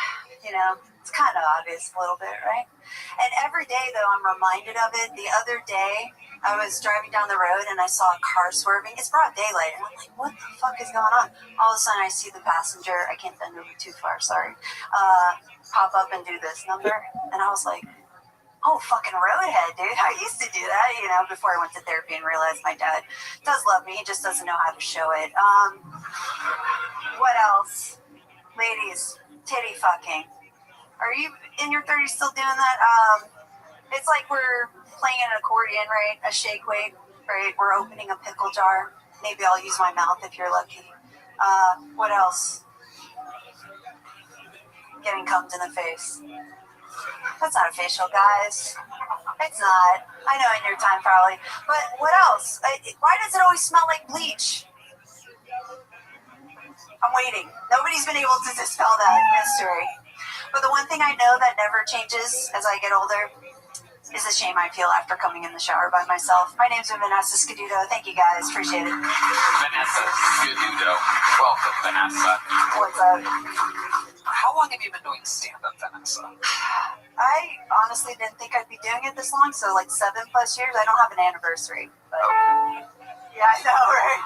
You know, it's kind of obvious a little bit, right? And every day, though, I'm reminded of it. The other day, I was driving down the road and I saw a car swerving. It's broad daylight. And I'm like, what the fuck is going on? All of a sudden, I see the passenger. I can't bend over too far, sorry. Pop up and do this number. And I was like, oh, fucking roadhead, dude. I used to do that, you know, before I went to therapy and realized my dad does love me. He just doesn't know how to show it. What else? Ladies, titty fucking. Are you in your 30s still doing that? It's like we're playing an accordion, right? A shake weight, right? We're opening a pickle jar. Maybe I'll use my mouth if you're lucky. What else? Getting cummed in the face. That's not a facial, guys. It's not. I know in your time probably. But what else? Why does it always smell like bleach? I'm waiting. Nobody's been able to dispel that mystery. But the one thing I know that never changes as I get older is the shame I feel after coming in the shower by myself. My name's Vanessa Scaduto. Thank you guys. Appreciate it. Vanessa Scaduto. Welcome, Vanessa. What's up? How long have you been doing stand-up, Vanessa? I honestly didn't think I'd be doing it this long, so like 7+ years. I don't have an anniversary. But yeah, I know, right?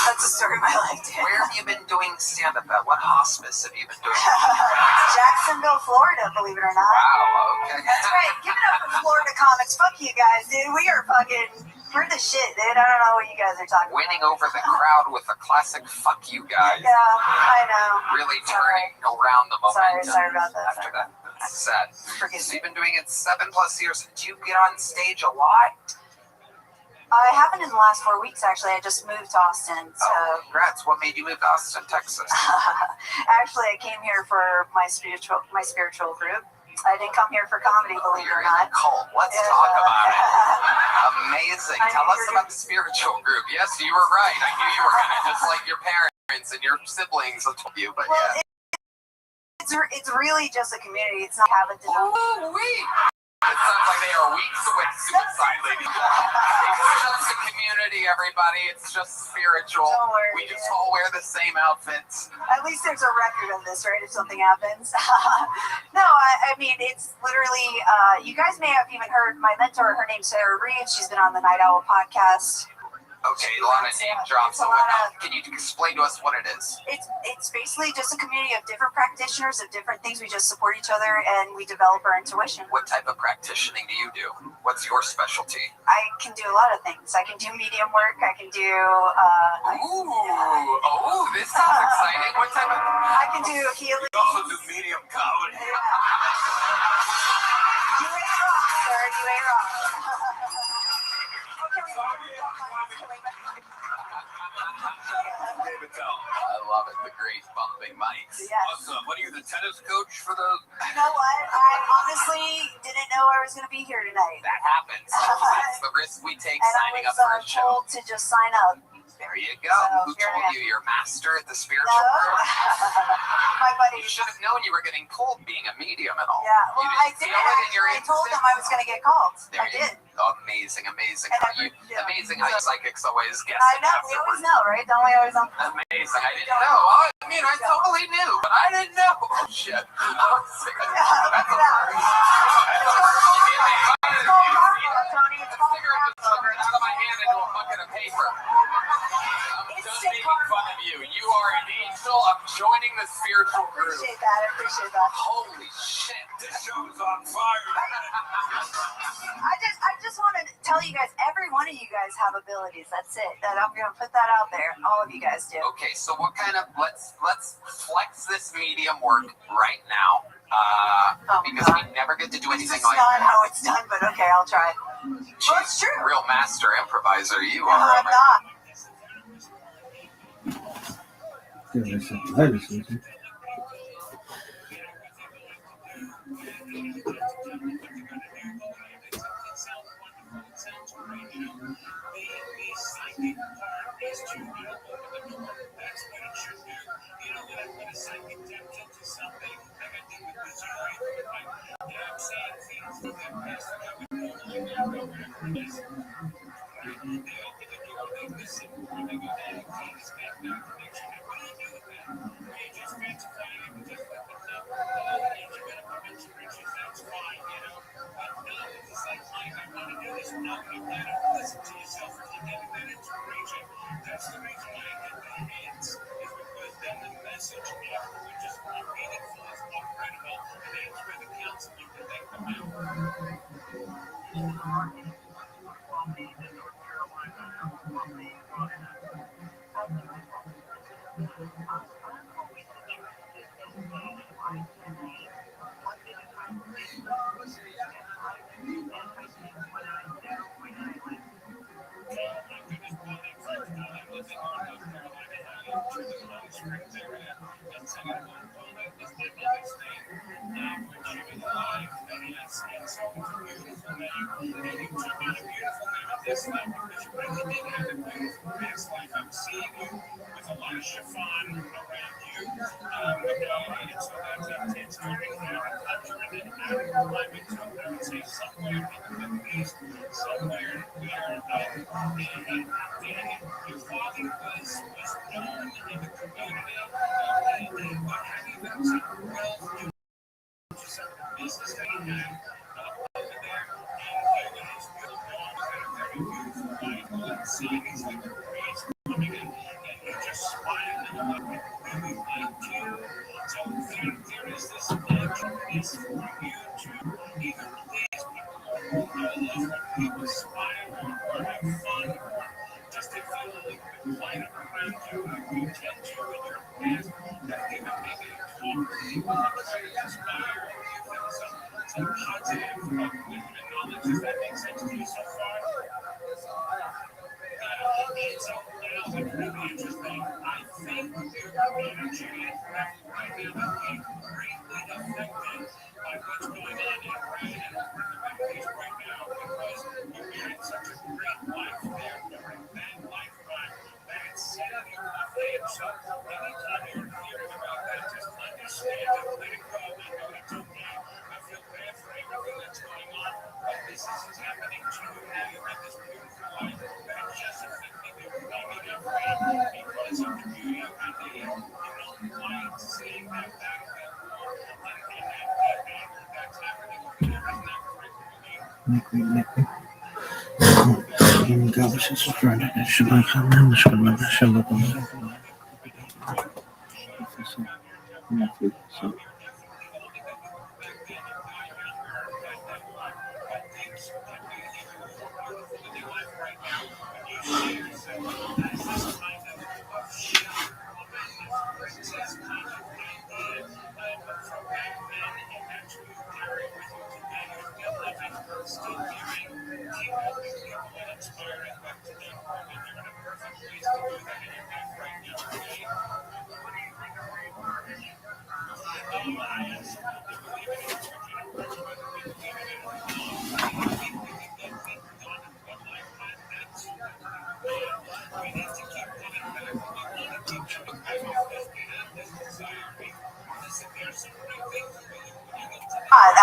That's the story of my life, dude. Where have you been doing stand-up at? What hospice have you been doing? Jacksonville, Florida, believe it or not. Wow, okay. That's right. Give it up for Florida comics. Fuck you guys, dude. We are fucking... We're the shit, dude. I don't know what you guys are talking Winning about. over the crowd with a classic "fuck you guys." Yeah, I know. Really turning around the momentum. Sorry about that. After that, that's sad. Forgive So me. you've been doing it 7+ years. Do you get on stage a lot? I haven't in the last 4 weeks, actually. I just moved to Austin. So Oh, congrats. What made you move to Austin, Texas? actually, I came here for my spiritual group. I didn't come here for comedy, believe it You're or in not. the cult. Let's Yeah. talk about it. Amazing. I Tell knew us you were about the spiritual group. Yes, you were right. I knew you were going to, just like your parents and your siblings have told you. But Well, yeah. it's really just a community. It's not having to know. Oh, wait. It sounds like they are weeks away suicide, lady. It's just a community, everybody. It's just spiritual. Don't worry, We just yeah. all wear the same outfits. At least there's a record of this, right? If something happens. No, I mean, it's literally, you guys may have even heard my mentor, her name's Sarah Reed. She's been on the Night Owl podcast. Okay, a lot of name drops. It's a lot of- Can you explain to us what it is? It's basically just a community of different practitioners of different things. We just support each other and we develop our intuition. What type of practicing do you do? What's your specialty? I can do a lot of things. I can do medium work. I can do, This sounds exciting. What type of... I can do healing. You also do medium comedy. Yeah. You ain't wrong, sir. You ain't wrong. David Tell. I love it. The great bumping mics. Yes. Awesome. What are you, the tennis coach for the... You know what? I honestly didn't know I was going to be here tonight. That happens. That's the risk we take And signing I up for a was show. told to just sign up. There you go. So, Who here I told am. you you're a master at the spiritual No. world? My buddy. You should have known you were getting pulled being a medium and all. Yeah, well, You I didn't did feel it in your actually. I told them instinct? I was going to get called. There I you did. go. Amazing. Yeah. Amazing how you psychics always guess I it know. We always afterwards. know, right? Don't we always know? Amazing. I didn't know. I mean, I totally knew, but I didn't know. Oh, shit. That's a first. It's called karma, Tony. It's called Cigarette just karma. slithered out of my hand into a bucket of paper. I'm It's done sick making karma. fun of you. You are an angel. I'm joining the spiritual group. Appreciate that. I appreciate that. Holy shit. This show is on fire. I just want to tell you guys, every one of you guys have abilities. That's it. That I'm going to put that out there. All of you guys do. Okay, so what kind of let's flex this medium work right now. Because we never get to do This anything is like not that. how it's done, but okay, I'll try. Well, it's true. Real master improviser you No, are. I'm not.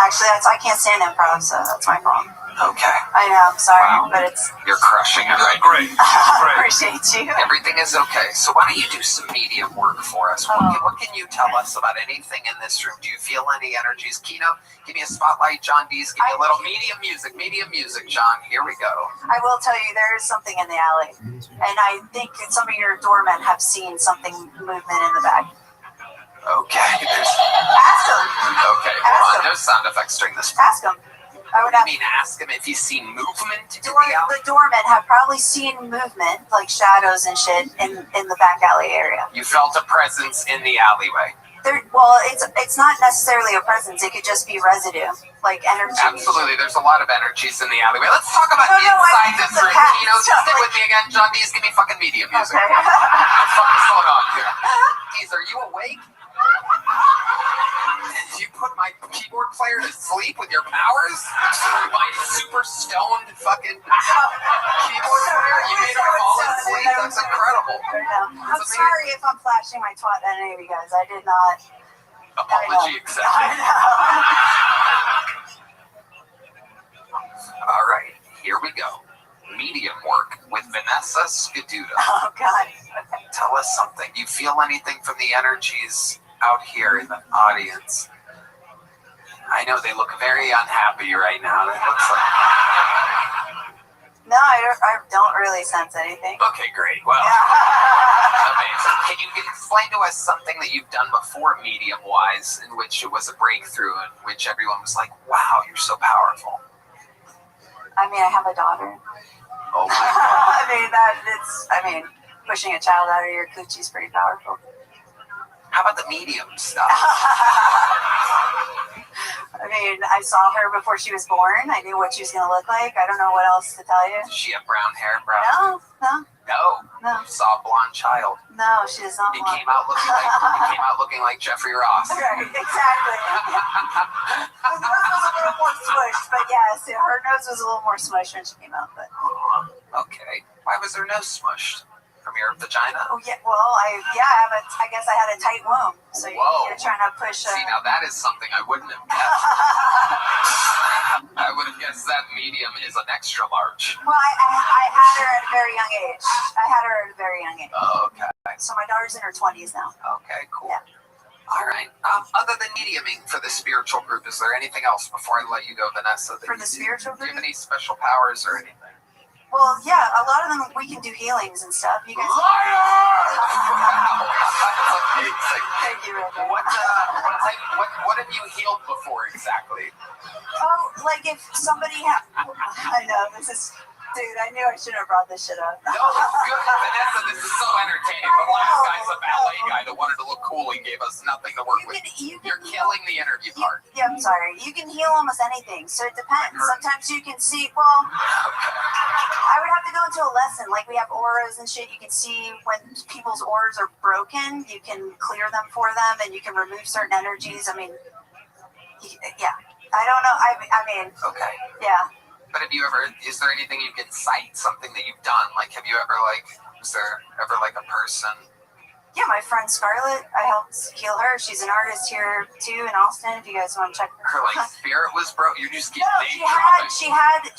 Actually, I can't stand improv, so that's my problem. Okay. I know, I'm sorry, Wow. but it's... You're crushing it right Great. Great. Appreciate you. Everything is okay. So why don't you do some medium work for us? What can you tell us about anything in this room? Do you feel any energies? Kino, give me a spotlight. John Dees, give me a little medium music. Medium music, John. Here we go. I will tell you, there is something in the alley. And I think some of your doormen have seen something movement in the back. Okay. Ask them. Okay, hold on. No sound effects during this. Ask them. I would I have mean, ask him if he's seen movement in the alley. the doormen have probably seen movement, like shadows and shit, in the back alley area. You felt a presence in the alleyway. Well, it's not necessarily a presence. It could just be residue, like energy. Absolutely, there's a lot of energies in the alleyway. Let's talk about I inside think this it's the room. past. Kino, stay with me again. John Dees, give me fucking medium music. Okay. What the fuck is going on here? Dees, are you awake? Did you put my keyboard player to sleep with your powers? My super stoned fucking keyboard player? You made him fall asleep? That's incredible. I'm sorry if I'm flashing my twat at any of you guys. I did not. Apology accepted. All right, here we go. Medium work with Vanessa Skaduda. Oh, God. Tell us something. You feel anything from the energies out here in the audience? I know they look very unhappy right now. It looks like No, I don't really sense anything. Okay, great. Well, Yeah. amazing. Can you explain to us something that you've done before, medium-wise, in which it was a breakthrough, in which everyone was like, "Wow, you're so powerful." I mean, I have a daughter. Oh my God. I mean, pushing a child out of your coochie is pretty powerful. How about the medium stuff? I mean, I saw her before she was born. I knew what she was going to look like. I don't know what else to tell you. Does she have brown hair, bro? No. No. You saw a blonde child. No, she does not. He came out looking like Jeffrey Ross. Right, exactly. Her nose was a little more smushed, but yes, her nose was a little more smushed when she came out. But Okay. Why was her nose smushed? From your vagina? oh yeah, well, I guess I had a tight womb, so Whoa. you're trying to push. See, now that is something I wouldn't have guessed. I would have guessed that medium is an extra large. Well, I had her at a very young age. Oh, okay. So my daughter's in her 20s now. Okay, cool. Yeah. All right. Other than mediuming for the spiritual group, is there anything else before I let you go, Vanessa? For the spiritual Do you group? have any special powers or anything? Well, yeah, a lot of them we can do healings and stuff. You guys. Liar! Wow, that's amazing. Thank you, Rabbi. What have you healed before exactly? Oh, like if somebody I know, this is... Dude, I knew I shouldn't have brought this shit up. No, it's good. Vanessa, this is so entertaining. The last guy's a ballet guy that wanted to look cool and gave us nothing to work with. You're killing the interview part. Yeah, I'm sorry. You can heal almost anything, so it depends. Sometimes you can see, well, I would have to go into a lesson. Like, we have auras and shit. You can see when people's auras are broken. You can clear them for them, and you can remove certain energies. I mean, yeah. I don't know. I mean, Okay. yeah. But is there anything you can cite, something that you've done? Like, have you ever, is there ever, a person? Yeah, my friend Scarlett, I helped heal her. She's an artist here, too, in Austin, if you guys want to check Her, spirit was broke? You just keep No, name she had a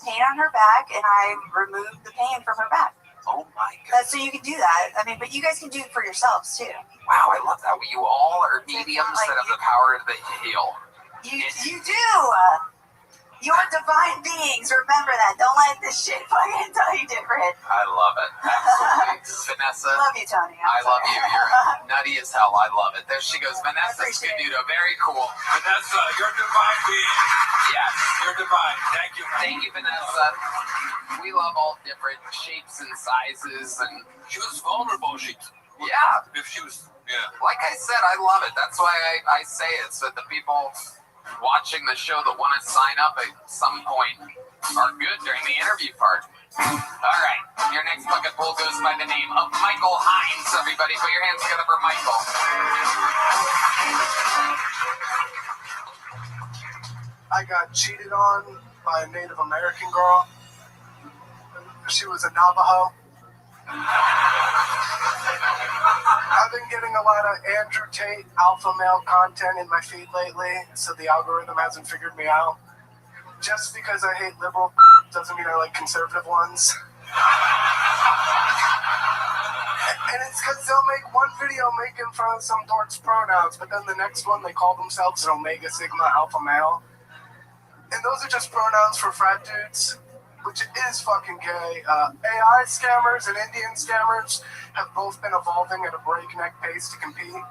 pain on her back, and I removed the pain from her back. Oh, my God. So you can do that. I mean, but you guys can do it for yourselves, too. Wow, I love that. You all are mediums that have the power to heal. You do. You're divine beings. Remember that. Don't let this shit fucking tell you different. I love it. Absolutely. Vanessa. Love you, Tony. I love you. You're nutty as hell. I love it. There she goes. Vanessa Scaduto. Very cool. Vanessa, you're a divine being. Yes. You're divine. Thank you. Thank you, Vanessa. We love all different shapes and sizes. And She was vulnerable. yeah. If she was, yeah. Like I said, I love it. That's why I say it, so that the people watching the show that want to sign up at some point are good during the interview part. All right. Your next bucket pool goes by the name of Michael Hines, everybody. Put your hands together for Michael. I got cheated on by a Native American girl. She was a Navajo. I've been getting a lot of Andrew Tate alpha male content in my feed lately, so the algorithm hasn't figured me out. Just because I hate liberal doesn't mean I like conservative ones. And it's because they'll make one video making fun of some dork's pronouns, but then the next one they call themselves an Omega Sigma alpha male. And those are just pronouns for frat dudes, which is fucking gay. AI scammers and Indian scammers have both been evolving at a breakneck pace to compete.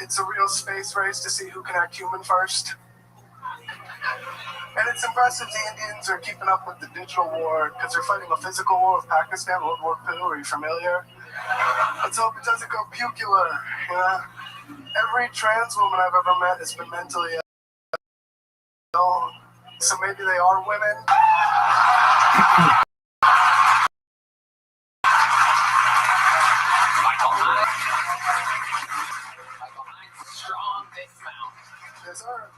It's a real space race to see who can act human first. And it's impressive the Indians are keeping up with the digital war because they're fighting a physical war with Pakistan, World War II. Are you familiar? Let's hope it doesn't go pucular, you know? Every trans woman I've ever met has been mentally ill, so maybe they are women. Michael Hines, strong dismount. Yes, sir.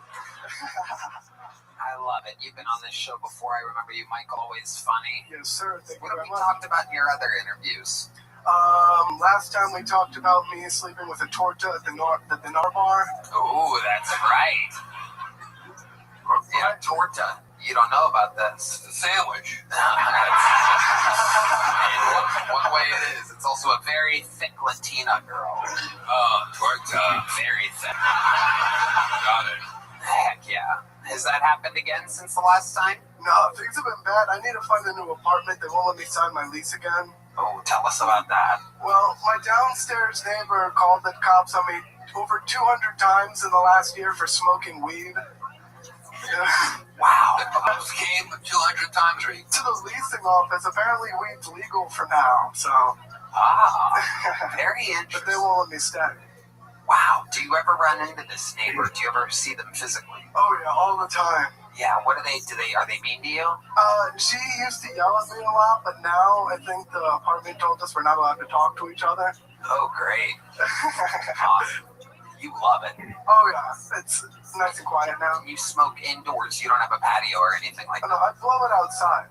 I love it. You've been on this show before. I remember you, Mike. Always funny. Yes, sir. Thank you What have very we much. talked about in your other interviews? Last time we talked about me sleeping with a torta at the Dinar Bar. Oh, that's right. Yeah, torta. You don't know about this. The sandwich. One way it is. It's also a very thick Latina girl. Torta. Very thick. Got it. Heck yeah. Has that happened again since the last time? No, things have been bad. I need to find a new apartment. They won't let me sign my lease again. Oh, tell us about that. Well, my downstairs neighbor called the cops on me over 200 times in the last year for smoking weed. Wow. The cops came 200 times, right? To the leasing office. Apparently weed's legal for now, so... Very But interesting. they won't let me stay. Wow. Do you ever run into this neighbor? Do you ever see them physically? Oh yeah, all the time. Yeah. What are they mean to you? She used to yell at me a lot, but now I think the apartment told us we're not allowed to talk to each other. Oh, great. Awesome. You love it. Oh yeah, it's nice and quiet now. You smoke indoors. You don't have a patio or anything like Oh, that. no, I blow it outside.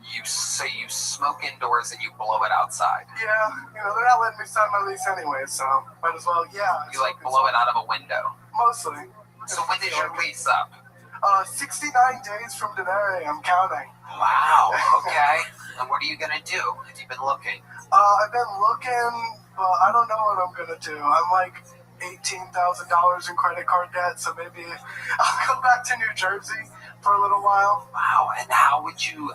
You smoke indoors and you blow it outside. Yeah, they're not letting me sign my lease anyway, so might as well, yeah. You like blow it out of a window. Mostly. So when is your lease up? 69 days from today, I'm counting. Wow. Okay. And what are you gonna do? Have you been looking? I've been looking, but I don't know what I'm gonna do. I'm like $18,000 in credit card debt, so maybe I'll come back to New Jersey for a little while. Wow. And how would you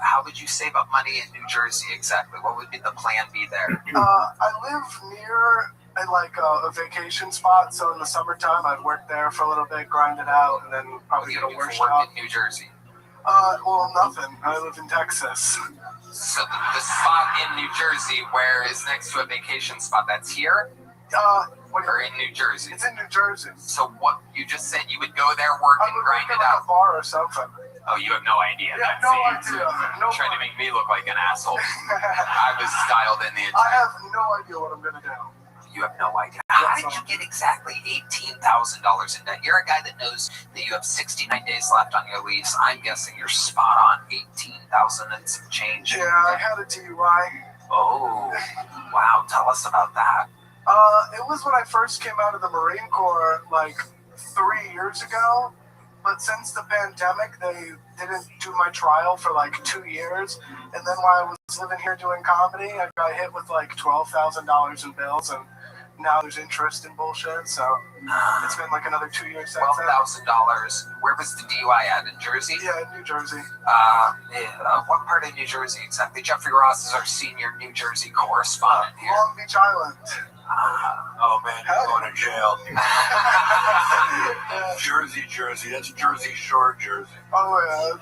save up money in New Jersey exactly? What would be the plan be there? I live near a vacation spot, so in the summertime I'd work there for a little bit, grind it out, and then What probably do get you a do work for work job. in New Jersey? Well, nothing. I live in Texas. So the spot in New Jersey where is next to a vacation spot, that's here? What do Or you in New Jersey? It's in New Jersey. So what, you just said you would go there, work, I and would grind work it at out? a bar or something. Oh, you have no idea. Yeah, That no seems- idea. No Trying to idea. make me look like an asshole. I was dialed in the I have no idea what I'm gonna do. You have no idea. How did you get exactly $18,000 in debt? You're a guy that knows that you have 69 days left on your lease. I'm guessing you're spot on. 18,000 and some change. Yeah, I had a DUI. Oh, wow. Tell us about that. It was when I first came out of the Marine Corps, like 3 years ago. But since the pandemic, they didn't do my trial for like 2 years. And then while I was living here doing comedy, I got hit with like $12,000 in bills. And now there's interest in bullshit. So it's been like another 2 years since then. $12,000. Where was the DUI at? In Jersey? Yeah, in New Jersey. What part of New Jersey exactly? Jeffrey Ross is our senior New Jersey correspondent here. Long Beach Island. Oh man, you're going to jail. Yeah. Jersey. That's Jersey Shore, Jersey. Oh, yeah.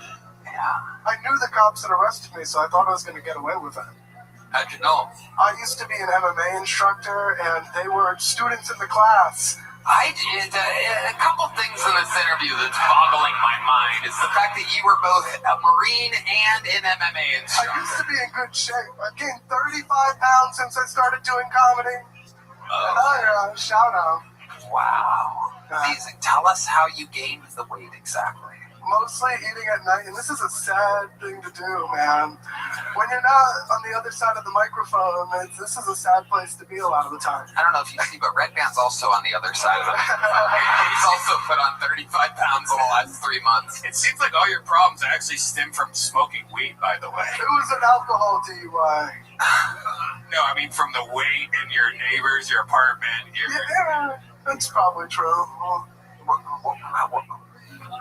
Yeah. I knew the cops that arrested me, so I thought I was going to get away with it. How'd you know? I used to be an MMA instructor, and they were students in the class. I did a couple things in this interview that's boggling my mind. Is the fact that you were both a Marine and an MMA I instructor. used to be in good shape. I've gained 35 pounds since I started doing comedy. Oh, yeah, shout out. Wow. Amazing. Tell us how you gained the weight exactly. Mostly eating at night, and this is a sad thing to do, man. When you're not on the other side of the microphone, this is a sad place to be a lot of the time. I don't know if you see, but Red Band's also on the other side of it. He's also put on 35 pounds in the last 3 months. It seems like all your problems actually stem from smoking weed, by the way. It was an alcohol DUI. No, I mean from the weight in your neighbors, your apartment. Yeah, that's probably true.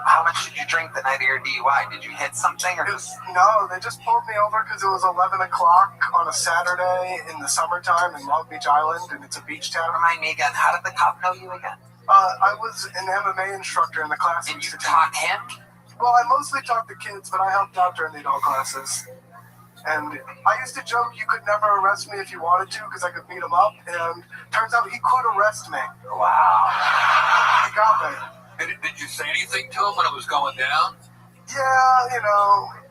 How much did you drink the night of your DUI? Did you hit something or just... No, they just pulled me over because it was 11 o'clock on a Saturday in the summertime in Long Beach Island, and it's a beach town. Remind me again, how did the cop know you again? I was an MMA instructor in the class. Did you talk him? Well, I mostly taught the kids, but I helped out during the adult classes. And I used to joke you could never arrest me if you wanted to because I could beat him up, and turns out he could arrest me. Wow. He got me. Did you say anything to him when it was going down? Yeah,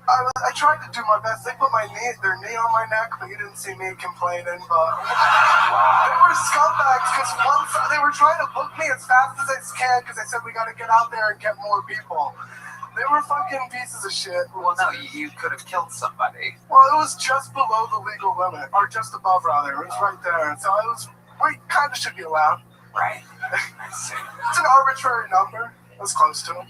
I tried to do my best. They put their knee on my neck, but you didn't see me complaining. But they were scumbags because once they were trying to book me as fast as they can because they said we got to get out there and get more people. They were fucking pieces of shit. Well, no, you could have killed somebody. Well, it was just below the legal limit, or just above rather. It was right there, so we kind of should be allowed. Right. I see. It's an arbitrary number. That's close to it.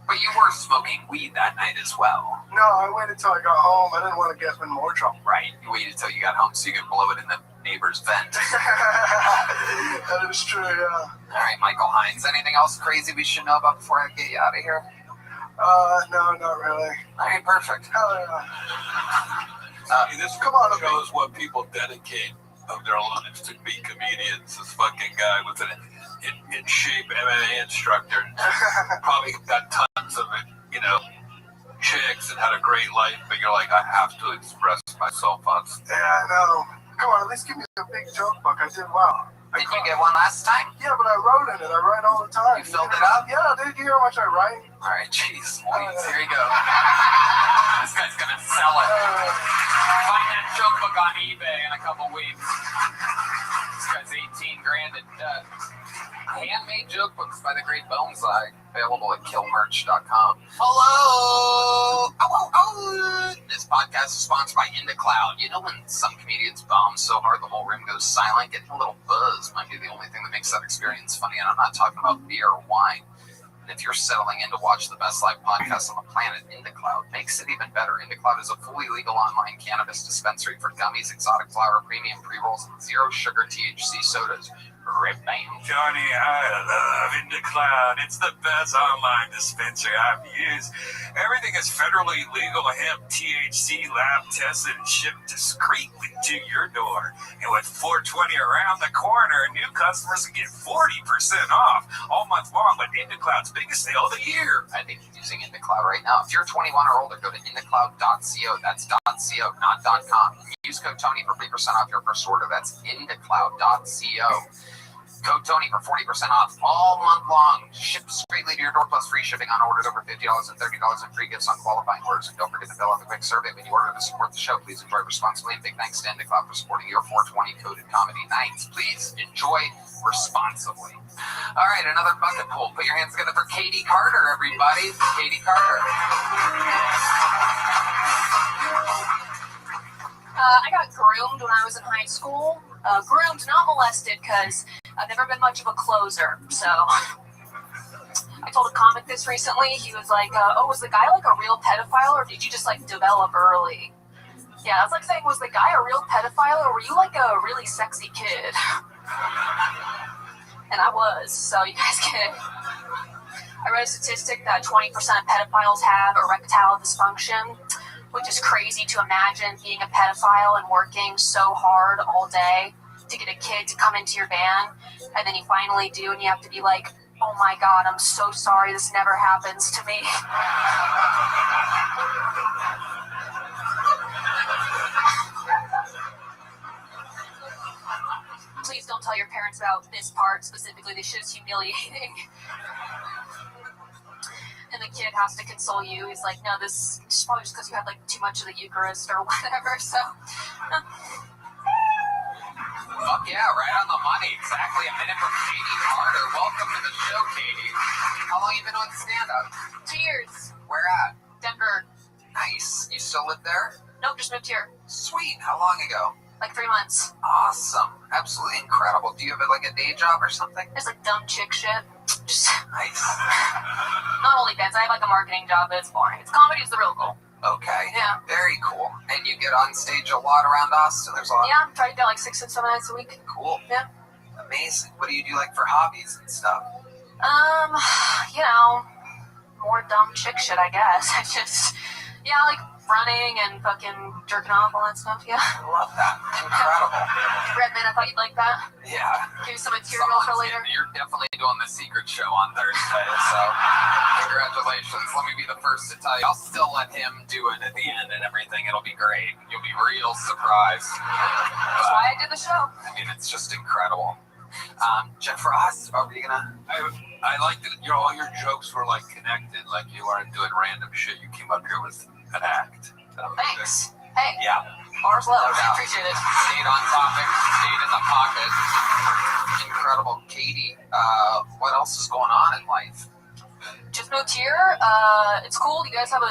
But you were smoking weed that night as well. No, I waited till I got home. I didn't want to get in more trouble. Right. You waited till you got home so you could blow it in the neighbor's vent. That is true, yeah. All right, Michael Hines. Anything else crazy we should know about before I get you out of here? No, not really. Okay, perfect. Hell yeah. This Come on, shows what people dedicate of their lives to be comedians. This fucking guy was an in shape MMA instructor. Probably got tons of it, chicks and had a great life, but you're like, I have to express myself on stage. Yeah, I know. Come on, at least give me a big joke book. I did well. Did you get one last time? Yeah, but I wrote in it. I write all the time. You filled it up? Yeah, did you hear how much I write? All right, jeez. Here you go. This guy's gonna sell it. Find that joke book on eBay in a couple weeks. This guy's 18 grand in debt. Handmade joke books by the great Bonsai, available at killmerch.com. Hello! Oh! This podcast is sponsored by IndaCloud. You know when some comedians bomb so hard the whole room goes silent? Getting a little buzz might be the only thing that makes that experience funny, and I'm not talking about beer or wine. And if you're settling in to watch the best live podcast on the planet, IndaCloud makes it even better. IndaCloud is a fully legal online cannabis dispensary for gummies, exotic flower, premium pre-rolls, and zero sugar THC sodas. Johnny, I love IndaCloud. It's the best online dispensary I've used. Everything is federally legal, hemp, THC, lab tested, and shipped discreetly to your door. And with 420 around the corner, new customers can get 40% off all month long with IndaCloud's biggest sale of the year. I think he's using IndaCloud right now. If you're 21 or older, go to indacloud.co. That's .co, not .com. Use code Tony for 3% off your first order. That's indacloud.co. Code Tony for 40% off all month long. Shipped discreetly to your door plus free shipping on orders over $50 and $30 and free gifts on qualifying orders. And don't forget to fill out the quick survey when you order to support the show. Please enjoy responsibly. And big thanks to IndaCloud for supporting your 420 coded comedy nights. Please enjoy responsibly. All right, another bucket pool. Put your hands together for Katie Carter, everybody. Katie Carter. I got groomed when I was in high school. Groomed, not molested, because I've never been much of a closer. So I told a comic this recently. He was like, oh, was the guy like a real pedophile, or did you just like develop early? Yeah, that's like saying, was the guy a real pedophile, or were you like a really sexy kid? And I was, so you guys get it. I read a statistic that 20% of pedophiles have erectile dysfunction, which is crazy to imagine being a pedophile and working so hard all day to get a kid to come into your van, and then you finally do, and you have to be like, oh my God, I'm so sorry, this never happens to me. Please don't tell your parents about this part specifically. This shit is humiliating. And the kid has to console you. He's like, no, this is probably just because you had like too much of the Eucharist or whatever. So, Fuck yeah, right on the money. Exactly a minute from Katie Carter. Welcome to the show, Katie. How long you been on stand-up? 2 years. Where at? Denver. Nice. You still live there? Nope, just moved here. Sweet. How long ago? Like 3 months. Awesome. Absolutely incredible. Do you have like a day job or something? It's like dumb chick shit. Just Nice. not OnlyFans. I have like a marketing job, but it's boring. It's comedy is the real goal. Okay. Yeah. Very cool. And you get on stage a lot around Austin? There's a lot. Yeah, I'm trying to get like 6 and 7 nights a week. Cool. Yeah. Amazing. What do you do like for hobbies and stuff? You know, more dumb chick shit, I guess. I just, yeah, like running and fucking jerking off, all that stuff, yeah. I love that. Incredible. Redman, I thought you'd like that. Yeah. Give you some material for later. You're definitely doing the secret show on Thursday, so congratulations. Let me be the first to tell you. I'll still let him do it at the end and everything. It'll be great. You'll be real surprised. That's why I did the show. I mean, it's just incredible. Jeff Ross, are we gonna? I like that all your jokes were like connected, like you weren't doing random shit. You came up here with an act. Thanks. Hey, Yeah. bars low. No doubt. Appreciate it. Stayed on topic, stayed in the pocket. Incredible. Katie, what else is going on in life? Just moved here. It's cool. You guys have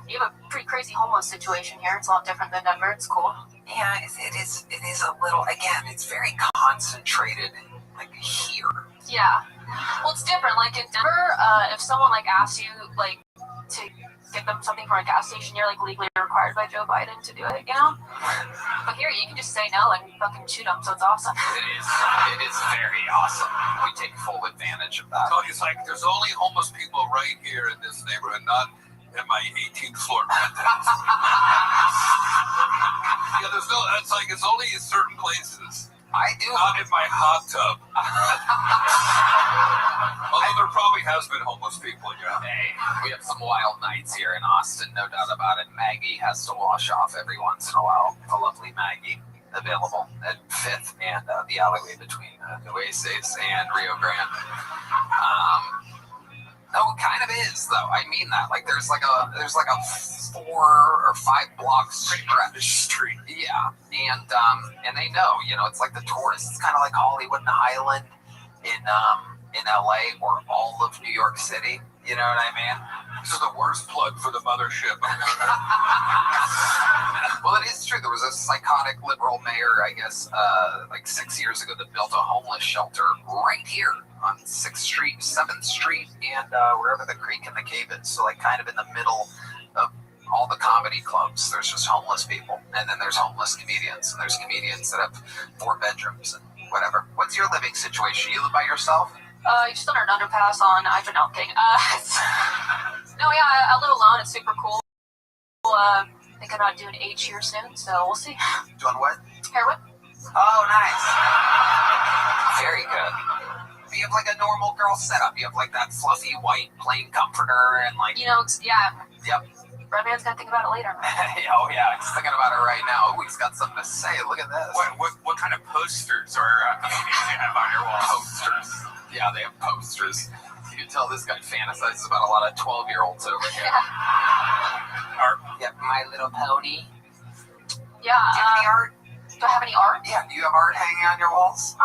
you have a pretty crazy homeless situation here. It's a lot different than Denver. It's cool. Yeah, it is a little, again, it's very concentrated, like here. Yeah. Well, it's different. Like in Denver, if someone like asks you like to get them something from a gas station, you're like legally required by Joe Biden to do it, you know? But here, you can just say no and fucking shoot them, so it's awesome. It is very awesome. We take full advantage of that. Tony's like, there's only homeless people right here in this neighborhood, not in my 18th floor penthouse. Yeah, there's no, it's like, it's only in certain places. I do. Not in my hot tub. Although there probably has been homeless people, yeah. Hey, we have some wild nights here in Austin, no doubt about it. Maggie has to wash off every once in a while. The lovely Maggie, available at 5th and the alleyway between Oasis and Rio Grande. No, it kind of is though. I mean that. Like there's like a 4 or 5 block street. Yeah, and they know, you know, it's like the tourists. It's kind of like Hollywood and Highland in LA or all of New York City. You know what I mean? This is the worst plug for the mothership. Well, it is true. There was a psychotic liberal mayor, I guess, like 6 years ago that built a homeless shelter right here on 6th Street, 7th Street, and wherever the creek and the cave is. So, like, kind of in the middle of all the comedy clubs, there's just homeless people. And then there's homeless comedians. And there's comedians that have 4 bedrooms and whatever. What's your living situation? You live by yourself? You just under an underpass on, I don't know, I'm kidding. No, yeah, I live alone. It's super cool. I think I'm not doing H here soon, so we'll see. Doing what? Heroin? Oh, nice. Very good. You have like a normal girl setup. You have like that fluffy white plain comforter and like... You know, yeah. Yep. Redman's gonna think about it later. Oh yeah, he's thinking about it right now. Oh, he's got something to say. Look at this. What kind of posters or comedians do you have on your wall? Posters. Yeah, they have posters. You can tell this guy fantasizes about a lot of 12-year-olds over here. Art. Yeah, My Little Pony. Yeah. Do you have any art? Do I have any art? Yeah, do you have art hanging on your walls?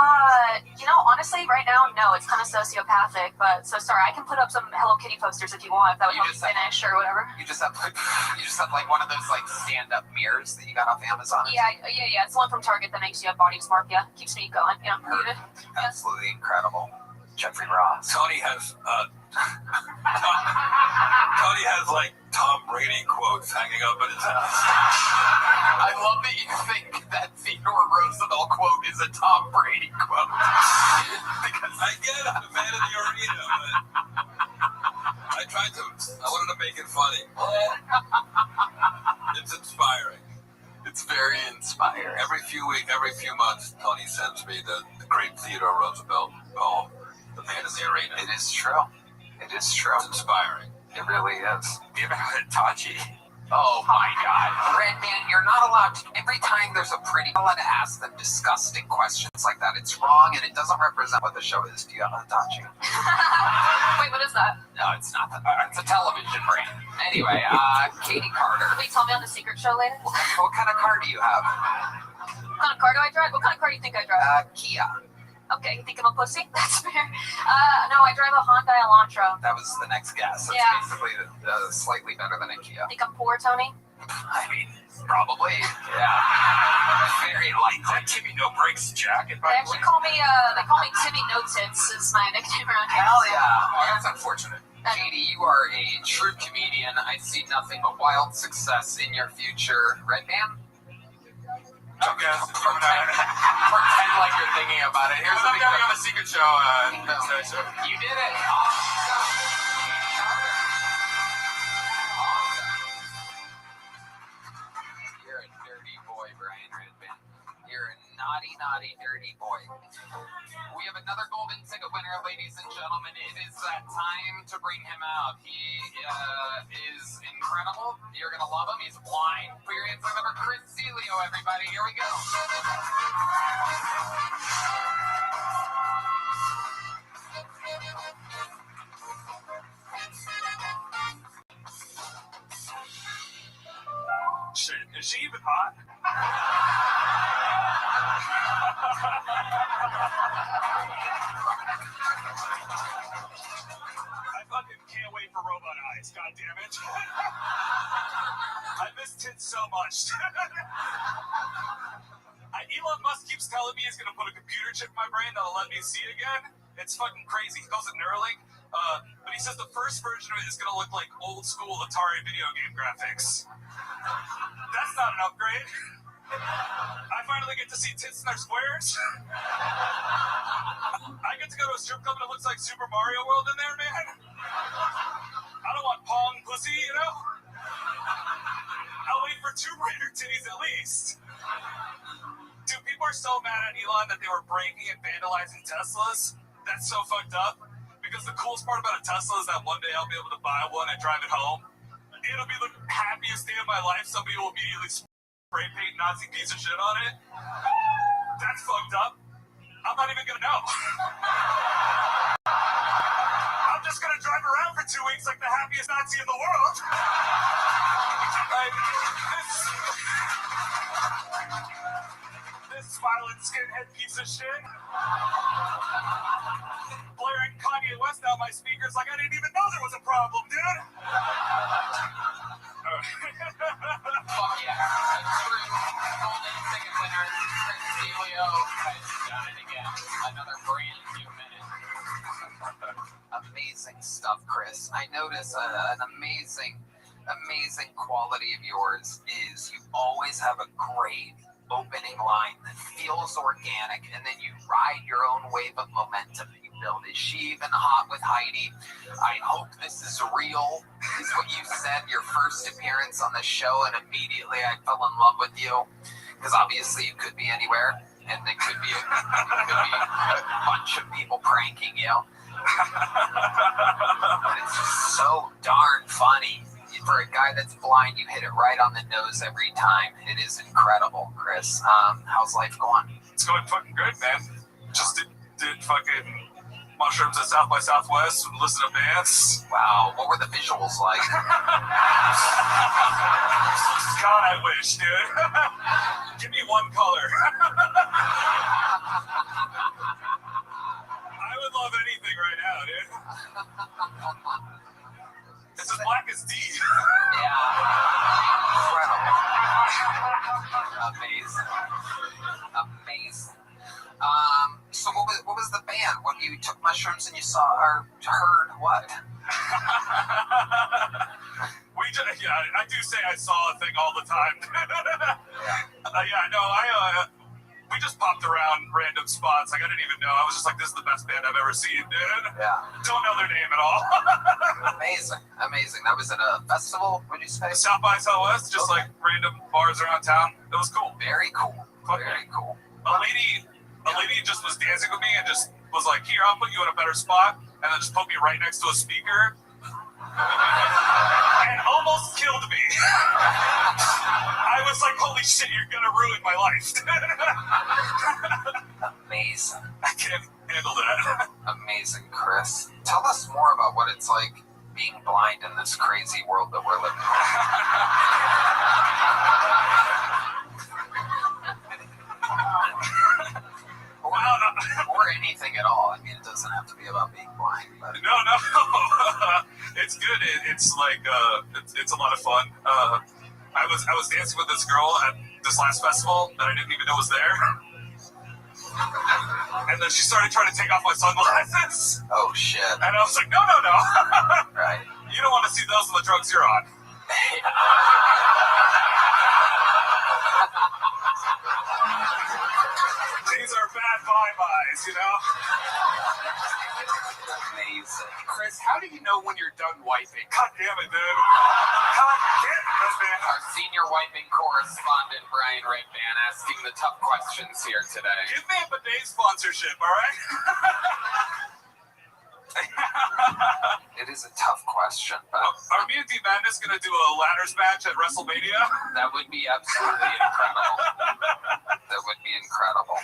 You know, honestly, right now, no. It's kind of sociopathic, but so sorry. I can put up some Hello Kitty posters if you want, if that would help you finish or whatever. You just have like one of those like stand-up mirrors that you got off Amazon. Yeah. It's the one from Target that makes you have body dysmorphia. Keeps me going. Yeah. Absolutely incredible. Jeffrey Ross. Tony has like Tom Brady quotes hanging up in his house. I love that you think that Theodore Roosevelt quote is a Tom Brady quote. Because I get it, the man in the arena, but I wanted to make it funny. It's inspiring. It's very inspiring. Every few months, Tony sends me the great Theodore Roosevelt poem, The Man in the Arena. It is true. It is true. It's inspiring. It really is. You ever had Tachi? Oh my God. Redman, you're not allowed to, every time there's a pretty, you're allowed to ask them disgusting questions like that. It's wrong and it doesn't represent what the show is. Do you have a Tachi? Wait, what is that? No, it's not that. It's a television brand. Anyway, Katie Carter. Wait, tell me on the secret show later. What kind of car do you have? What kind of car do I drive? What kind of car do you think I drive? Kia. Okay, you think I'm a pussy? That's fair. No, I drive a Hyundai Elantra. That was the next guess. That's Yeah. basically slightly better than a Kia. Think I'm poor, Tony? I mean, probably. Yeah. Very likely. Timmy No Brakes jacket, They by the actually way. call me Timmy No Tits is my nickname around here. Hell yeah. Oh, that's unfortunate. Katie, you are a true comedian. I see nothing but wild success in your future. Redman? I guess. Pretend like you're thinking about it. Here's the I'm big going on the secret show. You did it. You're a dirty boy, Brian Redman. You're a naughty, dirty boy. We have another golden ticket winner, ladies and gentlemen. It is that time to bring him out. He is incredible. You're going to love him. He's blind. Put your hands up for Chris Celio, everybody. Here we go. Shit, is she even hot? I fucking can't wait for robot eyes, god damn it. I miss tits so much. Elon Musk keeps telling me he's gonna put a computer chip in my brain that'll let me see again. It's fucking crazy. He calls it Neuralink. But he says the first version of it is going to look like old school Atari video game graphics. That's not an upgrade. I finally get to see tits in their squares. I get to go to a strip club and it looks like Super Mario World in there, man. I don't want Pong pussy, you know? I'll wait for Tomb Raider titties at least. Dude, people are so mad at Elon that they were breaking and vandalizing Teslas. That's so fucked up. Because the coolest part about a Tesla is that one day I'll be able to buy one and drive it home. It'll be the happiest day of my life. Somebody will immediately spray paint Nazi piece of shit on it. That's fucked up. I'm not even gonna know. I'm just gonna drive around for 2 weeks like the happiest Nazi in the world. Like, this violent skinhead piece of shit. Blaring Kanye West out my speakers like I didn't even know there was a problem, dude. Fuck yeah. Golden ticket winner, Chris Delio has done it again. Another brand new minute. Amazing stuff, Chris. I notice an amazing quality of yours is you always have a great opening line that feels organic, and then you ride your own wave of momentum that you build. Is she even hot with Heidi? I hope this is real, is what you said, your first appearance on the show, and immediately I fell in love with you, because obviously you could be anywhere, and it could be a bunch of people pranking you. But it's just so darn funny. For a guy that's blind, you hit it right on the nose every time. It is incredible, Chris. How's life going? It's going fucking good, man. Just did fucking mushrooms at South by Southwest and listen to bands. Wow, what were the visuals like? God, I wish, dude. Give me one color. I would love anything right now, dude. It's as black as D. Yeah. Incredible. Amazing. So what was the band? When you took mushrooms and you saw or heard what? I do say I saw a thing all the time. We just popped around random spots. Like, I didn't even know. I was just like, this is the best band I've ever seen, dude. Yeah. Don't know their name at all. Amazing. That was at a festival, would you say? South by Southwest, just like random bars around town. It was cool. Very cool. Very cool. A lady just was dancing with me and just was like, here, I'll put you in a better spot. And then just put me right next to a speaker. And almost killed me. I was like, holy shit, you're gonna ruin my life. Amazing. I can't handle that. Amazing, Chris. Tell us more about what it's like being blind in this crazy world that we're living in. Or anything at all. I mean, it doesn't have to be about being blind. But... No. It's good. It's like it's a lot of fun. I was dancing with this girl at this last festival that I didn't even know was there. And then she started trying to take off my sunglasses. Oh shit. And I was like, no. Right. You don't want to see those on the drugs you're on. These are bad vibes, you know? Amazing. Chris, how do you know when you're done wiping? God damn it, dude. God damn it, man. Our senior wiping correspondent, Brian Redban, asking the tough questions here today. Give me a bidet sponsorship, all right? It is a tough question, but... Are me and D Madness going to do a ladders match at WrestleMania? That would be absolutely incredible. That would be incredible.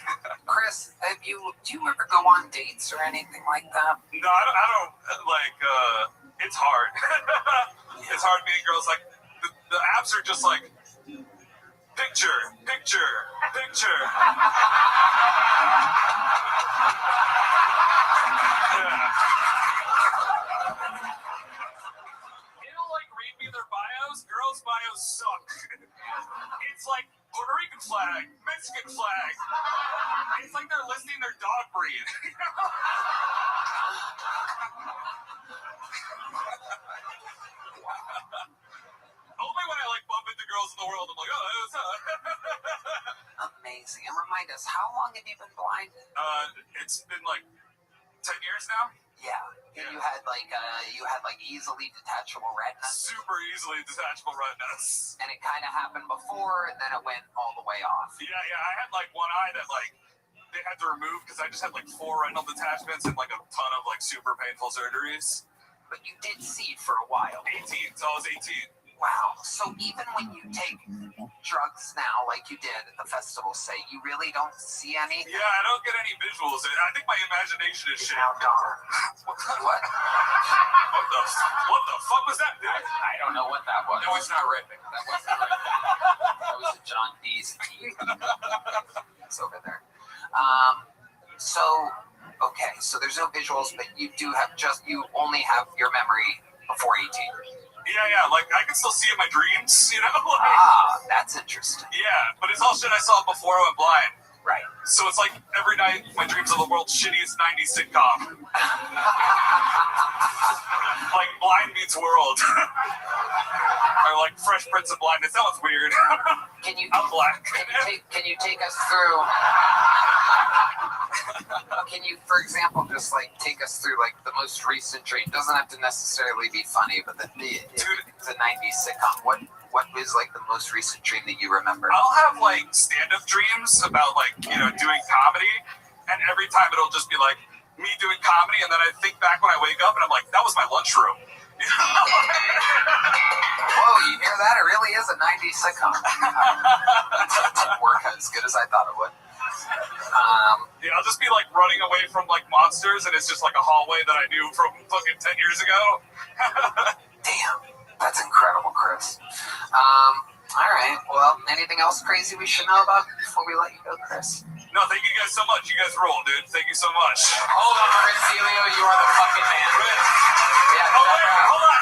Chris, do you ever go on dates or anything like that? No, I don't like, it's hard. It's hard meeting girls. Like, the apps are just like, picture. Their bios, girls' bios suck. It's like Puerto Rican flag, Mexican flag. It's like they're listing their dog breed. been blind? It's been like 10 years now. Yeah. And you had like easily detachable retinas. Super easily detachable retinas. And it kind of happened before, and then it went all the way off. Yeah. I had like one eye that like they had to remove because I just had like 4 retinal detachments and like a ton of like super painful surgeries. But you did see for a while. 18, so I was 18. Wow. So even when you take drugs now, like you did at the festival, say, you really don't see any? Yeah, I don't get any visuals. I think my imagination is shit. Now gone. What? What the fuck was that, dude? I don't know what that was. No, it's not ripping. That wasn't ripping. That was a John D's. It's over there. So there's no visuals, but you only have your memory before 18. Yeah, like I can still see in my dreams, you know? That's interesting. Yeah, but it's all shit I saw before I went blind. Right. So it's like every night my dreams are the world's shittiest 90s sitcom. Like Blind Meets World. Or like Fresh Prince of Blindness. That was weird. I'm black. Can you take us through? Can you, for example, just like take us through like the most recent dream? Doesn't have to necessarily be funny, but the 90s sitcom. What is like the most recent dream that you remember? I'll have like stand-up dreams about like, you know, doing comedy, and every time it'll just be like me doing comedy, and then I think back when I wake up and I'm like, that was my lunchroom. You know? Whoa, you hear that? It really is a 90s sitcom. It didn't work as good as I thought it would. Yeah, I'll just be like running away from like monsters, and it's just like a hallway that I knew from fucking 10 years ago. Damn, that's incredible, Chris. All right, well, anything else crazy we should know about before we let you go, Chris? No, thank you guys so much. You guys rule, dude. Thank you so much. Hold on, Chris Celio, you are the fucking man. Yeah, hold on.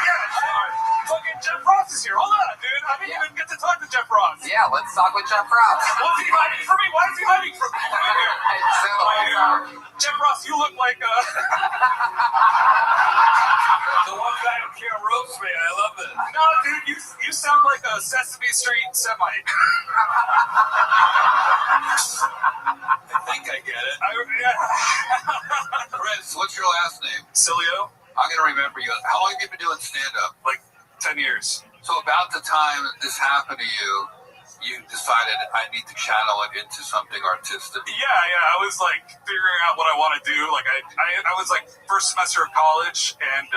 Yeah, fucking Jeff Ross is here. Hold on, dude. I didn't even get to talk to Jeff Ross. Yeah, let's talk with Jeff Ross. What's he hiding from me? Why is he hiding from me? Come in here. Jeff Ross, you look like the one guy who can't roast me. I love this. No, dude, you sound like a Sesame Street Semite. I think I get it. Chris, what's your last name? Cilio. I'm going to remember you. How long have you been doing stand-up? Like 10 years. So about the time this happened to you, you decided I need to channel it into something artistic. Yeah. I was like figuring out what I want to do. Like I was like first semester of college, and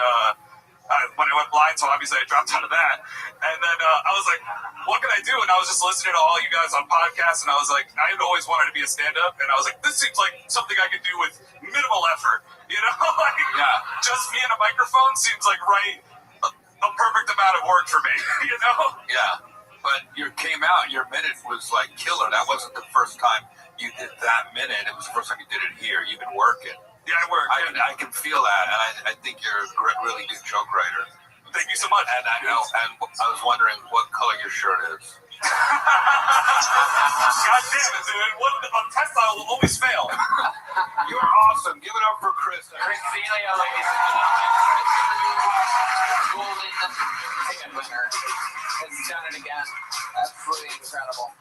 when I went blind, so obviously I dropped out of that. And then I was like, what can I do? And I was just listening to all you guys on podcasts, and I was like, I had always wanted to be a stand-up, and I was like, this seems like something I could do with minimal effort. You know, like just me and a microphone seems like a perfect amount of work for me. You know? Yeah. But your minute was like killer. That wasn't the first time you did that minute. It was the first time you did it here. You've been working. Yeah, I work. I can feel that, and I think you're a really good joke writer. Thank you so much. And I know. And I was wondering what color your shirt is. God damn it, dude! A test I will always fail. You're awesome. Give it up for Chris. Chris Celio, ladies and gentlemen. Golden ticket winner has done it again. Absolutely incredible.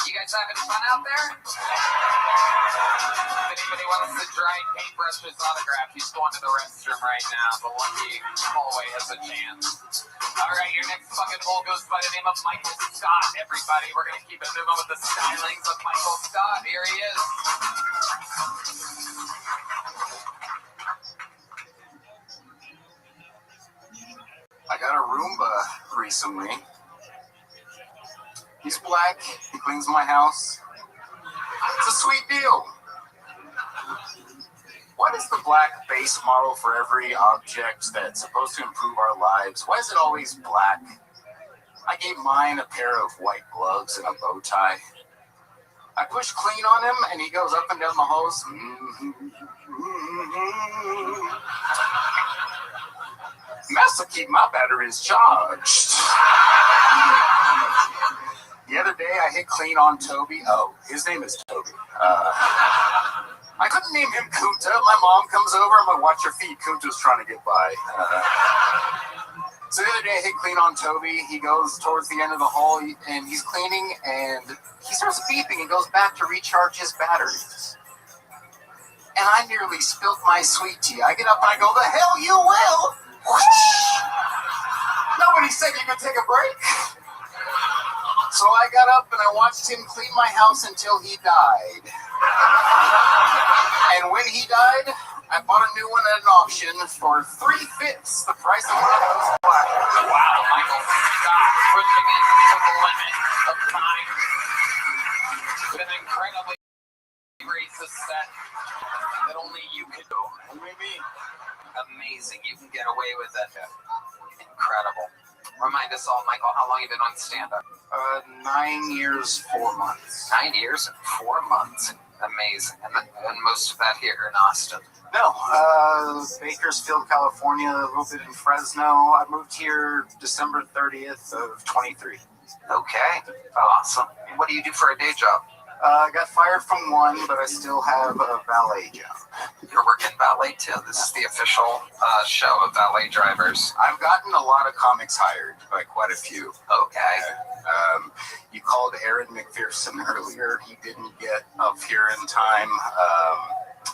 You guys having fun out there? If anybody wants to try Paintbrush's autograph, he's going to the restroom right now. The lucky hallway has a chance. All right, your next fucking hole goes by the name of Michael Scott, everybody. We're going to keep it moving with the stylings of Michael Scott. Here he is. I got a Roomba recently. He's black. He cleans my house. It's a sweet deal. What is the black base model for every object that's supposed to improve our lives? Why is it always black? I gave mine a pair of white gloves and a bow tie. I push clean on him, and he goes up and down the halls. Must have keep my batteries charged. The other day, I hit clean on Toby. Oh, his name is Toby. I couldn't name him Kunta. My mom comes over. I'm like, watch your feet. Kunta's trying to get by. So the other day I hit clean on Toby. He goes towards the end of the hall and he's cleaning and he starts beeping and goes back to recharge his batteries. And I nearly spilled my sweet tea. I get up and I go, the hell you will! Nobody said you could take a break. So I got up and I watched him clean my house until he died. And when he died, I bought a new one at an auction for 3/5 the price of one of those. Wow, Michael, stop pushing it to the limit of time. It's an incredibly racist set that only you can do. What do you mean? Amazing. You can get away with it. Incredible. Remind us all, Michael, how long have you been on stand-up? 9 years, 4 months. 9 years and 4 months. Amazing. And most of that here in Austin. No, Bakersfield, California, a little bit in Fresno. I moved here December 30th of 23. Okay. Awesome. What do you do for a day job? I got fired from one, but I still have a valet job. You're working valet too. This is the official show of valet drivers. I've gotten a lot of comics hired by quite a few. Okay. You called Aaron McPherson earlier. He didn't get up here in time.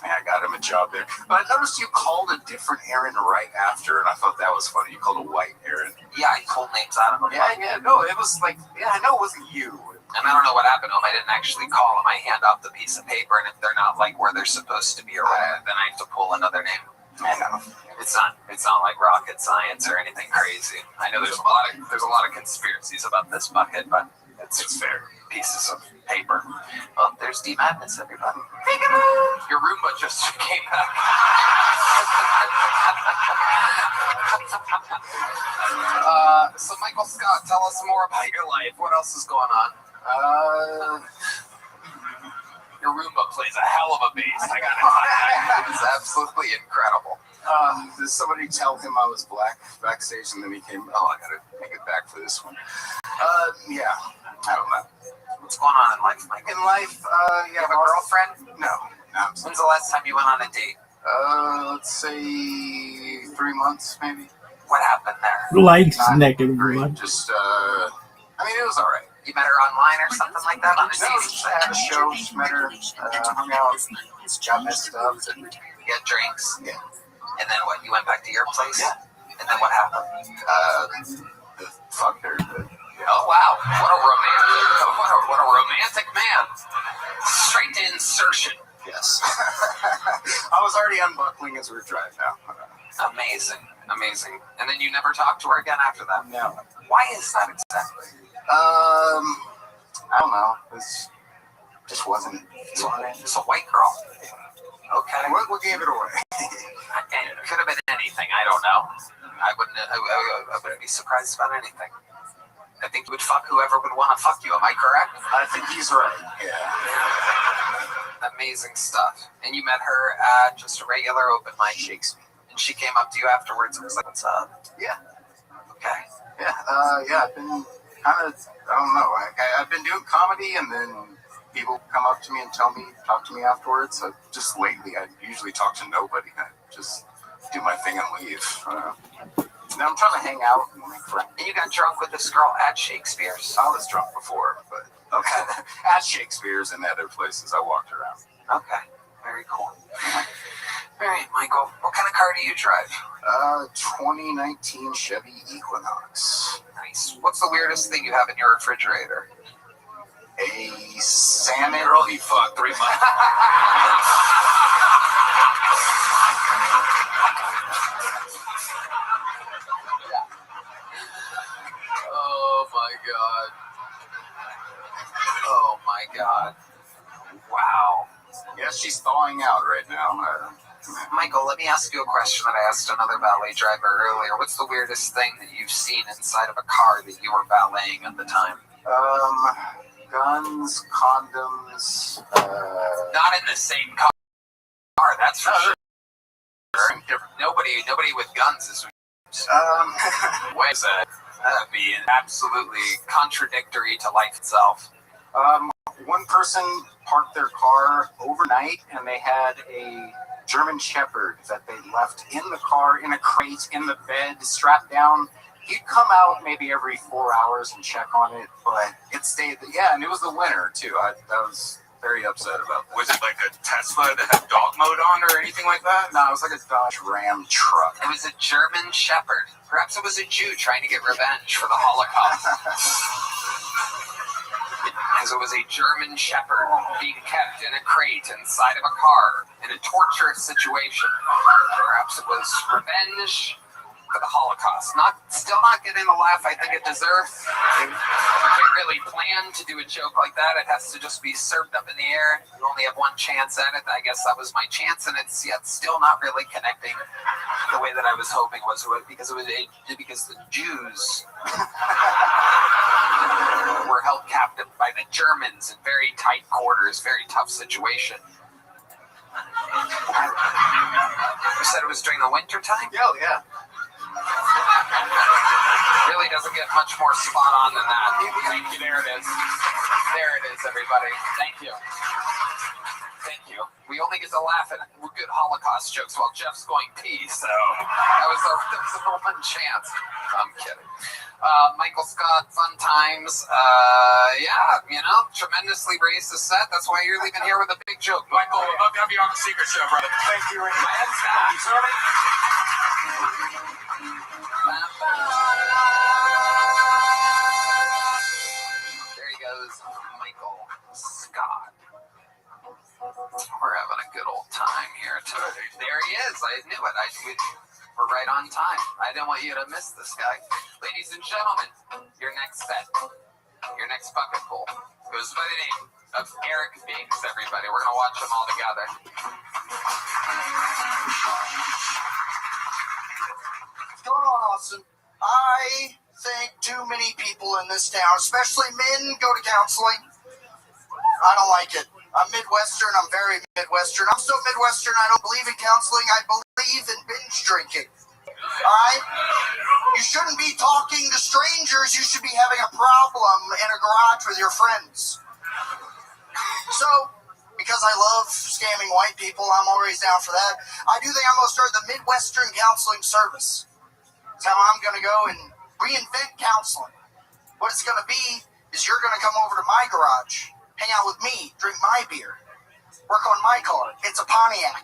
I got him a job there. But I noticed you called a different Aaron right after, and I thought that was funny. You called a white Aaron. Yeah, I pulled names out of them. Yeah, no, it was like, I know it wasn't you. And I don't know what happened to them. I didn't actually call them. I hand out the piece of paper, and if they're not like where they're supposed to be or whatever, then I have to pull another name. I know. It's not like rocket science or anything crazy. I know there's a lot of conspiracies about this bucket, but it's fair. Pieces of paper. Oh, there's D Madness, everybody. Your Roomba just came back. So Michael Scott, tell us more about your life. What else is going on? Your Roomba plays a hell of a bass. I gotta tell you, it's absolutely incredible. Did somebody tell him I was black backstage, and then he came, I gotta make it back for this one. Yeah, I don't know. What's going on in life, Mike? In life, You have a girlfriend? No. When's the last time you went on a date? Let's say 3 months, maybe. What happened there? Likes Not negative great. one. Just, I mean, it was all right. You met her online or something like that on a No, dating just had a show, just met her, hung out, got messed up. You had drinks? Yeah. And then what? You went back to your place? Yeah. And then what happened? Fucked her. Oh wow! What a romantic man! Straight to insertion. Yes. I was already unbuckling as we were driving out. Amazing. And then you never talked to her again after that? No. Why is that exactly? I don't know. It just wasn't. It's a white girl. Okay. What gave it away? And it could have been anything. I don't know. I wouldn't be surprised about anything. I think you would fuck whoever would want to fuck you. Am I correct? I think he's right. Yeah. Amazing stuff. And you met her at just a regular open mic. Shakes me. And she came up to you afterwards and was like, "What's up?" Yeah. Okay. Yeah. I've been kind of. I don't know. I've been doing comedy, and then people come up to me and talk to me afterwards. Just lately, I usually talk to nobody. I just do my thing and leave. Now I'm trying to hang out and make friends. And you got drunk with this girl at Shakespeare's. I was drunk before, but okay. At Shakespeare's and other places I walked around. Okay. Very cool. All right, Michael. What kind of car do you drive? 2019 Chevy Equinox. Nice. What's the weirdest thing you have in your refrigerator? A salmon. Girl, he fucked 3 months. Oh my god. Wow. Yes, she's thawing out right now. Michael, let me ask you a question that I asked another valet driver earlier. What's the weirdest thing that you've seen inside of a car that you were valeting at the time? Guns, condoms. Not in the same car, that's for sure. Nobody with guns is. What is that? That'd be absolutely contradictory to life itself. One person parked their car overnight, and they had a German Shepherd that they left in the car, in a crate, in the bed, strapped down, He'd come out maybe every 4 hours and check on it, but it stayed. Yeah, and it was the winter too. I was very upset about that. Was it like a Tesla that had dog mode on or anything like that? No, it was like a Dodge Ram truck. It was a German Shepherd. Perhaps it was a Jew trying to get revenge for the Holocaust. Because it was a German Shepherd being kept in a crate inside of a car in a torturous situation. Perhaps it was revenge for the Holocaust. Still not getting the laugh I think it deserves. You can't really plan to do a joke like that. It has to just be served up in the air. You only have one chance at it. I guess that was my chance, and it's yet still not really connecting the way that I was hoping because the Jews were held captive by the Germans in very tight quarters, very tough situation. You said it was during the winter time? Oh, yeah. Really doesn't get much more spot on than that. Thank you. There it is. There it is, everybody. Thank you. Thank you. We only get to laugh at good Holocaust jokes while Jeff's going pee, so that was the one chance. I'm kidding. Michael Scott, fun times. Tremendously raised the set. That's why you're leaving here with a big joke. Michael, we'd love to have you on the Secret Show, brother. Thank you, Randy. There he goes, Michael Scott. We're having a good old time here today. There he is. I knew it. We're right on time. I didn't want you to miss this guy. Ladies and gentlemen, your next set, your next bucket pool goes by the name of Eric Biggs, everybody. We're going to watch them all together. What's going on, Austin? I think too many people in this town, especially men, go to counseling. I don't like it. I'm Midwestern. I'm very Midwestern. I'm so Midwestern, I don't believe in counseling. I believe in binge drinking. All right? You shouldn't be talking to strangers. You should be having a problem in a garage with your friends. So, because I love scamming white people, I'm always down for that. I do think I'm going to start the Midwestern Counseling Service. That's how I'm going to go and reinvent counseling. What it's going to be is you're going to come over to my garage, hang out with me, drink my beer, work on my car. It's a Pontiac.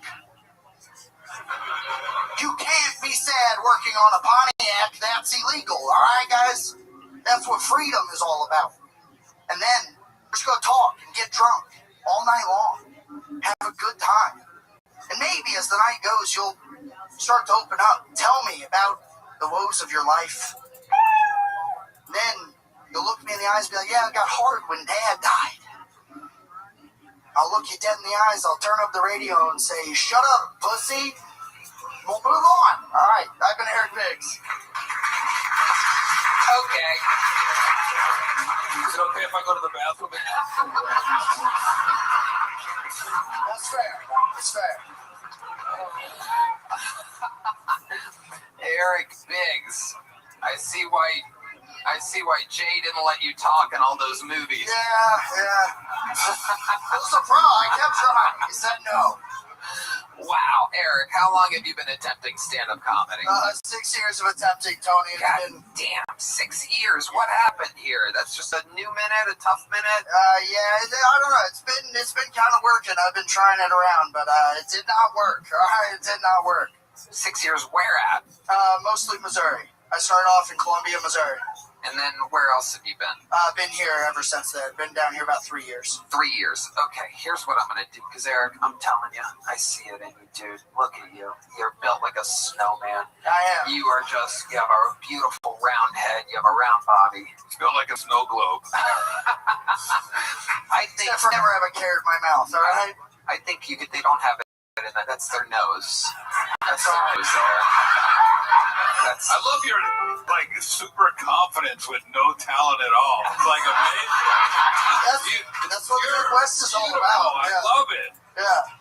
You can't be sad working on a Pontiac. That's illegal, all right, guys? That's what freedom is all about. And then we're just going to talk and get drunk all night long, have a good time. And maybe as the night goes, you'll start to open up, tell me about the woes of your life. And then you'll look me in the eyes and be like, yeah, it got hard when Dad died. I'll look you dead in the eyes, I'll turn up the radio and say, shut up, pussy. We'll move on. All right, I've been Eric Biggs. Okay. Is it okay if I go to the bathroom? That's fair. It's fair. Eric Biggs. I see why Jay didn't let you talk in all those movies. Yeah. It was a pro. I kept trying. He said no. Wow, Eric, how long have you been attempting stand-up comedy? 6 years of attempting, Tony. God damn, 6 years. What happened here? That's just a new minute, a tough minute? Yeah, I don't know. It's been kind of working. I've been trying it around, but it did not work. All right, it did not work. 6 years where at? Mostly Missouri. I started off in Columbia, Missouri. And then where else have you been? I've been here ever since then. Been down here about 3 years. 3 years. Okay, here's what I'm going to do. Because, Eric, I'm telling you, I see it in you, dude. Look at you. You're built like a snowman. I am. You have a beautiful round head. You have a round body. It's built like a snow globe. I think... Except for never have a carrot in my mouth, all right? I think they don't have it in that. That's their nose. That's their nose there. I love your super confidence with no talent at all. It's like amazing. That's what the Midwest is all about. I love it. Yeah.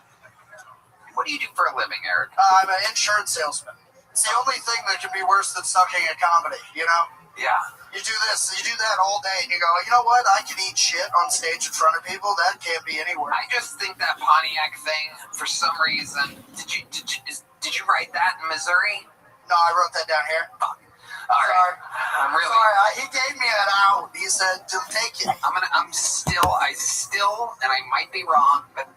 What do you do for a living, Eric? I'm an insurance salesman. It's the only thing that can be worse than sucking at comedy, you know? Yeah. You do this, you do that all day, and you go, you know what? I can eat shit on stage in front of people. That can't be anywhere. I just think that Pontiac thing, for some reason, did you write that in Missouri? No, I wrote that down here. Fuck. All right. I'm really sorry. He gave me an out. He said to take it. I still, and I might be wrong, but